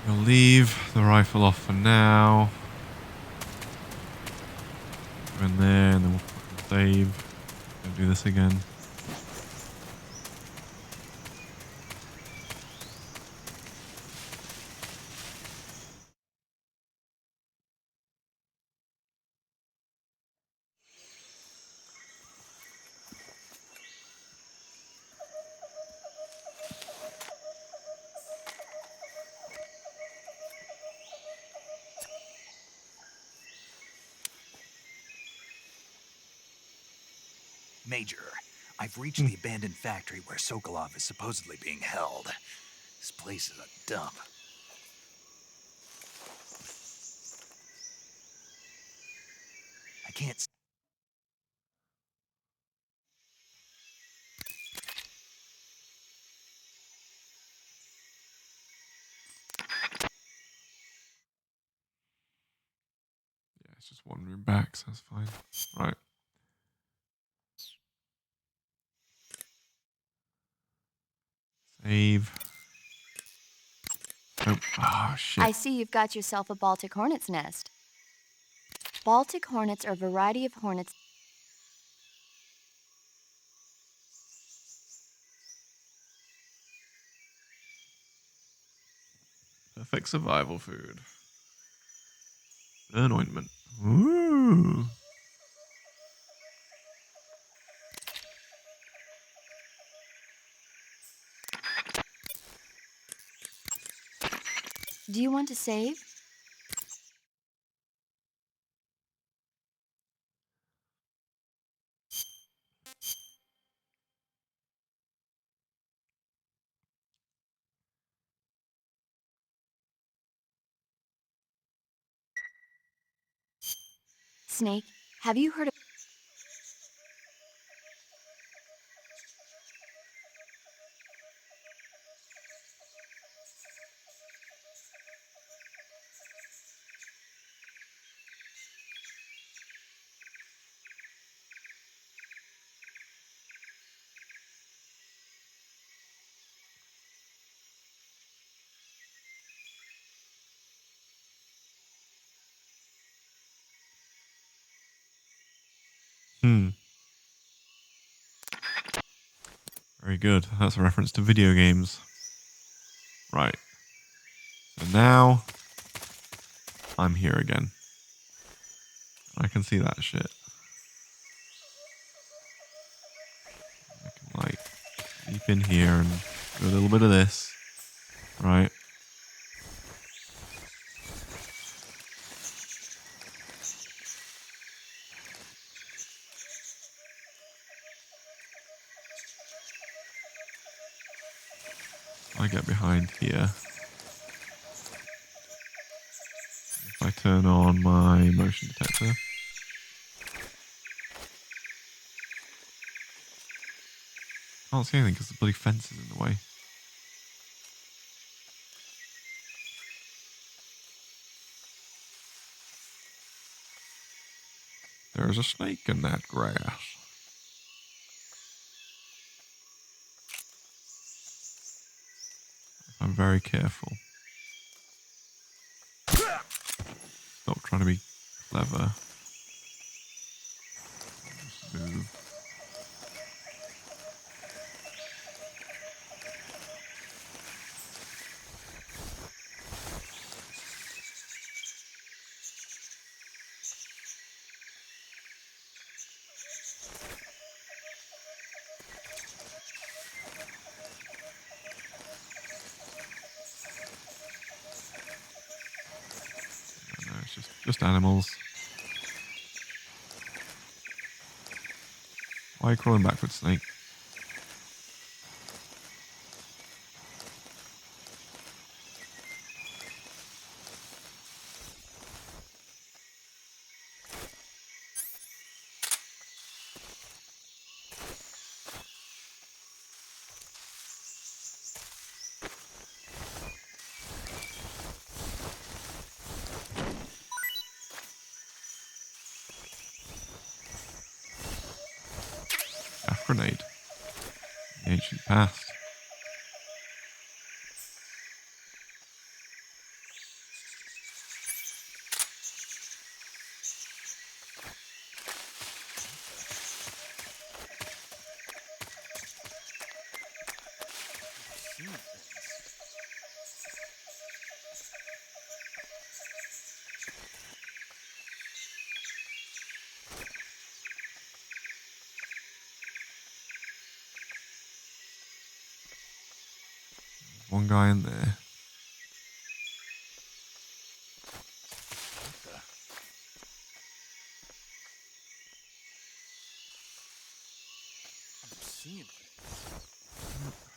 [SPEAKER 1] We'll leave the rifle off for now. Go in there and then we'll fucking save. Don't do this again.
[SPEAKER 2] Major, I've reached the abandoned factory where Sokolov is supposedly being held. This place is a dump. I can't.
[SPEAKER 1] Yeah, it's just one room back, so that's fine. Right. Save. Oh, ah, shit.
[SPEAKER 6] I see you've got yourself a Baltic hornet's nest. Baltic hornets are a variety of hornets.
[SPEAKER 1] Perfect survival food. Burn ointment. Ooh.
[SPEAKER 6] Do you want to save? Snake, have you heard of...
[SPEAKER 1] Very good. That's a reference to video games. Right. So now I'm here again. I can see that shit. I can like leap in here and do a little bit of this. Right. I get behind here. If I turn on my motion detector. Can't see anything because the bloody fence is in the way. There's a snake in that grass. I'm very careful. Stop trying to be clever. Just move. No, it's just animals. Why are you crawling backwards, snake? Half grenade. The ancient past. One guy in there.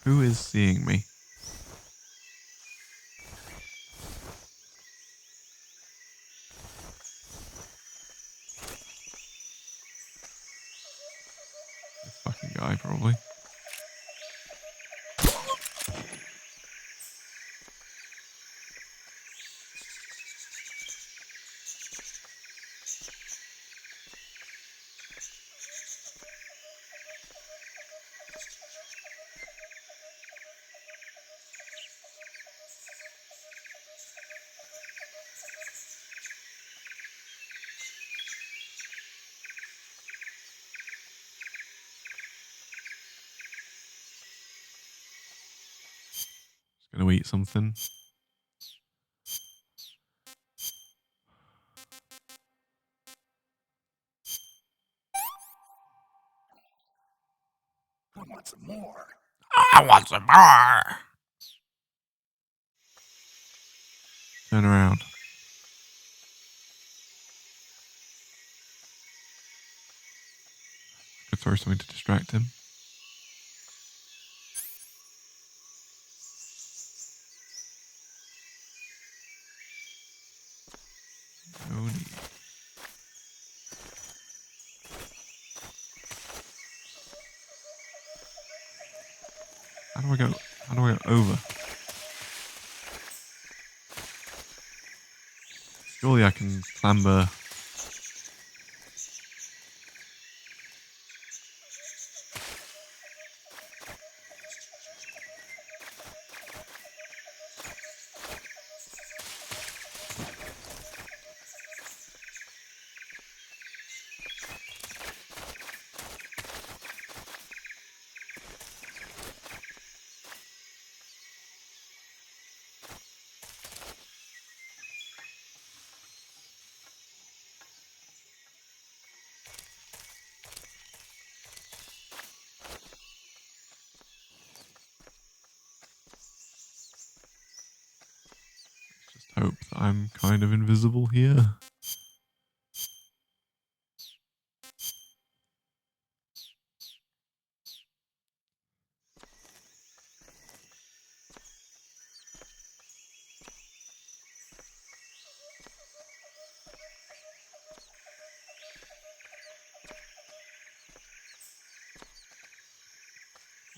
[SPEAKER 1] Who is seeing me? This fucking guy, probably. Gonna eat something.
[SPEAKER 2] I want some more.
[SPEAKER 7] I want some more.
[SPEAKER 1] Turn around. Could throw something to distract him. No need. How do I go? How do I go over? Surely I can clamber. Just hope that I'm kind of invisible here.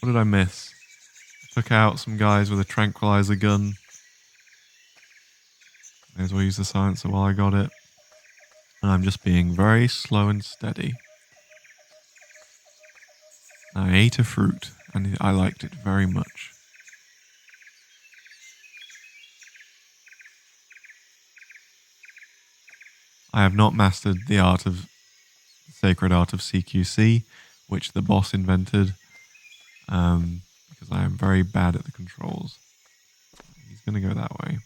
[SPEAKER 1] What did I miss? I took out some guys with a tranquilizer gun. May as well use the silencer while I got it. And I'm just being very slow and steady. I ate a fruit, and I liked it very much. I have not mastered the sacred art of CQC, which the boss invented, because I am very bad at the controls. He's going to go that way.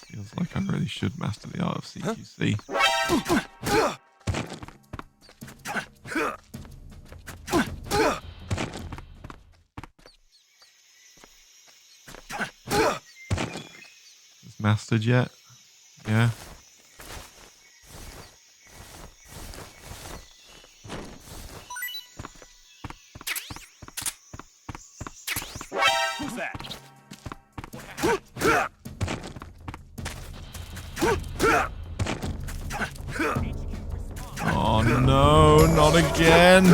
[SPEAKER 1] Feels like I really should master the art of CQC. Is mastered yet? Yeah.
[SPEAKER 2] Who's that?
[SPEAKER 1] Oh no, not again.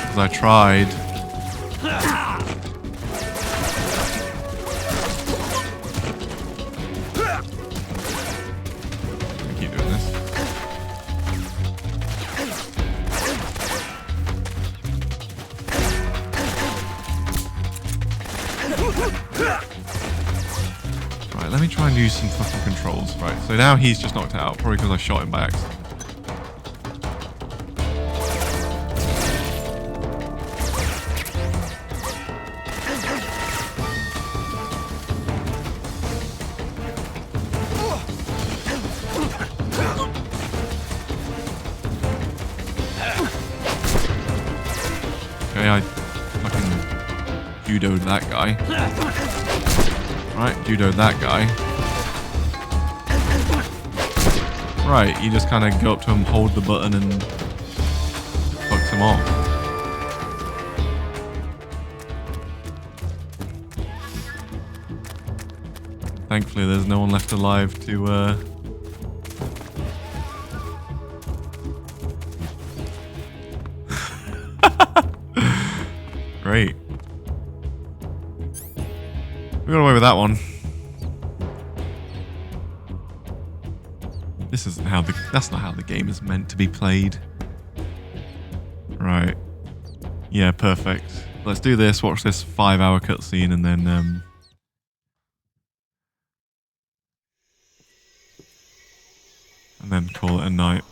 [SPEAKER 1] Because I tried. I keep doing this. Right, let me try and use some fucking controls. Right, so now he's just knocked out, probably because I shot him by accident. Okay, I fucking judoed that guy. Right, judoed that guy. Right, you just kind of go up to him, hold the button, and fucks him off. Thankfully, there's no one left alive to, Great. We got away with that one. This isn't how that's not how the game is meant to be played. Right. Yeah, perfect. Let's do this, watch this 5-hour cutscene, and then call it a night.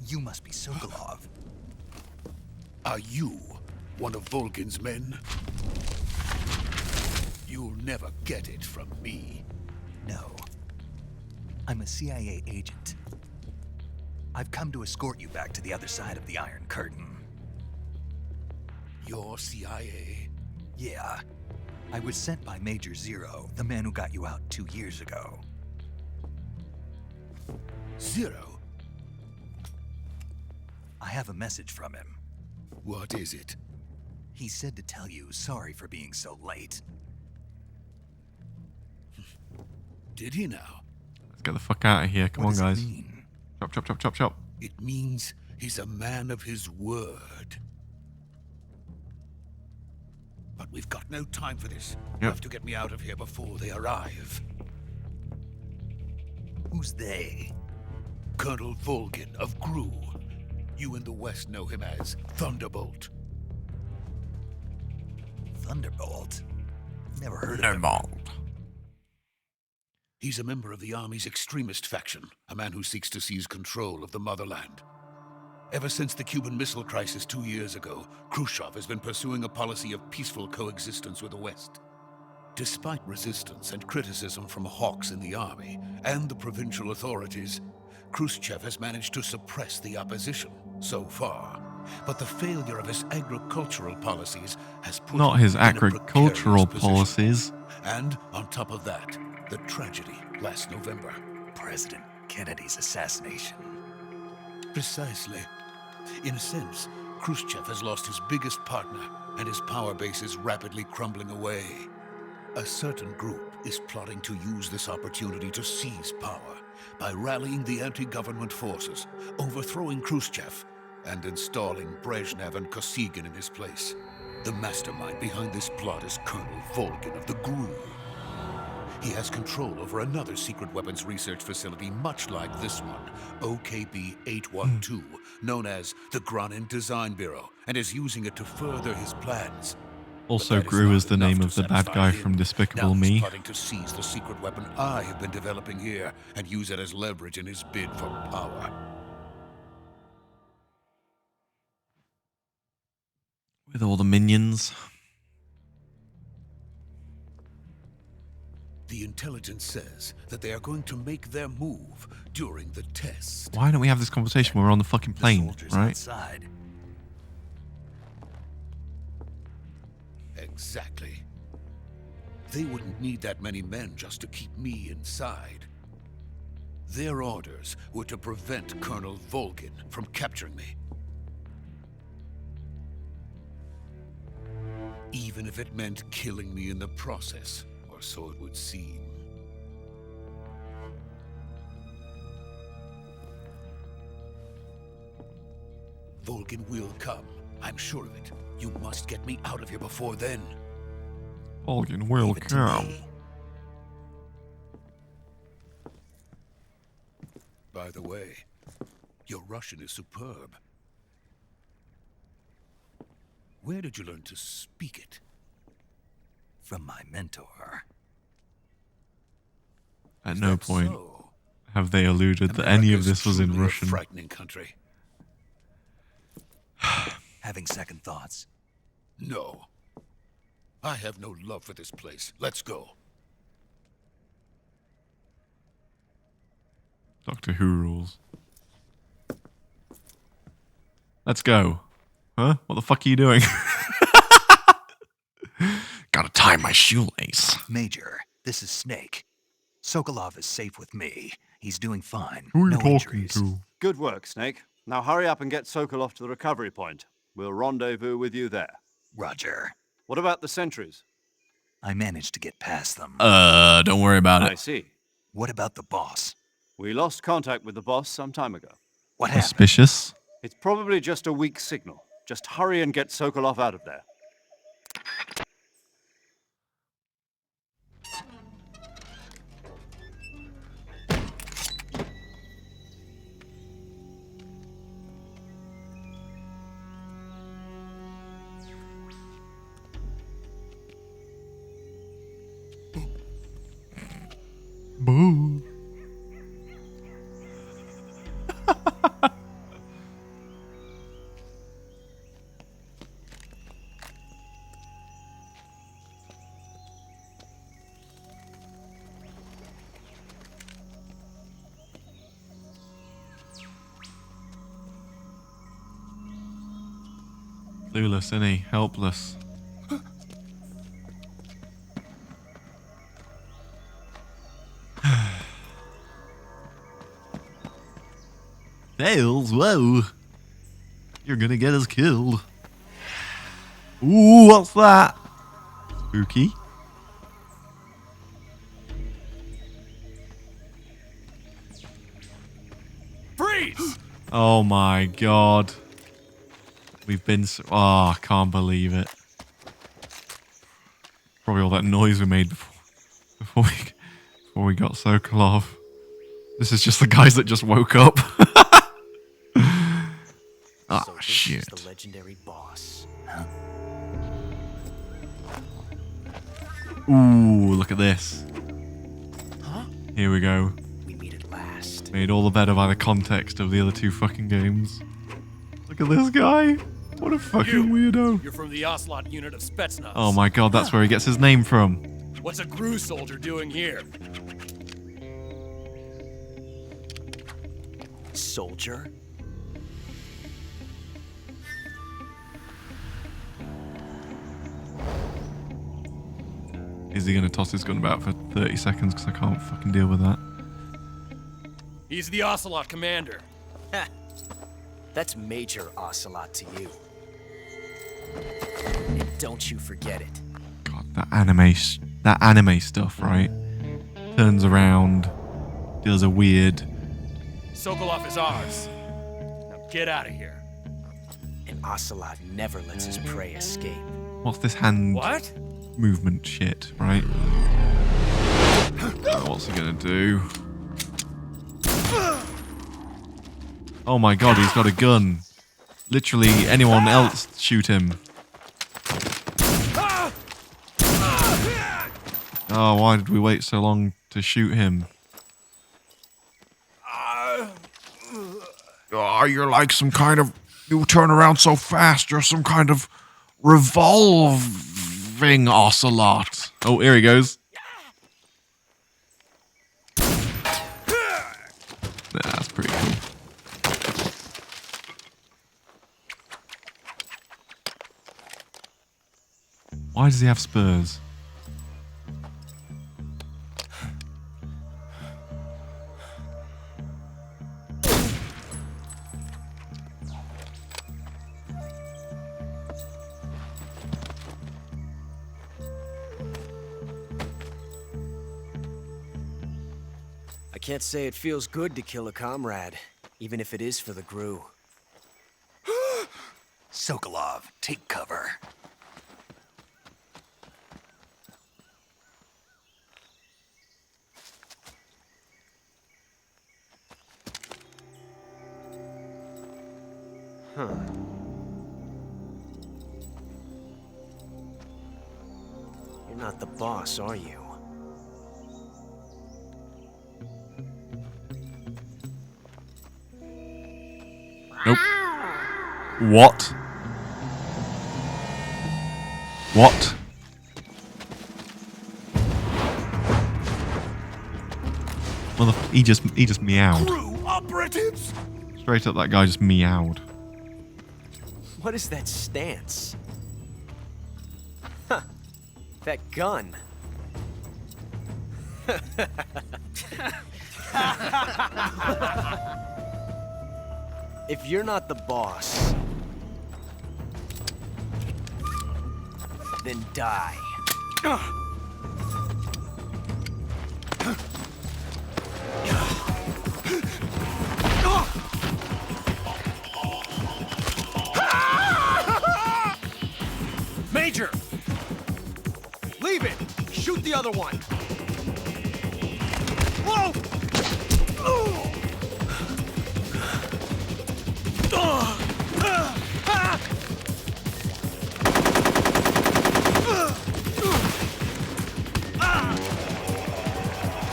[SPEAKER 2] You must be Sokolov.
[SPEAKER 10] Are you one of Volgin's men? You'll never get it from me.
[SPEAKER 2] No. I'm a CIA agent. I've come to escort you back to the other side of the Iron Curtain.
[SPEAKER 10] You're CIA?
[SPEAKER 2] Yeah. I was sent by Major Zero, the man who got you out 2 years ago.
[SPEAKER 10] Zero?
[SPEAKER 2] I have a message from him.
[SPEAKER 10] What is it?
[SPEAKER 2] He said to tell you sorry for being so late.
[SPEAKER 10] Did he now?
[SPEAKER 1] Let's get the fuck out of here. Come on, guys.
[SPEAKER 2] Mean?
[SPEAKER 1] Chop, chop, chop, chop, chop.
[SPEAKER 10] It means he's a man of his word. But we've got no time for this. You have to get me out of here before they arrive.
[SPEAKER 2] Who's they?
[SPEAKER 10] Colonel Volgin of Gru. You in the West know him as Thunderbolt.
[SPEAKER 2] Thunderbolt? Never heard of him.
[SPEAKER 10] He's a member of the Army's extremist faction, a man who seeks to seize control of the motherland. Ever since the Cuban Missile Crisis 2 years ago, Khrushchev has been pursuing a policy of peaceful coexistence with the West. Despite resistance and criticism from hawks in the army and the provincial authorities, Khrushchev has managed to suppress the opposition so far. But the failure of his agricultural policies has put
[SPEAKER 1] Not
[SPEAKER 10] him
[SPEAKER 1] his
[SPEAKER 10] in a
[SPEAKER 1] agricultural
[SPEAKER 10] precarious position.
[SPEAKER 1] policies.
[SPEAKER 10] And on top of that, the tragedy last November.
[SPEAKER 2] President Kennedy's assassination.
[SPEAKER 10] Precisely. In a sense, Khrushchev has lost his biggest partner, and his power base is rapidly crumbling away. A certain group is plotting to use this opportunity to seize power by rallying the anti-government forces, overthrowing Khrushchev, and installing Brezhnev and Kosygin in his place. The mastermind behind this plot is Colonel Volgin of the GRU. He has control over another secret weapons research facility much like this one, OKB-812, known as the Granin Design Bureau, and is using it to further his plans.
[SPEAKER 1] Also, GRU is the name of the bad guy from Despicable Me.
[SPEAKER 10] Now he's plotting to seize the secret weapon I have been developing here and use it as leverage in his bid for power.
[SPEAKER 1] With all the minions.
[SPEAKER 10] The intelligence says that they are going to make their move during the test.
[SPEAKER 1] Why don't we have this conversation when we're on the fucking plane,
[SPEAKER 2] Soldiers
[SPEAKER 1] right?
[SPEAKER 2] outside.
[SPEAKER 10] Exactly. They wouldn't need that many men just to keep me inside. Their orders were to prevent Colonel Volgin from capturing me. Even if it meant killing me in the process, or so it would seem. Volgin will come. I'm sure of it. You must get me out of here before then.
[SPEAKER 1] Volgin will
[SPEAKER 2] Leave it to
[SPEAKER 1] come.
[SPEAKER 2] me.
[SPEAKER 10] By the way, your Russian is superb. Where did you learn to speak it?
[SPEAKER 2] From my mentor.
[SPEAKER 1] At
[SPEAKER 10] Is
[SPEAKER 1] no
[SPEAKER 10] that
[SPEAKER 1] point
[SPEAKER 10] so?
[SPEAKER 1] have they alluded that any of
[SPEAKER 10] America's
[SPEAKER 1] this was in
[SPEAKER 10] truly a
[SPEAKER 1] Russian.
[SPEAKER 10] frightening country.
[SPEAKER 2] Having second thoughts.
[SPEAKER 10] No. I have no love for this place. Let's go.
[SPEAKER 1] Doctor Who rules. Let's go. Huh? What the fuck are you doing?
[SPEAKER 7] Gotta tie my shoelace.
[SPEAKER 2] Major, this is Snake. Sokolov is safe with me. He's doing fine.
[SPEAKER 1] Who are you
[SPEAKER 2] no
[SPEAKER 1] talking
[SPEAKER 2] injuries.
[SPEAKER 1] to?
[SPEAKER 4] Good work, Snake. Now hurry up and get Sokolov to the recovery point. We'll rendezvous with you there.
[SPEAKER 2] Roger.
[SPEAKER 4] What about the sentries?
[SPEAKER 2] I managed to get past them.
[SPEAKER 1] Don't worry about
[SPEAKER 4] I
[SPEAKER 1] it.
[SPEAKER 4] see.
[SPEAKER 2] What about the boss?
[SPEAKER 4] We lost contact with the boss some time ago.
[SPEAKER 2] What happened?
[SPEAKER 1] Suspicious.
[SPEAKER 4] It's probably just a weak signal. Just hurry and get Sokolov out of there.
[SPEAKER 1] Boo. Clueless, isn't he? Helpless. Tails, whoa. You're gonna get us killed. Ooh, what's that? Spooky.
[SPEAKER 9] Freeze!
[SPEAKER 1] Oh my god. We've been so... Oh, I can't believe it. Probably all that noise we made before we got Sokolov. This is just the guys that just woke up. Ah,
[SPEAKER 2] So this
[SPEAKER 1] shit.
[SPEAKER 2] is the legendary boss. Huh?
[SPEAKER 1] Ooh, look at this.
[SPEAKER 2] Huh?
[SPEAKER 1] Here we go.
[SPEAKER 2] We meet at last.
[SPEAKER 1] Made all the better by the context of the other two fucking games. Look at this guy. What a fucking weirdo.
[SPEAKER 9] You're from the Ocelot unit of Spetsnaz.
[SPEAKER 1] Oh my god, that's where he gets his name from.
[SPEAKER 9] What's a GRU soldier doing here?
[SPEAKER 2] Soldier?
[SPEAKER 1] Is he going to toss his gun about for 30 seconds? Because I can't fucking deal with that.
[SPEAKER 9] He's the Ocelot commander.
[SPEAKER 11] Ha! That's Major Ocelot to you. And don't you forget it.
[SPEAKER 1] God, that anime stuff, right? Turns around, does a weird...
[SPEAKER 9] Sokolov is ours. Now get out of here.
[SPEAKER 11] And Ocelot never lets his prey escape.
[SPEAKER 1] What's this hand
[SPEAKER 9] What?
[SPEAKER 1] movement shit, right? What's he gonna do? Oh my god, he's got a gun. Literally, anyone else shoot him. Oh, why did we wait so long to shoot him? Oh, you're like some kind of... You turn around so fast, you're some kind of revolving ocelot. Oh, here he goes. That's pretty cool. Why does he have spurs?
[SPEAKER 11] I can't say it feels good to kill a comrade, even if it is for the GRU.
[SPEAKER 2] Sokolov, take cover.
[SPEAKER 11] Huh. You're not the boss, are you?
[SPEAKER 1] Nope. What? What? Well, he just meowed.
[SPEAKER 11] GRU operatives!
[SPEAKER 1] Straight up, that guy just meowed.
[SPEAKER 11] What is that stance? Huh. That gun. If you're not the boss, then die.
[SPEAKER 5] Major! Leave it! Shoot the other one! Whoa!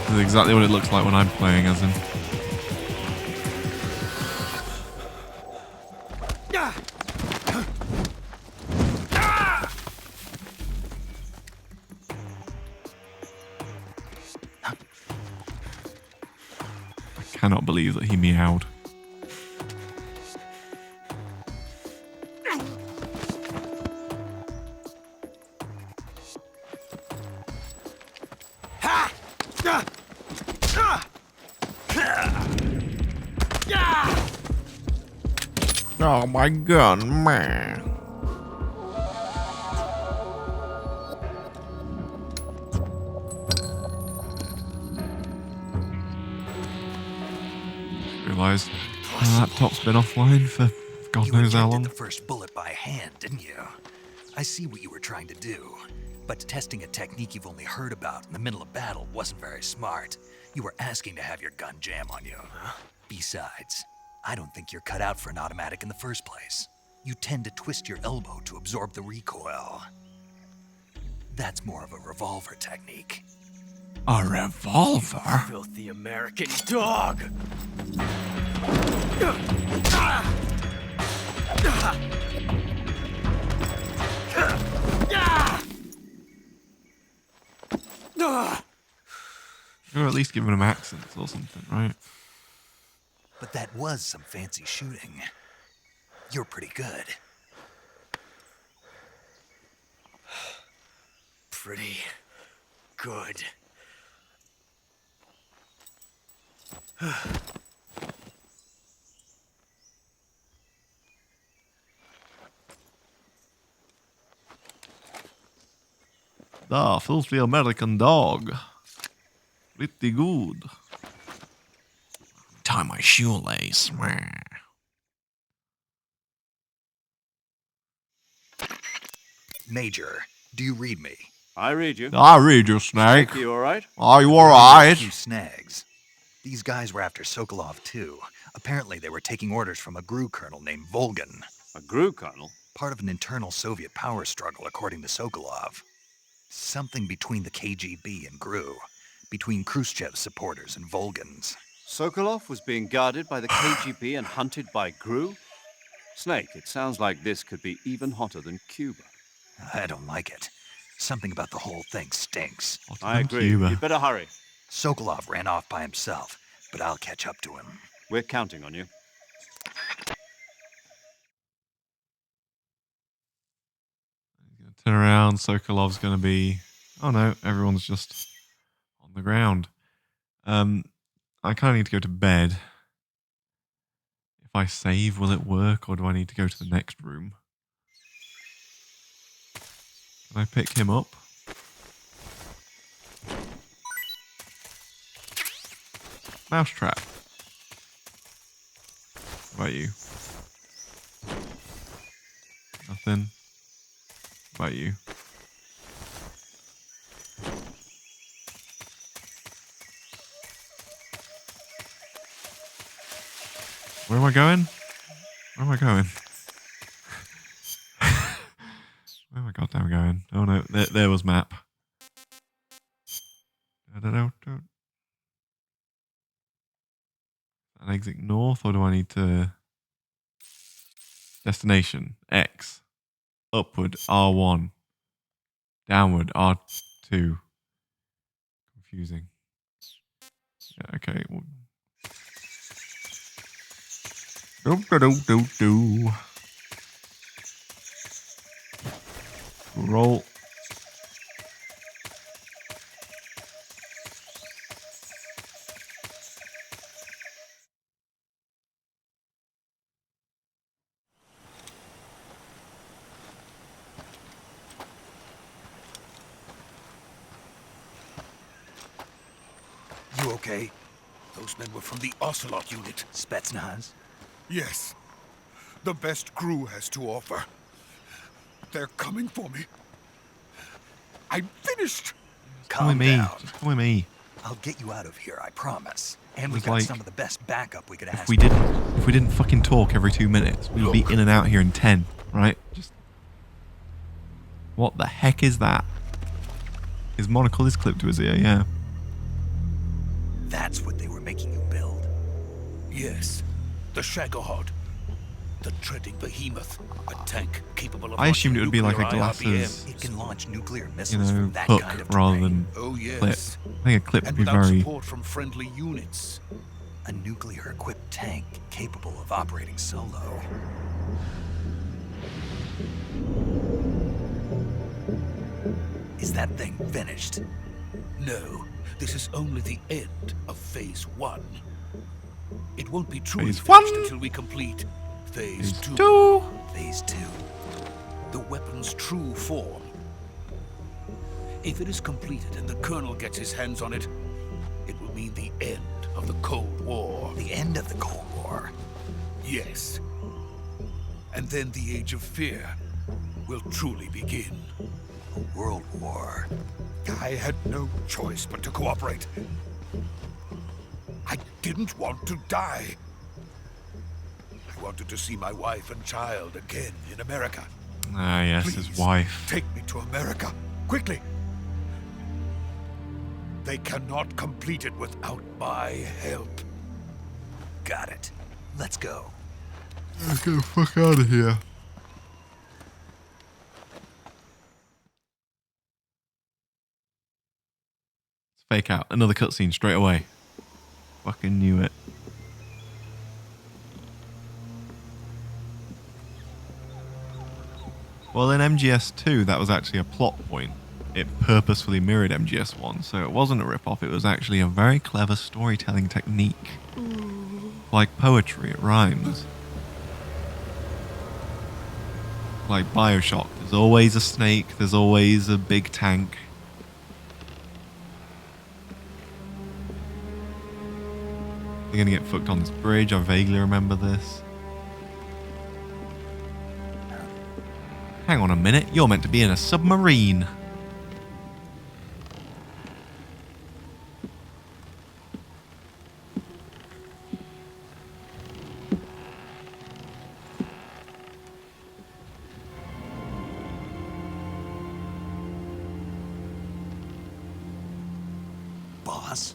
[SPEAKER 1] This is exactly what it looks like when I'm playing as him. I cannot believe that he meowed. Oh my god, man. Realised my laptop's been offline for God knows how long.
[SPEAKER 2] The first bullet by hand, didn't you? I see what you were trying to do, but testing a technique you've only heard about in the middle of battle wasn't very smart. You were asking to have your gun jam on you. Besides, I don't think you're cut out for an automatic in the first place. You tend to twist your elbow to absorb the recoil. That's more of a revolver technique.
[SPEAKER 7] A revolver?
[SPEAKER 11] Filthy American dog!
[SPEAKER 1] You're at least giving them accents or something, right?
[SPEAKER 2] But that was some fancy shooting. You're pretty good.
[SPEAKER 11] Pretty good.
[SPEAKER 1] The filthy American dog. Pretty good.
[SPEAKER 7] Tie my shoelace.
[SPEAKER 2] Major, do you read me?
[SPEAKER 4] I read you.
[SPEAKER 1] I read you, Snake.
[SPEAKER 4] You all right?
[SPEAKER 1] Are you
[SPEAKER 2] A
[SPEAKER 1] alright?
[SPEAKER 2] few snags. These guys were after Sokolov too. Apparently they were taking orders from a GRU colonel named Volgan.
[SPEAKER 4] A GRU colonel?
[SPEAKER 2] Part of an internal Soviet power struggle, according to Sokolov. Something between the KGB and GRU. Between Khrushchev's supporters and Volgan's.
[SPEAKER 4] Sokolov was being guarded by the KGB and hunted by GRU? Snake, it sounds like this could be even hotter than Cuba.
[SPEAKER 2] I don't like it. Something about the whole thing stinks.
[SPEAKER 4] I agree. You'd better hurry.
[SPEAKER 2] Sokolov ran off by himself, but I'll catch up to him.
[SPEAKER 4] We're counting on you.
[SPEAKER 1] Turn around, Sokolov's gonna be... Oh no, everyone's just on the ground. I kind of need to go to bed. If I save, will it work, or do I need to go to the next room? Can I pick him up? Mousetrap. What about you? Nothing. What about you? Where am I going? Where am I going? Where am I goddamn going? Oh no, there was map. An exit north, or do I need to... Destination, X. Upward, R1. Downward, R2. Confusing. Yeah, okay. Do. Roll.
[SPEAKER 2] You okay?
[SPEAKER 10] Those men were from the Ocelot unit.
[SPEAKER 2] Spetsnaz?
[SPEAKER 10] Yes. The best GRU has to offer. They're coming for me. I'm finished.
[SPEAKER 1] Come with me. Just come with me.
[SPEAKER 2] I'll get you out of here, I promise. And we
[SPEAKER 1] It's
[SPEAKER 2] got
[SPEAKER 1] like,
[SPEAKER 2] some of the best backup we could ask
[SPEAKER 1] If we didn't fucking talk every 2 minutes, we would be in and out here in 10, right? Just... What the heck is that? His monocle is clipped to his ear, yeah.
[SPEAKER 2] That's what they were making you build.
[SPEAKER 10] Yes. The Shagohod. The treading behemoth. A tank capable of...
[SPEAKER 1] I assumed it would be like a
[SPEAKER 10] nuclear
[SPEAKER 1] glasses,
[SPEAKER 2] It can launch nuclear
[SPEAKER 1] you
[SPEAKER 2] missiles
[SPEAKER 1] know,
[SPEAKER 2] from that
[SPEAKER 1] hook
[SPEAKER 2] kind of
[SPEAKER 1] rather
[SPEAKER 2] terrain.
[SPEAKER 1] than
[SPEAKER 10] Oh, yes.
[SPEAKER 1] clip. I think a clip would
[SPEAKER 10] And
[SPEAKER 1] be
[SPEAKER 10] without
[SPEAKER 1] very...
[SPEAKER 10] support from friendly units.
[SPEAKER 2] A nuclear-equipped tank capable of operating solo. Is that thing finished?
[SPEAKER 10] No. This is only the end of Phase 1. It won't be truly
[SPEAKER 1] Phase
[SPEAKER 10] finished
[SPEAKER 1] 1?
[SPEAKER 10] until we complete Phase 2.
[SPEAKER 1] 2.
[SPEAKER 2] Phase 2.
[SPEAKER 10] The weapon's true form. If it is completed and the Colonel gets his hands on it, it will mean the end of the Cold War.
[SPEAKER 2] The end of the Cold War?
[SPEAKER 10] Yes. And then the Age of Fear will truly begin.
[SPEAKER 2] A world war.
[SPEAKER 10] I had no choice but to cooperate. I didn't want to die. I wanted to see my wife and child again in America.
[SPEAKER 1] Ah, yes,
[SPEAKER 10] Please,
[SPEAKER 1] his wife.
[SPEAKER 10] take me to America, quickly. They cannot complete it without my help.
[SPEAKER 2] Got it. Let's go.
[SPEAKER 1] Let's get the fuck out of here. Fake out. Another cutscene straight away. Fucking knew it. Well, in MGS2, that was actually a plot point. It purposefully mirrored MGS1, so it wasn't a rip-off. It was actually a very clever storytelling technique. Like poetry, it rhymes. Like Bioshock, there's always a snake, there's always a big tank. They're gonna get fucked on this bridge, I vaguely remember this. Hang on a minute, you're meant to be in a submarine.
[SPEAKER 2] Boss?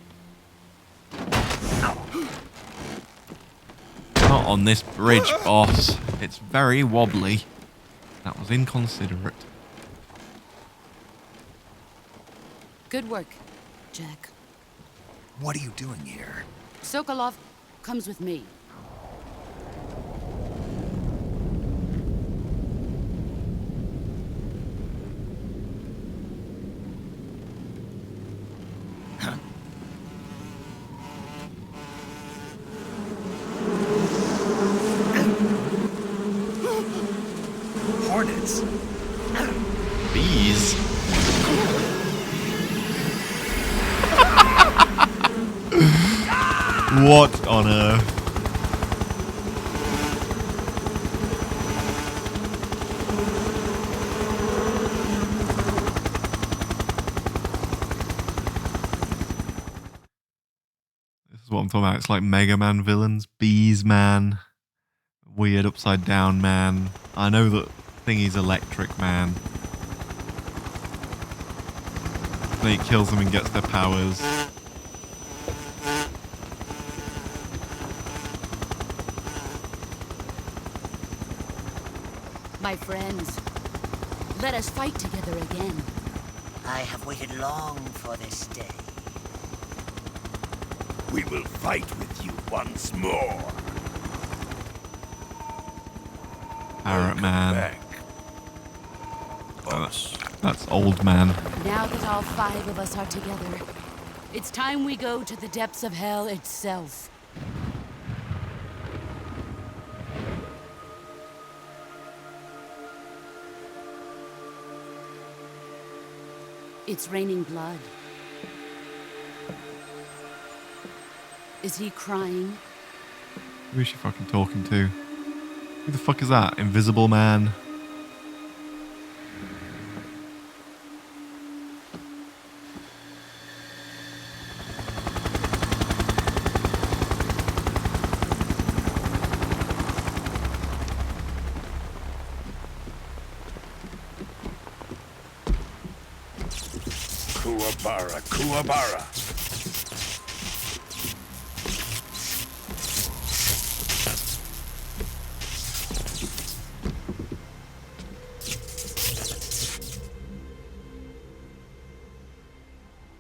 [SPEAKER 1] Not on this bridge, boss. It's very wobbly. That was inconsiderate.
[SPEAKER 8] Good work, Jack.
[SPEAKER 2] What are you doing here?
[SPEAKER 8] Sokolov comes with me.
[SPEAKER 2] Hornets?
[SPEAKER 1] Bees. What on earth? This is what I'm talking about. It's like Mega Man villains, Bees Man, weird upside down man. I know that Thingy's Electric Man. Then he kills them and gets their powers.
[SPEAKER 8] My friends, let us fight together again.
[SPEAKER 12] I have waited long for this day.
[SPEAKER 10] We will fight with you once more.
[SPEAKER 1] Parrot Man.
[SPEAKER 10] Back.
[SPEAKER 1] That's Old Man.
[SPEAKER 8] Now that all 5 of us are together, it's time we go to the depths of hell itself. It's raining blood. Is he crying?
[SPEAKER 1] Who is she fucking talking to? Who the fuck is that? Invisible Man?
[SPEAKER 10] Kuwabara, Kuwabara.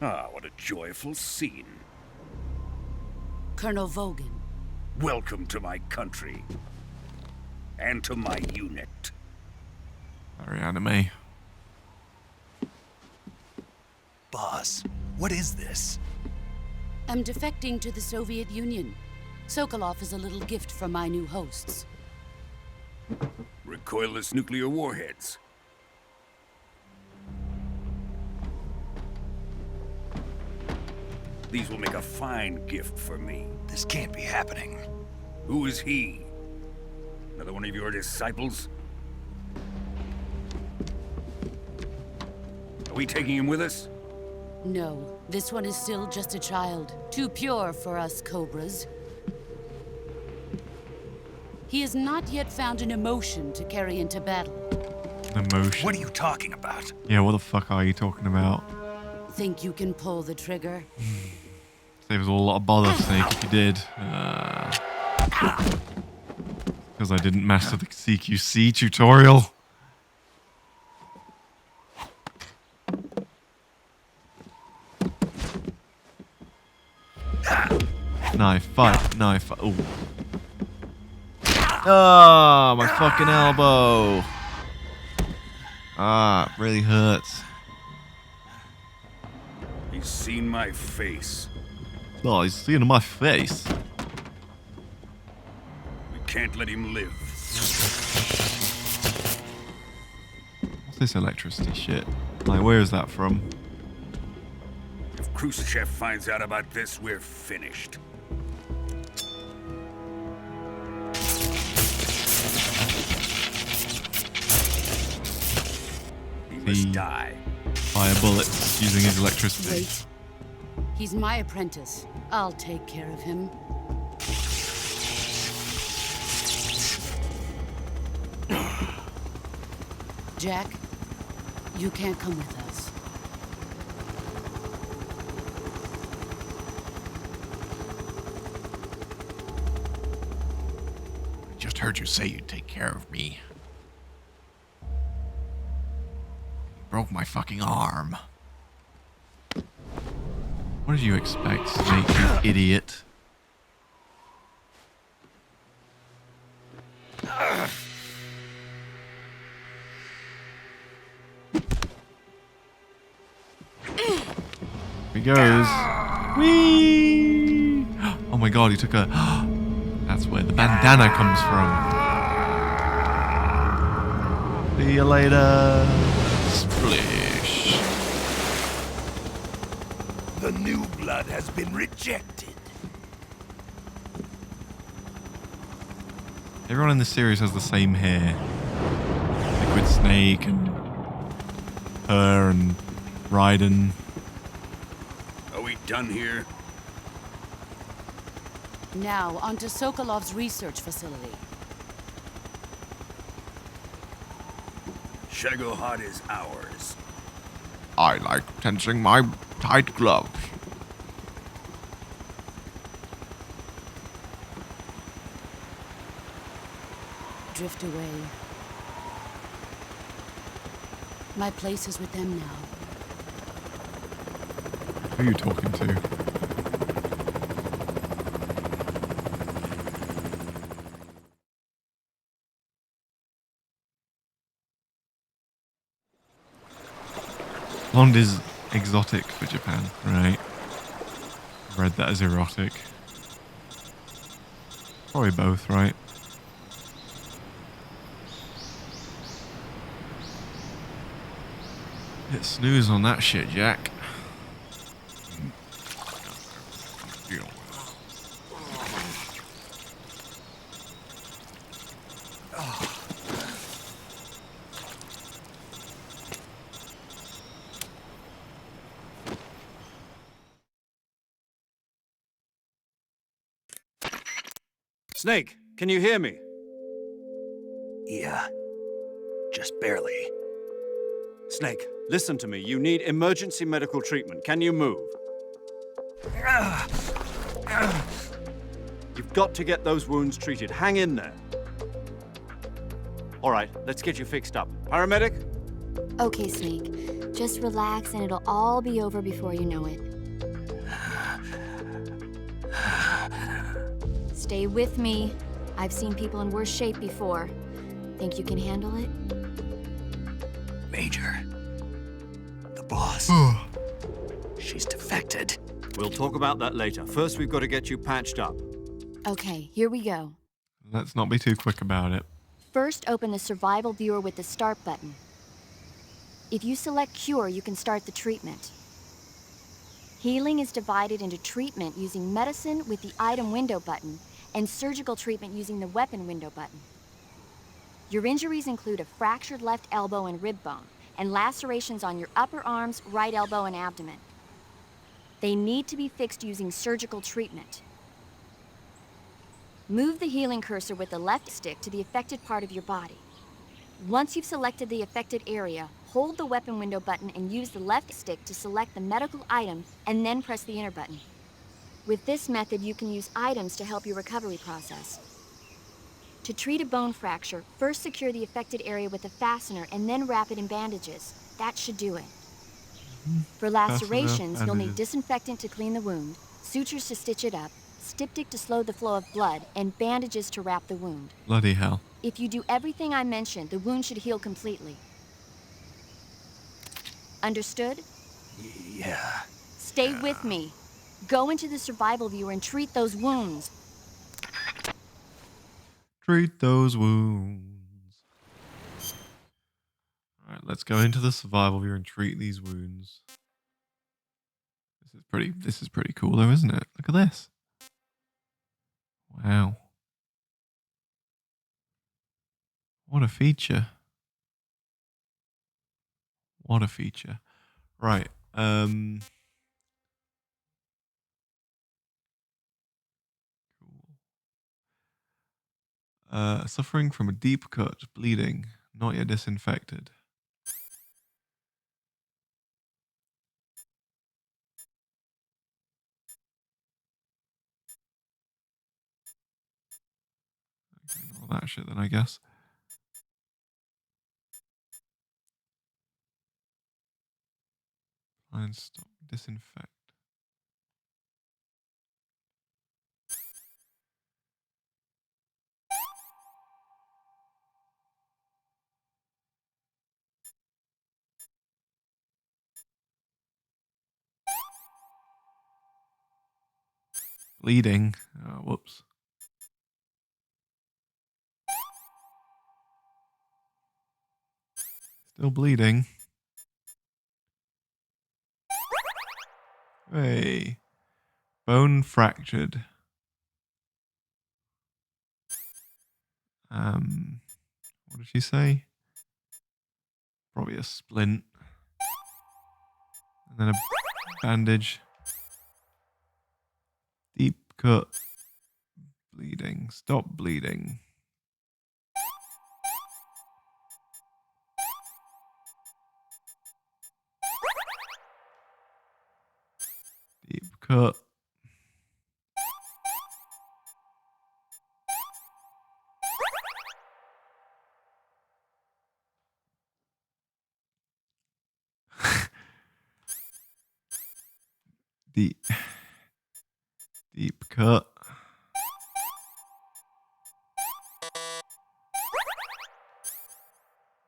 [SPEAKER 10] Ah, what a joyful scene.
[SPEAKER 8] Colonel Vogan.
[SPEAKER 10] Welcome to my country. And to my unit.
[SPEAKER 1] Very anime.
[SPEAKER 2] Boss, what is this?
[SPEAKER 8] I'm defecting to the Soviet Union. Sokolov is a little gift from my new hosts.
[SPEAKER 10] Recoilless nuclear warheads. These will make a fine gift for me.
[SPEAKER 2] This can't be happening.
[SPEAKER 10] Who is he? Another one of your disciples? Are we taking him with us?
[SPEAKER 8] No, this one is still just a child. Too pure for us Cobras. He has not yet found an emotion to carry into battle.
[SPEAKER 1] Emotion?
[SPEAKER 2] What are you talking about?
[SPEAKER 1] Yeah, what the fuck are you talking about?
[SPEAKER 8] Think you can pull the trigger?
[SPEAKER 1] Save us all a lot of bother, Snake, if you did. Because I didn't master the CQC tutorial. Knife, fight, knife. Ooh. Oh, my fucking elbow. Ah, it really hurts.
[SPEAKER 10] He's seen my face.
[SPEAKER 1] Oh, he's seeing my face.
[SPEAKER 10] We can't let him live.
[SPEAKER 1] What's this electricity shit? Like, where is that from?
[SPEAKER 10] If Khrushchev finds out about this, we're finished. He must die.
[SPEAKER 1] Fire bullets using his electricity.
[SPEAKER 8] Wait. He's my apprentice. I'll take care of him. Jack, you can't come with us.
[SPEAKER 7] I just heard you say you'd take care of me. You broke my fucking arm.
[SPEAKER 1] What did you expect, Snake, you idiot? Here he goes. Whee! Oh my god, he took a... That's where the bandana comes from. See you later. Splish.
[SPEAKER 10] The new blood has been rejected.
[SPEAKER 1] Everyone in this series has the same hair. Liquid Snake and her and Raiden.
[SPEAKER 10] Are we done here?
[SPEAKER 8] Now, onto Sokolov's research facility.
[SPEAKER 10] Shagohod is ours.
[SPEAKER 7] I like tensing my tight gloves.
[SPEAKER 8] Drift away. My place is with them now.
[SPEAKER 1] Who are you talking to? Blonde is exotic for Japan, right? I've read that as erotic. Probably both, right? Hit snooze on that shit, Jack.
[SPEAKER 4] Snake, can you hear me?
[SPEAKER 2] Yeah, just barely.
[SPEAKER 4] Snake, listen to me. You need emergency medical treatment. Can you move? You've got to get those wounds treated. Hang in there. All right, let's get you fixed up. Paramedic?
[SPEAKER 6] Okay, Snake. Just relax and it'll all be over before you know it. Stay with me. I've seen people in worse shape before. Think you can handle it?
[SPEAKER 2] Major. The boss. She's defected.
[SPEAKER 4] We'll talk about that later. First, we've got to get you patched up.
[SPEAKER 6] Okay, here we go.
[SPEAKER 1] Let's not be too quick about it.
[SPEAKER 6] First, open the survival viewer with the start button. If you select cure, you can start the treatment. Healing is divided into treatment using medicine with the item window button and surgical treatment using the weapon window button. Your injuries include a fractured left elbow and rib bone, and lacerations on your upper arms, right elbow, and abdomen. They need to be fixed using surgical treatment. Move the healing cursor with the left stick to the affected part of your body. Once you've selected the affected area, hold the weapon window button and use the left stick to select the medical item, and then press the enter button. With this method, you can use items to help your recovery process. To treat a bone fracture, first secure the affected area with a fastener and then wrap it in bandages. That should do it. For lacerations, you'll need disinfectant to clean the wound, sutures to stitch it up, styptic to slow the flow of blood, and bandages to wrap the wound.
[SPEAKER 1] Bloody hell.
[SPEAKER 6] If you do everything I mentioned, the wound should heal completely. Understood?
[SPEAKER 2] Yeah.
[SPEAKER 6] Stay with me. Go into the survival viewer and treat those wounds.
[SPEAKER 1] Treat those wounds. Alright, let's go into the survival viewer and treat these wounds. This is pretty cool though, isn't it? Look at this. Wow. What a feature. What a feature. Right. Cool. Suffering from a deep cut, bleeding, not yet disinfected. Okay, all that shit then, I guess. And stop, disinfect. Bleeding. Oh, whoops. Still bleeding. Hey. Bone fractured. What did she say? Probably a splint. And then a bandage. Deep cut. Bleeding. Stop bleeding. Deep cut. Deep cut.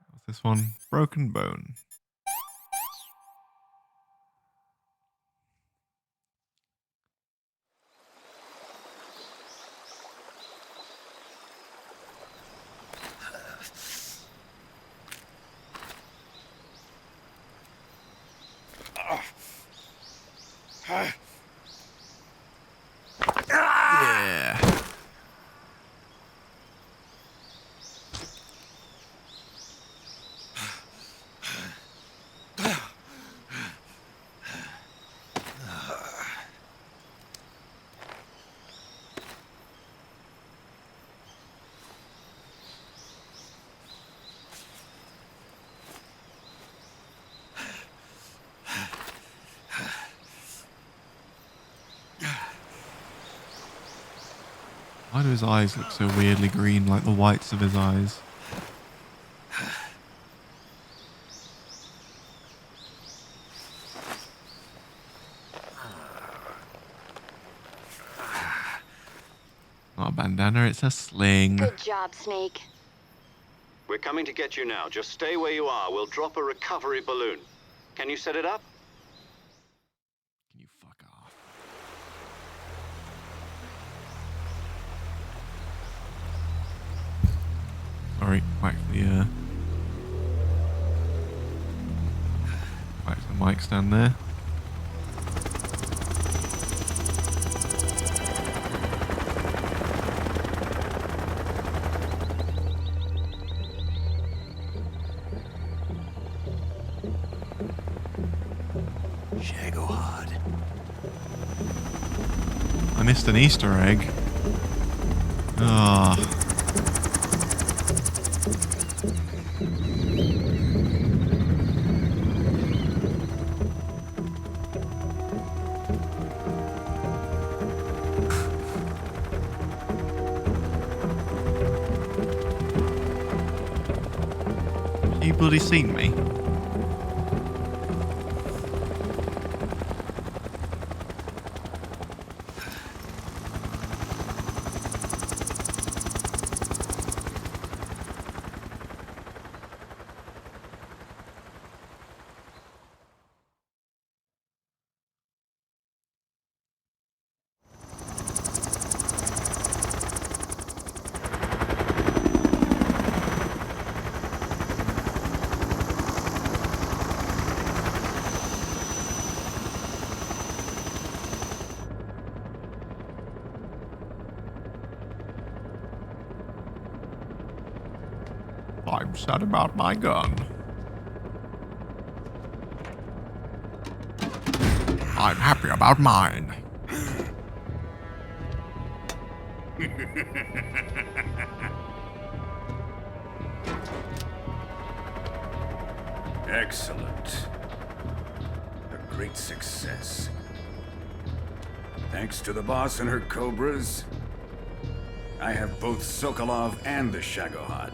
[SPEAKER 1] What's this one? Broken bone. Yeah. Why do his eyes look so weirdly green, like the whites of his eyes? Not a bandana, it's a sling.
[SPEAKER 6] Good job, Snake.
[SPEAKER 3] We're coming to get you now. Just stay where you are. We'll drop a recovery balloon. Can you set it up?
[SPEAKER 1] Can you fuck off? Sorry, whack the mic stand there.
[SPEAKER 2] Shagohod.
[SPEAKER 1] I missed an Easter egg. Ah. You bloody seen me?
[SPEAKER 7] I'm sad about my gun. I'm happy about mine.
[SPEAKER 13] Excellent. A great success. Thanks to the boss and her cobras, I have both Sokolov and the Shagohod.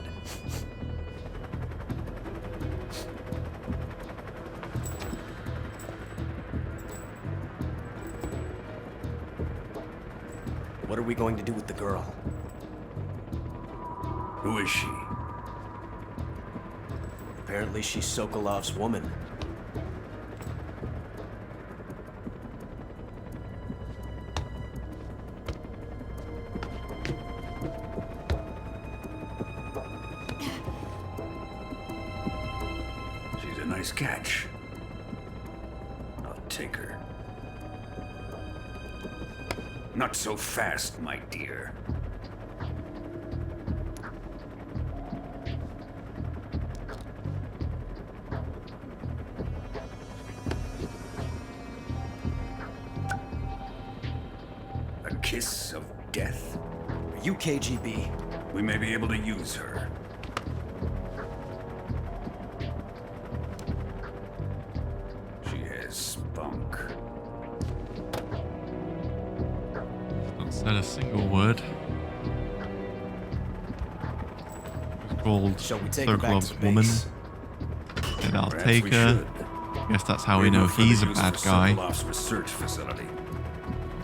[SPEAKER 11] What are we going to do with the girl?
[SPEAKER 13] Who is she?
[SPEAKER 11] Apparently she's Sokolov's woman.
[SPEAKER 13] She's a nice catch. I'll take her. Not so fast, my dear. A kiss of death?
[SPEAKER 11] Are you KGB?
[SPEAKER 13] We may be able to use her. She has spunk.
[SPEAKER 1] Not said a single word. It's called
[SPEAKER 11] Shall we take her back
[SPEAKER 1] Sokolov's
[SPEAKER 11] to
[SPEAKER 1] woman.
[SPEAKER 11] base?
[SPEAKER 1] And I'll
[SPEAKER 13] Perhaps
[SPEAKER 1] take
[SPEAKER 13] we
[SPEAKER 1] her.
[SPEAKER 13] should.
[SPEAKER 1] Guess that's how we
[SPEAKER 13] We're
[SPEAKER 1] know
[SPEAKER 13] for the
[SPEAKER 1] he's a
[SPEAKER 13] use
[SPEAKER 1] bad
[SPEAKER 13] of
[SPEAKER 1] guy.
[SPEAKER 13] Sokolov's research facility.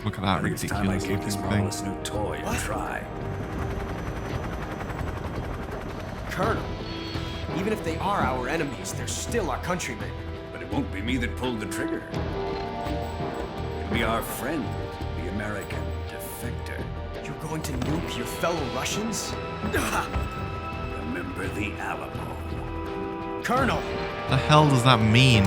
[SPEAKER 1] Look at that
[SPEAKER 13] I think it's time I
[SPEAKER 1] ridiculous
[SPEAKER 13] gave this
[SPEAKER 1] looking thing.
[SPEAKER 13] marvelous new toy a try.
[SPEAKER 11] Colonel, even if they are our enemies, they're still our countrymen.
[SPEAKER 13] But it won't be me that pulled the trigger. It'll be our friend, the American defector.
[SPEAKER 11] You're going to nuke your fellow Russians?
[SPEAKER 13] Remember the Alamo.
[SPEAKER 11] Colonel!
[SPEAKER 1] The hell does that mean?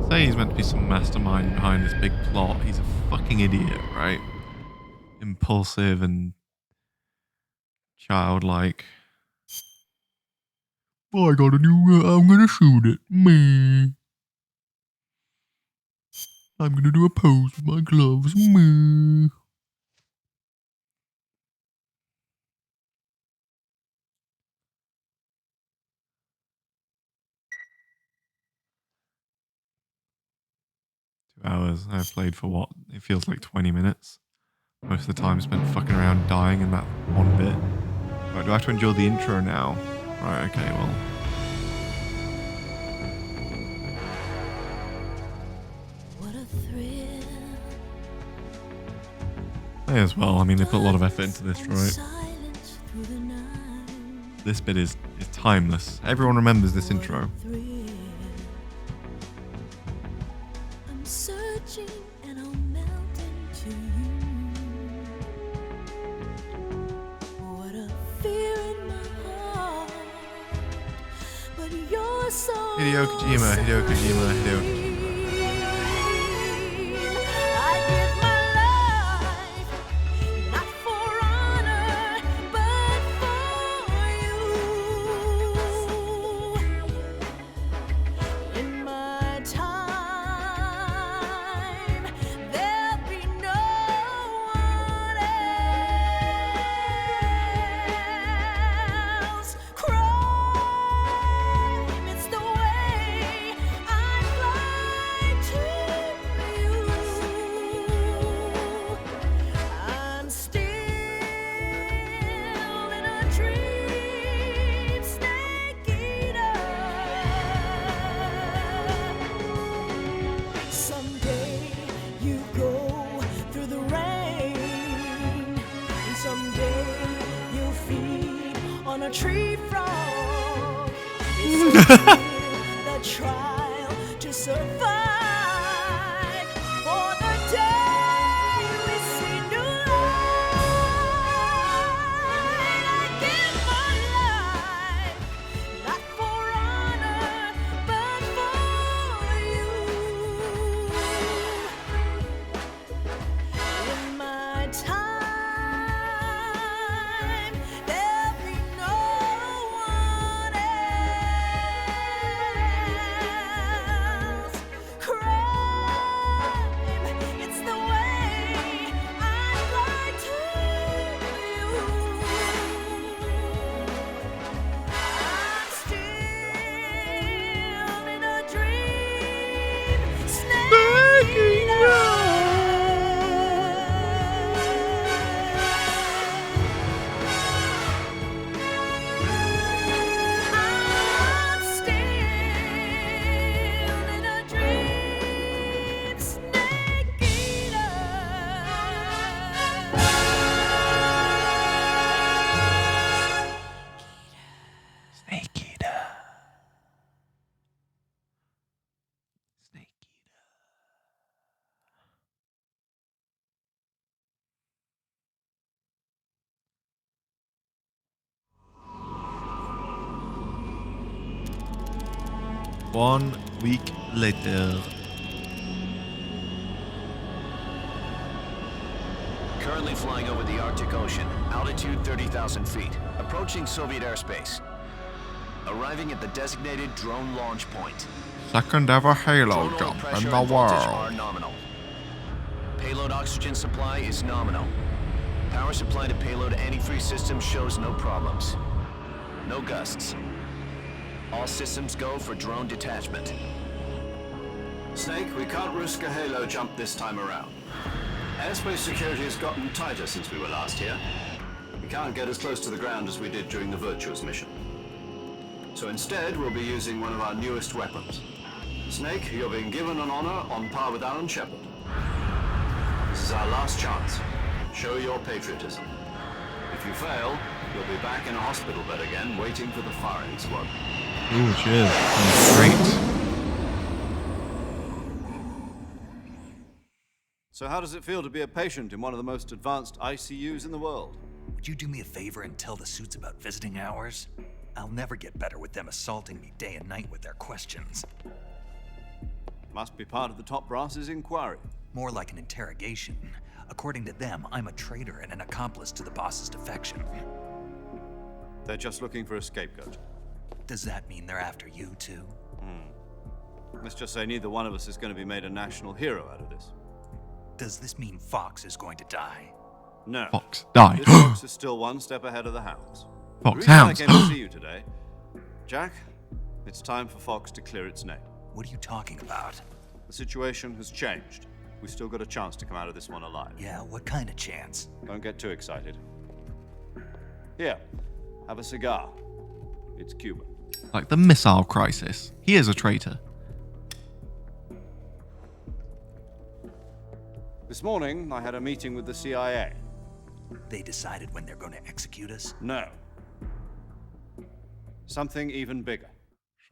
[SPEAKER 1] Say he's meant to be some mastermind behind this big plot. He's a fucking idiot, right? Impulsive and childlike. Oh, I got a new. I'm gonna shoot it. Me. I'm gonna do a pose with my gloves. Me. Hours. I've played for what? It feels like 20 minutes. Most of the time spent fucking around dying in that one bit. Right, do I have to endure the intro now? Right, okay, well.
[SPEAKER 14] What a thrill.
[SPEAKER 1] May as well. I mean, they put a lot of effort into this, right?
[SPEAKER 14] Silence through the night.
[SPEAKER 1] This bit is timeless. Everyone remembers this intro.
[SPEAKER 14] I'm searching and I'll melt into you. What a fear in my heart. But you're so
[SPEAKER 1] Hideo Kojima, Hideo Kojima, Hideo Kojima.
[SPEAKER 14] I give my life, not for honor, but for you. In my time, there'll be no one else. Crime, it's the way I fly. a tree frog. It's the trial to survive. For the day we see new light, I give my life, not for honor, but for you. In my time, there'll be no one else. Crime, it's the way I'd like to you. I'm still in a dream, snake eater. I'm still in a dream, snake eater.
[SPEAKER 7] Snake eater. Snake eater.
[SPEAKER 1] One week later.
[SPEAKER 15] Currently flying over the Arctic Ocean, altitude 30,000 feet, approaching Soviet airspace. Arriving at the designated drone launch point.
[SPEAKER 7] Second ever Halo
[SPEAKER 15] Drone oil
[SPEAKER 7] jump
[SPEAKER 15] pressure
[SPEAKER 7] in the
[SPEAKER 15] and voltage are
[SPEAKER 7] world.
[SPEAKER 15] nominal. Payload oxygen supply is nominal. Power supply to payload antifreeze system shows no problems. No gusts. All systems go for drone detachment.
[SPEAKER 4] Snake, we can't risk a Halo jump this time around. Airspace security has gotten tighter since we were last here. We can't get as close to the ground as we did during the Virtuous mission. So instead, we'll be using one of our newest weapons. Snake, you're being given an honor on par with Alan Shepard. This is our last chance. Show your patriotism. If you fail, you'll be back in a hospital bed again, waiting for the firing squad.
[SPEAKER 1] Ooh, cheers. Sounds great.
[SPEAKER 4] So how does it feel to be a patient in one of the most advanced ICUs in the world?
[SPEAKER 2] Would you do me a favor and tell the suits about visiting hours? I'll never get better with them assaulting me day and night with their questions.
[SPEAKER 4] Must be part of the top brass's inquiry.
[SPEAKER 2] More like an interrogation. According to them, I'm a traitor and an accomplice to the boss's defection.
[SPEAKER 4] They're just looking for a scapegoat.
[SPEAKER 2] Does that mean they're after you too?
[SPEAKER 4] Let's just say neither one of us is going to be made a national hero out of this.
[SPEAKER 2] Does this mean Fox is going to die?
[SPEAKER 4] No.
[SPEAKER 1] Fox, die.
[SPEAKER 4] This Fox is still one step ahead of the Hounds.
[SPEAKER 1] Fox,
[SPEAKER 4] the reason
[SPEAKER 1] Hounds.
[SPEAKER 4] I came to see you today, Jack, it's time for Fox to clear its name.
[SPEAKER 2] What are you talking about?
[SPEAKER 4] The situation has changed. We've still got a chance to come out of this one alive.
[SPEAKER 2] Yeah, what kind of chance?
[SPEAKER 4] Don't get too excited. Here, have a cigar. It's Cuban.
[SPEAKER 1] Like the missile crisis. He is a traitor.
[SPEAKER 4] This morning, I had a meeting with the CIA.
[SPEAKER 2] They decided when they're going to execute us?
[SPEAKER 4] No. Something even bigger.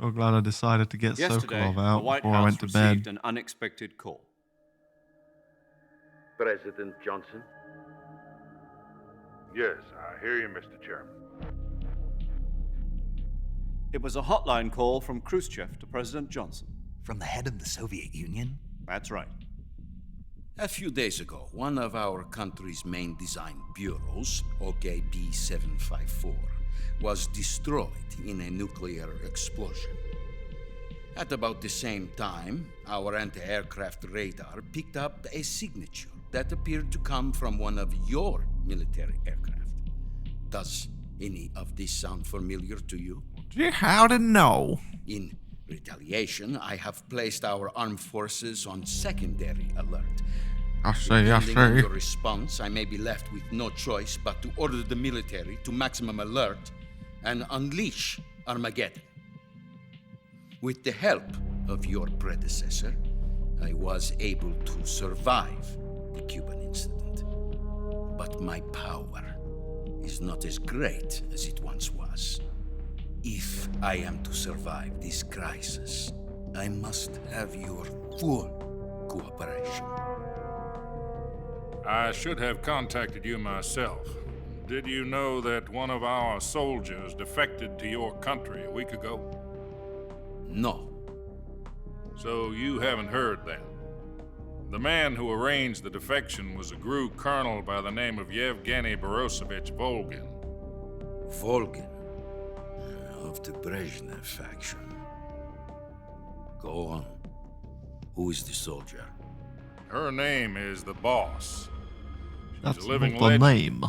[SPEAKER 1] Sure glad I decided to get
[SPEAKER 4] Yesterday,
[SPEAKER 1] Sokolov
[SPEAKER 4] the
[SPEAKER 1] out
[SPEAKER 4] White
[SPEAKER 1] before I
[SPEAKER 4] House
[SPEAKER 1] went to bed.
[SPEAKER 4] received an unexpected call.
[SPEAKER 16] President Johnson?
[SPEAKER 17] Yes, I hear you, Mr. Chairman.
[SPEAKER 4] It was a hotline call from Khrushchev to President Johnson.
[SPEAKER 2] From the head of the Soviet Union?
[SPEAKER 4] That's right.
[SPEAKER 10] A few days ago, one of our country's main design bureaus, OKB 754, was destroyed in a nuclear explosion. At about the same time, our anti-aircraft radar picked up a signature that appeared to come from one of your military aircraft. Does any of this sound familiar to you?
[SPEAKER 7] How to know?
[SPEAKER 10] In retaliation, I have placed our armed forces on secondary alert.
[SPEAKER 7] I see.
[SPEAKER 10] Depending on your response, I may be left with no choice but to order the military to maximum alert and unleash Armageddon. With the help of your predecessor, I was able to survive the Cuban incident. But my power is not as great as it once was. If I am to survive this crisis, I must have your full cooperation.
[SPEAKER 17] I should have contacted you myself. Did you know that one of our soldiers defected to your country a week ago?
[SPEAKER 10] No.
[SPEAKER 17] So you haven't heard then. The man who arranged the defection was a GRU colonel by the name of Yevgeny Borosovich Volgin.
[SPEAKER 10] Volgin? Of the Brezhnev faction. Go on. Who is the soldier?
[SPEAKER 17] Her name is the Boss. She's
[SPEAKER 1] That's
[SPEAKER 17] a living
[SPEAKER 1] not the
[SPEAKER 17] legend.
[SPEAKER 1] name.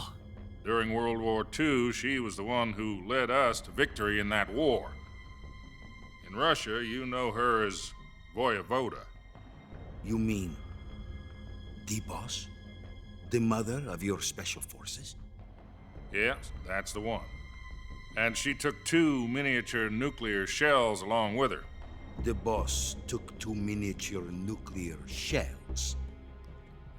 [SPEAKER 17] During World War II, she was the one who led us to victory in that war. In Russia, you know her as Voyevoda.
[SPEAKER 10] You mean the boss? The mother of your special forces?
[SPEAKER 17] Yes, that's the one. And she took 2 miniature nuclear shells along with her.
[SPEAKER 10] The boss took 2 miniature nuclear shells.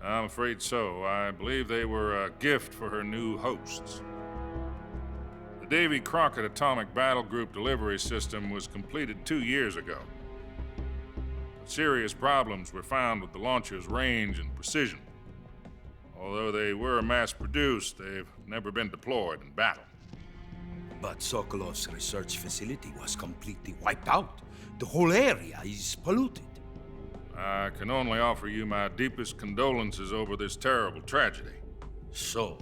[SPEAKER 17] I'm afraid so. I believe they were a gift for her new hosts. The Davy Crockett Atomic Battle Group delivery system was completed 2 years ago. But serious problems were found with the launcher's range and precision. Although they were mass-produced, they've never been deployed in battle.
[SPEAKER 10] But Sokolov's research facility was completely wiped out. The whole area is polluted.
[SPEAKER 17] I can only offer you my deepest condolences over this terrible tragedy.
[SPEAKER 10] So,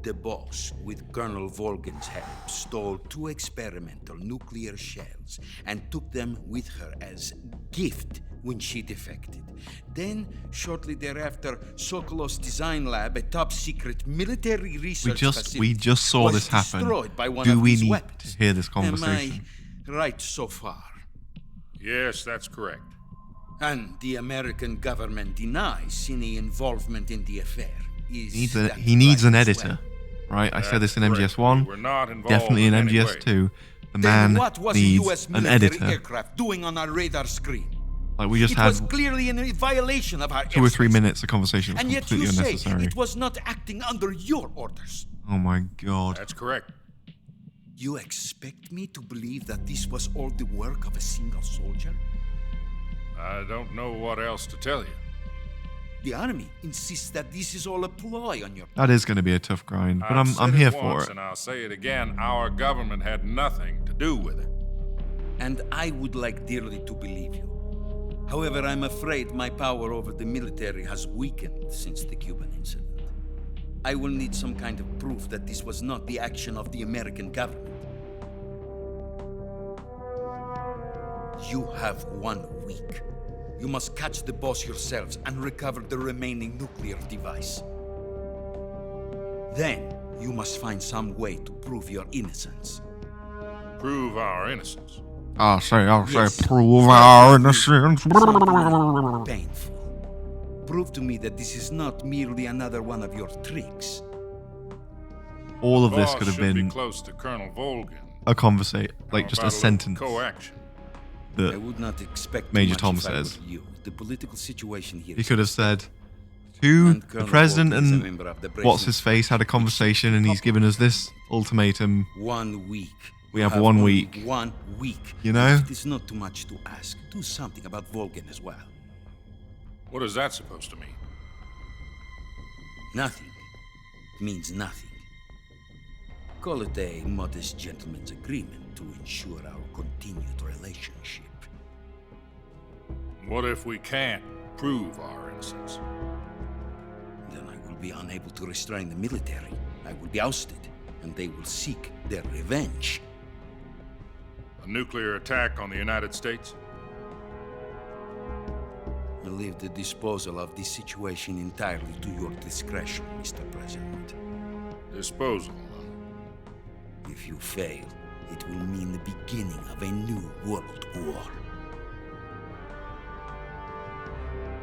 [SPEAKER 10] the boss, with Colonel Volgin's help, stole 2 experimental nuclear shells and took them with her as gift when she defected. Then, shortly thereafter, Sokolov's design lab, a top-secret military research facility,
[SPEAKER 1] We just saw
[SPEAKER 10] was
[SPEAKER 1] this happen.
[SPEAKER 10] destroyed by one
[SPEAKER 1] Do
[SPEAKER 10] of
[SPEAKER 1] we
[SPEAKER 10] these
[SPEAKER 1] need
[SPEAKER 10] weapons.
[SPEAKER 1] to hear this
[SPEAKER 10] Am
[SPEAKER 1] conversation?
[SPEAKER 10] I right so far?
[SPEAKER 17] Yes, that's correct.
[SPEAKER 10] And the American government denies any involvement in the affair. Is
[SPEAKER 1] He needs an
[SPEAKER 10] right as
[SPEAKER 1] editor,
[SPEAKER 10] well?
[SPEAKER 1] right? I said this in
[SPEAKER 17] That's correct.
[SPEAKER 1] MGS1,
[SPEAKER 17] We're not involved
[SPEAKER 1] definitely in
[SPEAKER 17] in any way.
[SPEAKER 1] MGS2. The
[SPEAKER 10] Then
[SPEAKER 1] man
[SPEAKER 10] what was a
[SPEAKER 1] needs
[SPEAKER 10] U.S.
[SPEAKER 1] an
[SPEAKER 10] military
[SPEAKER 1] editor.
[SPEAKER 10] aircraft doing on our radar screen?
[SPEAKER 1] Like we just
[SPEAKER 10] it
[SPEAKER 1] had
[SPEAKER 10] was clearly in violation of our
[SPEAKER 1] 2 or 3
[SPEAKER 10] airspace.
[SPEAKER 1] minutes of conversation. Was
[SPEAKER 10] And yet
[SPEAKER 1] completely
[SPEAKER 10] you say
[SPEAKER 1] unnecessary.
[SPEAKER 10] it was not acting under your orders.
[SPEAKER 1] Oh my god.
[SPEAKER 17] That's correct.
[SPEAKER 10] You expect me to believe that this was all the work of a single soldier?
[SPEAKER 17] I don't know what else to tell you.
[SPEAKER 10] The army insists that this is all a ploy on your part.
[SPEAKER 1] That is going to be a tough grind, but
[SPEAKER 17] I've
[SPEAKER 1] I'm
[SPEAKER 17] said
[SPEAKER 1] here
[SPEAKER 17] it
[SPEAKER 1] for
[SPEAKER 17] once,
[SPEAKER 1] it.
[SPEAKER 17] And I'll say it again. Our government had nothing to do with it.
[SPEAKER 10] And I would like dearly to believe you. However, I'm afraid my power over the military has weakened since the Cuban incident. I will need some kind of proof that this was not the action of the American government. You have 1 week. You must catch the boss yourselves and recover the remaining nuclear device. Then, you must find some way to prove your innocence.
[SPEAKER 17] Prove our innocence.
[SPEAKER 1] I'll say,
[SPEAKER 10] Yes.
[SPEAKER 1] prove our innocence.
[SPEAKER 10] Painful. Prove to me that this is not merely another one of your tricks.
[SPEAKER 1] All of this
[SPEAKER 17] Boss
[SPEAKER 1] could have
[SPEAKER 17] should
[SPEAKER 1] been
[SPEAKER 17] be close to Colonel Volgin.
[SPEAKER 1] a conversation, like
[SPEAKER 17] How
[SPEAKER 1] just
[SPEAKER 17] about
[SPEAKER 1] a
[SPEAKER 17] little
[SPEAKER 1] sentence
[SPEAKER 17] co-action.
[SPEAKER 10] I
[SPEAKER 1] that
[SPEAKER 10] would not expect
[SPEAKER 1] Major
[SPEAKER 10] much
[SPEAKER 1] Tom
[SPEAKER 10] if I were
[SPEAKER 1] says.
[SPEAKER 10] you. The political situation here
[SPEAKER 1] he
[SPEAKER 10] is
[SPEAKER 1] could have said to
[SPEAKER 10] And
[SPEAKER 1] the
[SPEAKER 10] Colonel
[SPEAKER 1] president
[SPEAKER 10] Volgin is a
[SPEAKER 1] and
[SPEAKER 10] member of the
[SPEAKER 1] what's
[SPEAKER 10] Brezhnev
[SPEAKER 1] his face had a conversation and he's given us this ultimatum.
[SPEAKER 10] 1 week.
[SPEAKER 1] We
[SPEAKER 10] You
[SPEAKER 1] have 1
[SPEAKER 10] only
[SPEAKER 1] week.
[SPEAKER 10] 1 week.
[SPEAKER 1] You know?
[SPEAKER 10] It is not too much to ask. Do something about Volgin as well.
[SPEAKER 17] What is that supposed to mean?
[SPEAKER 10] Nothing. It means nothing. Call it a modest gentleman's agreement to ensure our continued relationship.
[SPEAKER 17] What if we can't prove our innocence?
[SPEAKER 10] Then I will be unable to restrain the military. I will be ousted, and they will seek their revenge.
[SPEAKER 17] A nuclear attack on the United States?
[SPEAKER 10] I leave the disposal of this situation entirely to your discretion, Mr. President.
[SPEAKER 17] Disposal.
[SPEAKER 10] If you fail, it will mean the beginning of a new world war.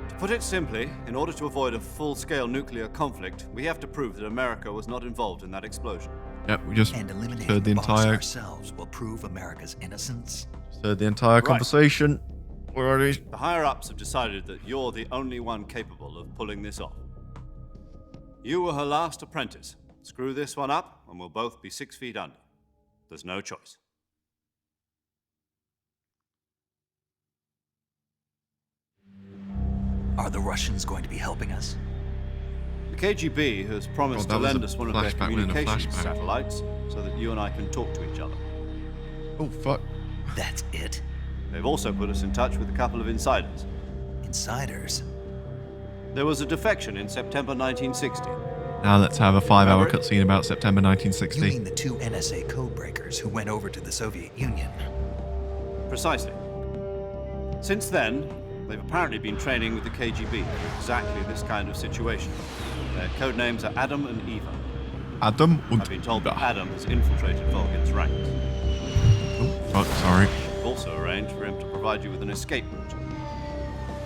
[SPEAKER 4] To put it simply, in order to avoid a full-scale nuclear conflict, we have to prove that America was not involved in that explosion.
[SPEAKER 1] Yep, we just
[SPEAKER 2] And eliminating
[SPEAKER 1] heard the
[SPEAKER 2] the boss
[SPEAKER 1] entire
[SPEAKER 2] ourselves will prove America's innocence.
[SPEAKER 1] Right. Conversation. We're already.
[SPEAKER 4] The higher-ups have decided that you're the only one capable of pulling this off. You were her last apprentice, Screw this one up, and we'll both be 6 feet under. There's no choice.
[SPEAKER 2] Are the Russians going to be helping us?
[SPEAKER 4] The KGB has promised
[SPEAKER 1] God,
[SPEAKER 4] to
[SPEAKER 1] that was
[SPEAKER 4] lend
[SPEAKER 1] a
[SPEAKER 4] us one of their
[SPEAKER 1] flashback within a
[SPEAKER 4] communications
[SPEAKER 1] flashback.
[SPEAKER 4] satellites so that you and I can talk to each other.
[SPEAKER 1] Oh, fuck.
[SPEAKER 2] That's it?
[SPEAKER 4] They've also put us in touch with a couple of insiders.
[SPEAKER 2] Insiders?
[SPEAKER 4] There was a defection in September 1960.
[SPEAKER 1] Now let's have a 5-hour
[SPEAKER 4] Remember it?
[SPEAKER 1] cutscene about September
[SPEAKER 2] You
[SPEAKER 1] 1960.
[SPEAKER 2] mean the 2 NSA codebreakers who went over to the Soviet Union?
[SPEAKER 4] Precisely. Since then, they've apparently been training with the KGB for exactly this kind of situation. Their code names are Adam and Eva.
[SPEAKER 1] Adam und
[SPEAKER 4] I've been told that
[SPEAKER 1] Eva.
[SPEAKER 4] Adam has infiltrated Volgin's ranks.
[SPEAKER 1] Oh, fuck, sorry.
[SPEAKER 4] We've also arranged for him to provide you with an escape route.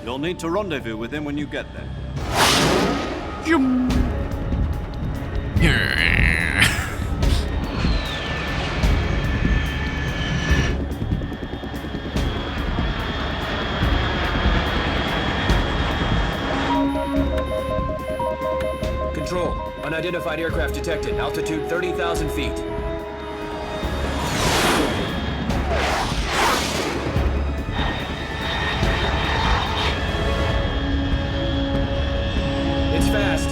[SPEAKER 4] You'll need to rendezvous with him when you get there.
[SPEAKER 5] Control. Unidentified aircraft detected. Altitude 30,000 feet. It's fast.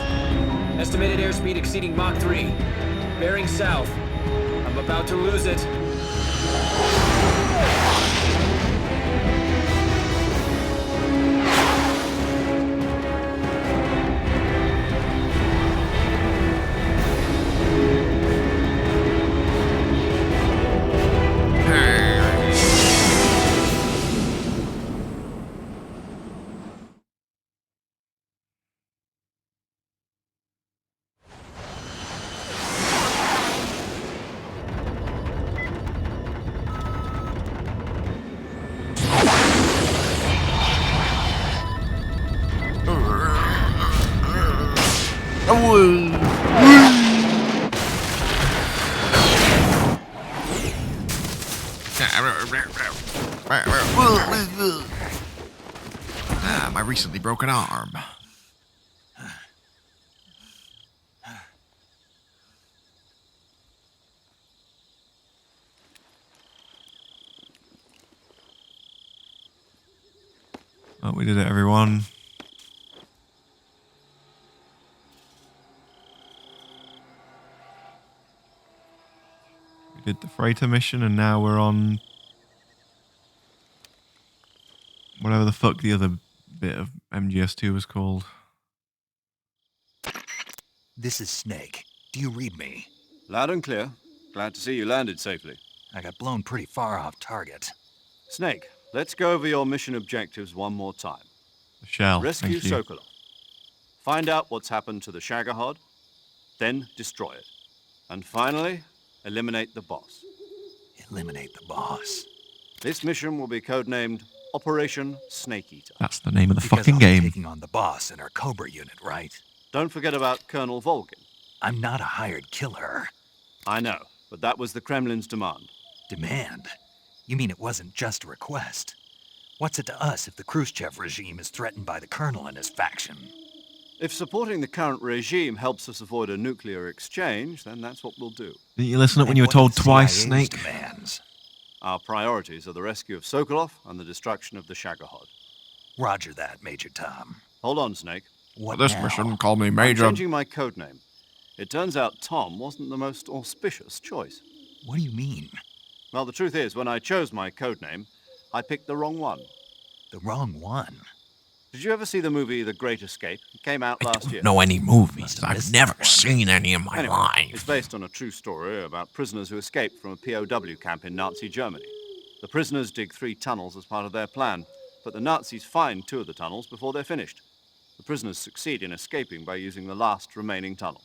[SPEAKER 5] Estimated airspeed exceeding Mach 3. Bearing south. I'm about to lose it.
[SPEAKER 7] Ah, my recently broken arm.
[SPEAKER 1] Oh, we did it, everyone. We did the freighter mission, and now we're on whatever the fuck the other bit of MGS2 was called.
[SPEAKER 2] This is Snake. Do you read me?
[SPEAKER 4] Loud and clear. Glad to see you landed safely.
[SPEAKER 2] I got blown pretty far off target.
[SPEAKER 4] Snake, let's go over your mission objectives one more time.
[SPEAKER 1] The shell.
[SPEAKER 4] Rescue
[SPEAKER 1] Thank you.
[SPEAKER 4] Sokolov. Find out what's happened to the Shagohod, then destroy it. And finally, eliminate the boss.
[SPEAKER 2] Eliminate the boss.
[SPEAKER 4] This mission will be codenamed Operation Snake Eater.
[SPEAKER 1] That's the name of the
[SPEAKER 2] Because
[SPEAKER 1] fucking
[SPEAKER 2] I'll be
[SPEAKER 1] game.
[SPEAKER 2] taking on the boss in our Cobra unit, right?
[SPEAKER 4] Don't forget about Colonel Volgin.
[SPEAKER 2] I'm not a hired killer.
[SPEAKER 4] I know, but that was the Kremlin's demand.
[SPEAKER 2] Demand? You mean it wasn't just a request? What's it to us if the Khrushchev regime is threatened by the Colonel and his faction?
[SPEAKER 4] If supporting the current regime helps us avoid a nuclear exchange, then that's what we'll do.
[SPEAKER 1] Didn't you listen up when
[SPEAKER 2] And
[SPEAKER 1] you were
[SPEAKER 2] what
[SPEAKER 1] told
[SPEAKER 2] the
[SPEAKER 1] twice,
[SPEAKER 2] CIA's
[SPEAKER 1] Snake?
[SPEAKER 2] demands.
[SPEAKER 4] Our priorities are the rescue of Sokolov and the destruction of the Shagohod.
[SPEAKER 2] Roger that, Major Tom.
[SPEAKER 4] Hold on, Snake.
[SPEAKER 2] What
[SPEAKER 7] For this
[SPEAKER 2] now?
[SPEAKER 7] mission, call me
[SPEAKER 4] I'm
[SPEAKER 7] Major.
[SPEAKER 4] changing my codename. It turns out Tom wasn't the most auspicious choice.
[SPEAKER 2] What do you mean?
[SPEAKER 4] Well, the truth is, when I chose my codename, I picked the wrong one.
[SPEAKER 2] The wrong one?
[SPEAKER 4] Did you ever see the movie The Great Escape? It came out last year.
[SPEAKER 7] Know any movies?
[SPEAKER 2] Must have
[SPEAKER 7] I've
[SPEAKER 2] missed
[SPEAKER 7] never
[SPEAKER 2] that one.
[SPEAKER 7] seen any in my
[SPEAKER 4] Anyway,
[SPEAKER 7] life.
[SPEAKER 4] it's based on a true story about prisoners who escaped from a POW camp in Nazi Germany. The prisoners dig 3 tunnels as part of their plan, but the Nazis find 2 of the tunnels before they're finished. The prisoners succeed in escaping by using the last remaining tunnel.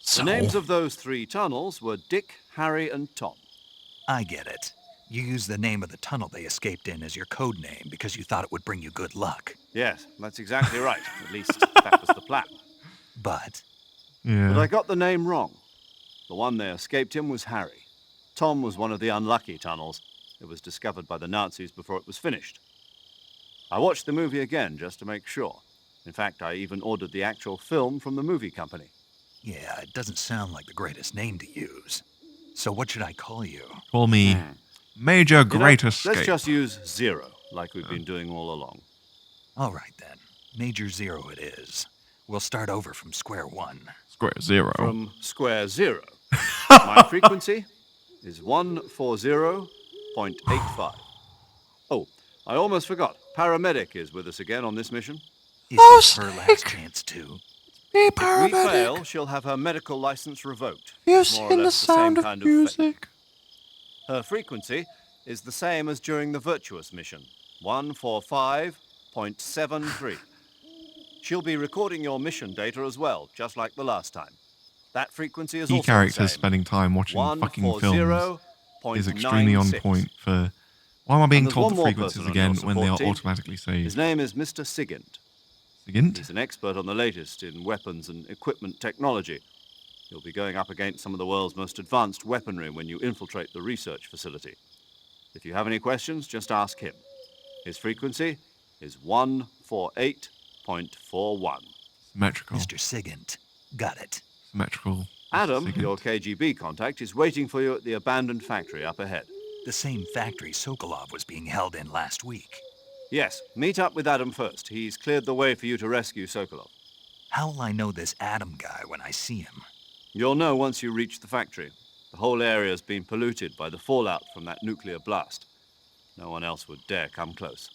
[SPEAKER 7] So,
[SPEAKER 4] The names of those 3 tunnels were Dick, Harry, and Tom.
[SPEAKER 2] I get it. You used the name of the tunnel they escaped in as your code name because you thought it would bring you good luck.
[SPEAKER 4] Yes, that's exactly right. At least that was the plan.
[SPEAKER 2] But
[SPEAKER 1] Yeah.
[SPEAKER 4] But I got the name wrong. The one they escaped in was Harry. Tom was one of the unlucky tunnels. It was discovered by the Nazis before it was finished. I watched the movie again just to make sure. In fact, I even ordered the actual film from the movie company.
[SPEAKER 2] Yeah, it doesn't sound like the greatest name to use. So what should I call you?
[SPEAKER 1] Call me Major Great Escape.
[SPEAKER 4] Let's just use Zero, like we've been doing all along.
[SPEAKER 2] All right, then. Major Zero it is. We'll start over from square one.
[SPEAKER 1] Square zero.
[SPEAKER 4] From square zero. My frequency is 140.85. Oh, I almost forgot. Paramedic is with us again on this mission.
[SPEAKER 2] Is this her last chance, too?
[SPEAKER 4] If we fail, she'll have her medical license revoked.
[SPEAKER 1] You've
[SPEAKER 4] More or
[SPEAKER 1] seen the
[SPEAKER 4] less
[SPEAKER 1] sound
[SPEAKER 4] same
[SPEAKER 1] of
[SPEAKER 4] kind
[SPEAKER 1] music.
[SPEAKER 4] fate. Her frequency is the same as during the Virtuous mission, 145.73. She'll be recording your mission data as well, just like the last time. That frequency is
[SPEAKER 1] Key
[SPEAKER 4] also
[SPEAKER 1] characters
[SPEAKER 4] the same.
[SPEAKER 1] spending time watching fucking films is extremely on
[SPEAKER 4] 140.96.
[SPEAKER 1] point for... Why am I being
[SPEAKER 4] And there's
[SPEAKER 1] told
[SPEAKER 4] one
[SPEAKER 1] the
[SPEAKER 4] more
[SPEAKER 1] frequencies
[SPEAKER 4] person on
[SPEAKER 1] again
[SPEAKER 4] your
[SPEAKER 1] when they are
[SPEAKER 4] support team.
[SPEAKER 1] automatically saved?
[SPEAKER 4] His name is Mr. Sigint.
[SPEAKER 1] Sigint?
[SPEAKER 4] He's an expert on the latest in weapons and equipment technology. You'll be going up against some of the world's most advanced weaponry when you infiltrate the research facility. If you have any questions, just ask him. His frequency is 148.41.
[SPEAKER 1] Symmetrical.
[SPEAKER 2] Mr. Sigint. Got it.
[SPEAKER 1] Symmetrical.
[SPEAKER 4] Adam,
[SPEAKER 1] Sigint.
[SPEAKER 4] your KGB contact, is waiting for you at the abandoned factory up ahead.
[SPEAKER 2] The same factory Sokolov was being held in last week.
[SPEAKER 4] Yes, meet up with Adam first. He's cleared the way for you to rescue Sokolov.
[SPEAKER 2] How will I know this Adam guy when I see him?
[SPEAKER 4] You'll know once you reach the factory. The whole area's been polluted by the fallout from that nuclear blast. No one else would dare come close.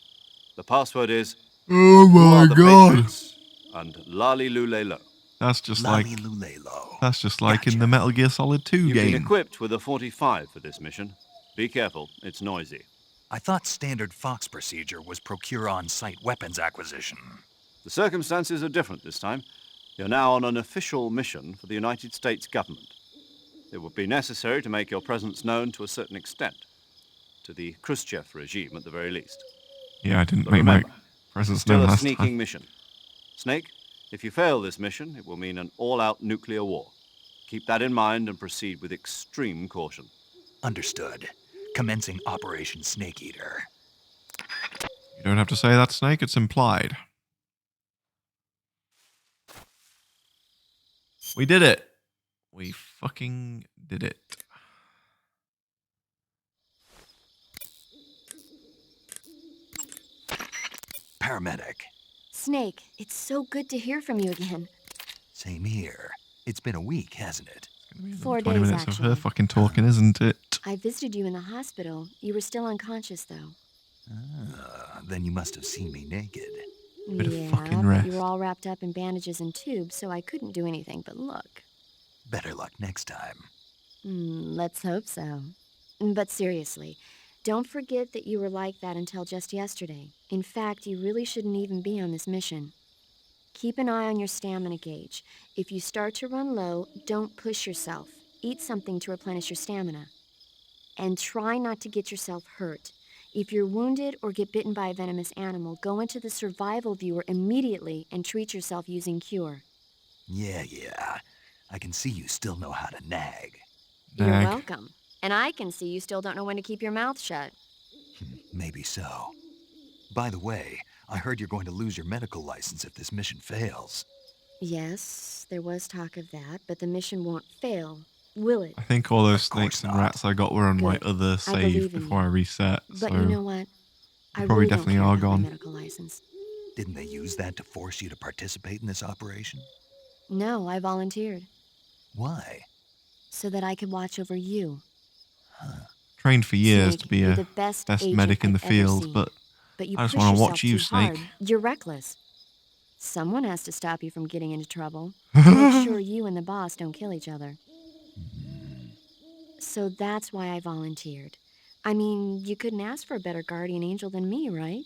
[SPEAKER 4] The password is...
[SPEAKER 1] Oh my god!
[SPEAKER 4] Patriots and Lali Lulelo.
[SPEAKER 1] That's just like...
[SPEAKER 2] Lulelo.
[SPEAKER 1] That's just like in the Metal Gear Solid 2
[SPEAKER 4] You've been
[SPEAKER 1] game.
[SPEAKER 4] equipped with a 45 for this mission. Be careful, it's noisy.
[SPEAKER 2] I thought standard Fox procedure was procure on-site weapons acquisition.
[SPEAKER 4] The circumstances are different this time. You're now on an official mission for the United States government. It would be necessary to make your presence known to a certain extent. To the Khrushchev regime, at the very least.
[SPEAKER 1] Yeah, I didn't
[SPEAKER 4] But
[SPEAKER 1] make
[SPEAKER 4] remember,
[SPEAKER 1] my presence
[SPEAKER 4] still
[SPEAKER 1] known
[SPEAKER 4] a
[SPEAKER 1] last
[SPEAKER 4] sneaking
[SPEAKER 1] time.
[SPEAKER 4] mission. Snake, if you fail this mission, it will mean an all-out nuclear war. Keep that in mind and proceed with extreme caution.
[SPEAKER 2] Understood. Commencing Operation Snake Eater.
[SPEAKER 1] You don't have to say that, Snake. It's implied. We did it. We fucking did it.
[SPEAKER 2] Paramedic.
[SPEAKER 6] Snake, it's so good to hear from you again.
[SPEAKER 2] Same here. It's been a week, hasn't it?
[SPEAKER 6] 4
[SPEAKER 1] 20
[SPEAKER 6] days,
[SPEAKER 1] minutes
[SPEAKER 6] actually.
[SPEAKER 1] of her fucking talking, isn't it?
[SPEAKER 6] I visited you in the hospital. You were still unconscious, though.
[SPEAKER 2] Then you must have seen me naked.
[SPEAKER 1] Bit of
[SPEAKER 6] Yeah,
[SPEAKER 1] fucking
[SPEAKER 6] but
[SPEAKER 1] rest.
[SPEAKER 6] you were all wrapped up in bandages and tubes, so I couldn't do anything but look.
[SPEAKER 2] Better luck next time.
[SPEAKER 6] Let's hope so. But seriously, don't forget that you were like that until just yesterday. In fact, you really shouldn't even be on this mission. Keep an eye on your stamina gauge. If you start to run low, don't push yourself. Eat something to replenish your stamina. And try not to get yourself hurt. If you're wounded or get bitten by a venomous animal, go into the survival viewer immediately and treat yourself using Cure.
[SPEAKER 2] Yeah. I can see you still know how to nag.
[SPEAKER 6] You're
[SPEAKER 1] Nag.
[SPEAKER 6] welcome. And I can see you still don't know when to keep your mouth shut.
[SPEAKER 2] Maybe so. By the way, I heard you're going to lose your medical license if this mission fails.
[SPEAKER 6] Yes, there was talk of that, but the mission won't fail, will it?
[SPEAKER 1] I think all those snakes and rats I got were on my
[SPEAKER 6] Good.
[SPEAKER 1] other
[SPEAKER 6] I
[SPEAKER 1] save
[SPEAKER 6] believe in
[SPEAKER 1] before I reset.
[SPEAKER 6] But
[SPEAKER 1] so
[SPEAKER 6] you know what?
[SPEAKER 1] they
[SPEAKER 6] I
[SPEAKER 1] probably
[SPEAKER 6] really
[SPEAKER 1] definitely
[SPEAKER 6] don't care
[SPEAKER 1] are
[SPEAKER 6] about my
[SPEAKER 1] gone.
[SPEAKER 6] medical license.
[SPEAKER 2] Didn't they use that to force you to participate in this operation?
[SPEAKER 6] No, I volunteered
[SPEAKER 2] Why?
[SPEAKER 6] so that I could watch over you.
[SPEAKER 1] Trained for years
[SPEAKER 6] Snake,
[SPEAKER 1] to be
[SPEAKER 6] you're
[SPEAKER 1] a
[SPEAKER 6] the best
[SPEAKER 1] medic in the
[SPEAKER 6] agent I've ever
[SPEAKER 1] field,
[SPEAKER 6] seen.
[SPEAKER 1] but
[SPEAKER 6] you
[SPEAKER 1] I just
[SPEAKER 6] push
[SPEAKER 1] want to
[SPEAKER 6] yourself
[SPEAKER 1] watch you,
[SPEAKER 6] too
[SPEAKER 1] Snake.
[SPEAKER 6] hard. You're reckless. Someone has to stop you from getting into trouble. Make sure you and the boss don't kill each other. So that's why I volunteered. I mean, you couldn't ask for a better guardian angel than me, right?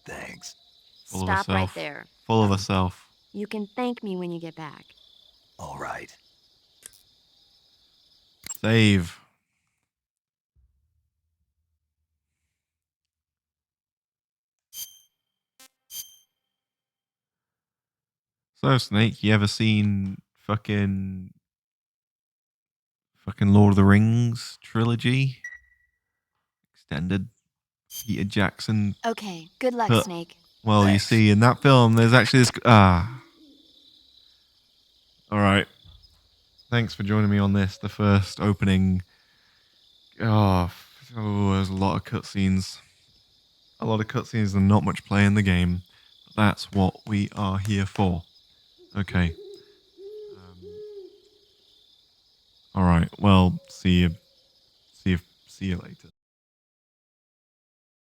[SPEAKER 2] Thanks.
[SPEAKER 1] Full of
[SPEAKER 6] Stop right
[SPEAKER 1] herself.
[SPEAKER 6] there.
[SPEAKER 1] Full of herself.
[SPEAKER 6] You can thank me when you get back.
[SPEAKER 2] All right.
[SPEAKER 1] Save. So, Snake, you ever seen fucking Lord of the Rings trilogy? Extended Peter Jackson.
[SPEAKER 6] Okay, good luck,
[SPEAKER 1] cut?
[SPEAKER 6] Snake.
[SPEAKER 1] Well, you see, in that film, there's actually this. All right. thanks for joining me on this. The first opening. Oh, there's a lot of cutscenes. A lot of cutscenes and not much play in the game. But that's what we are here for. Okay. All right. Well, see you later.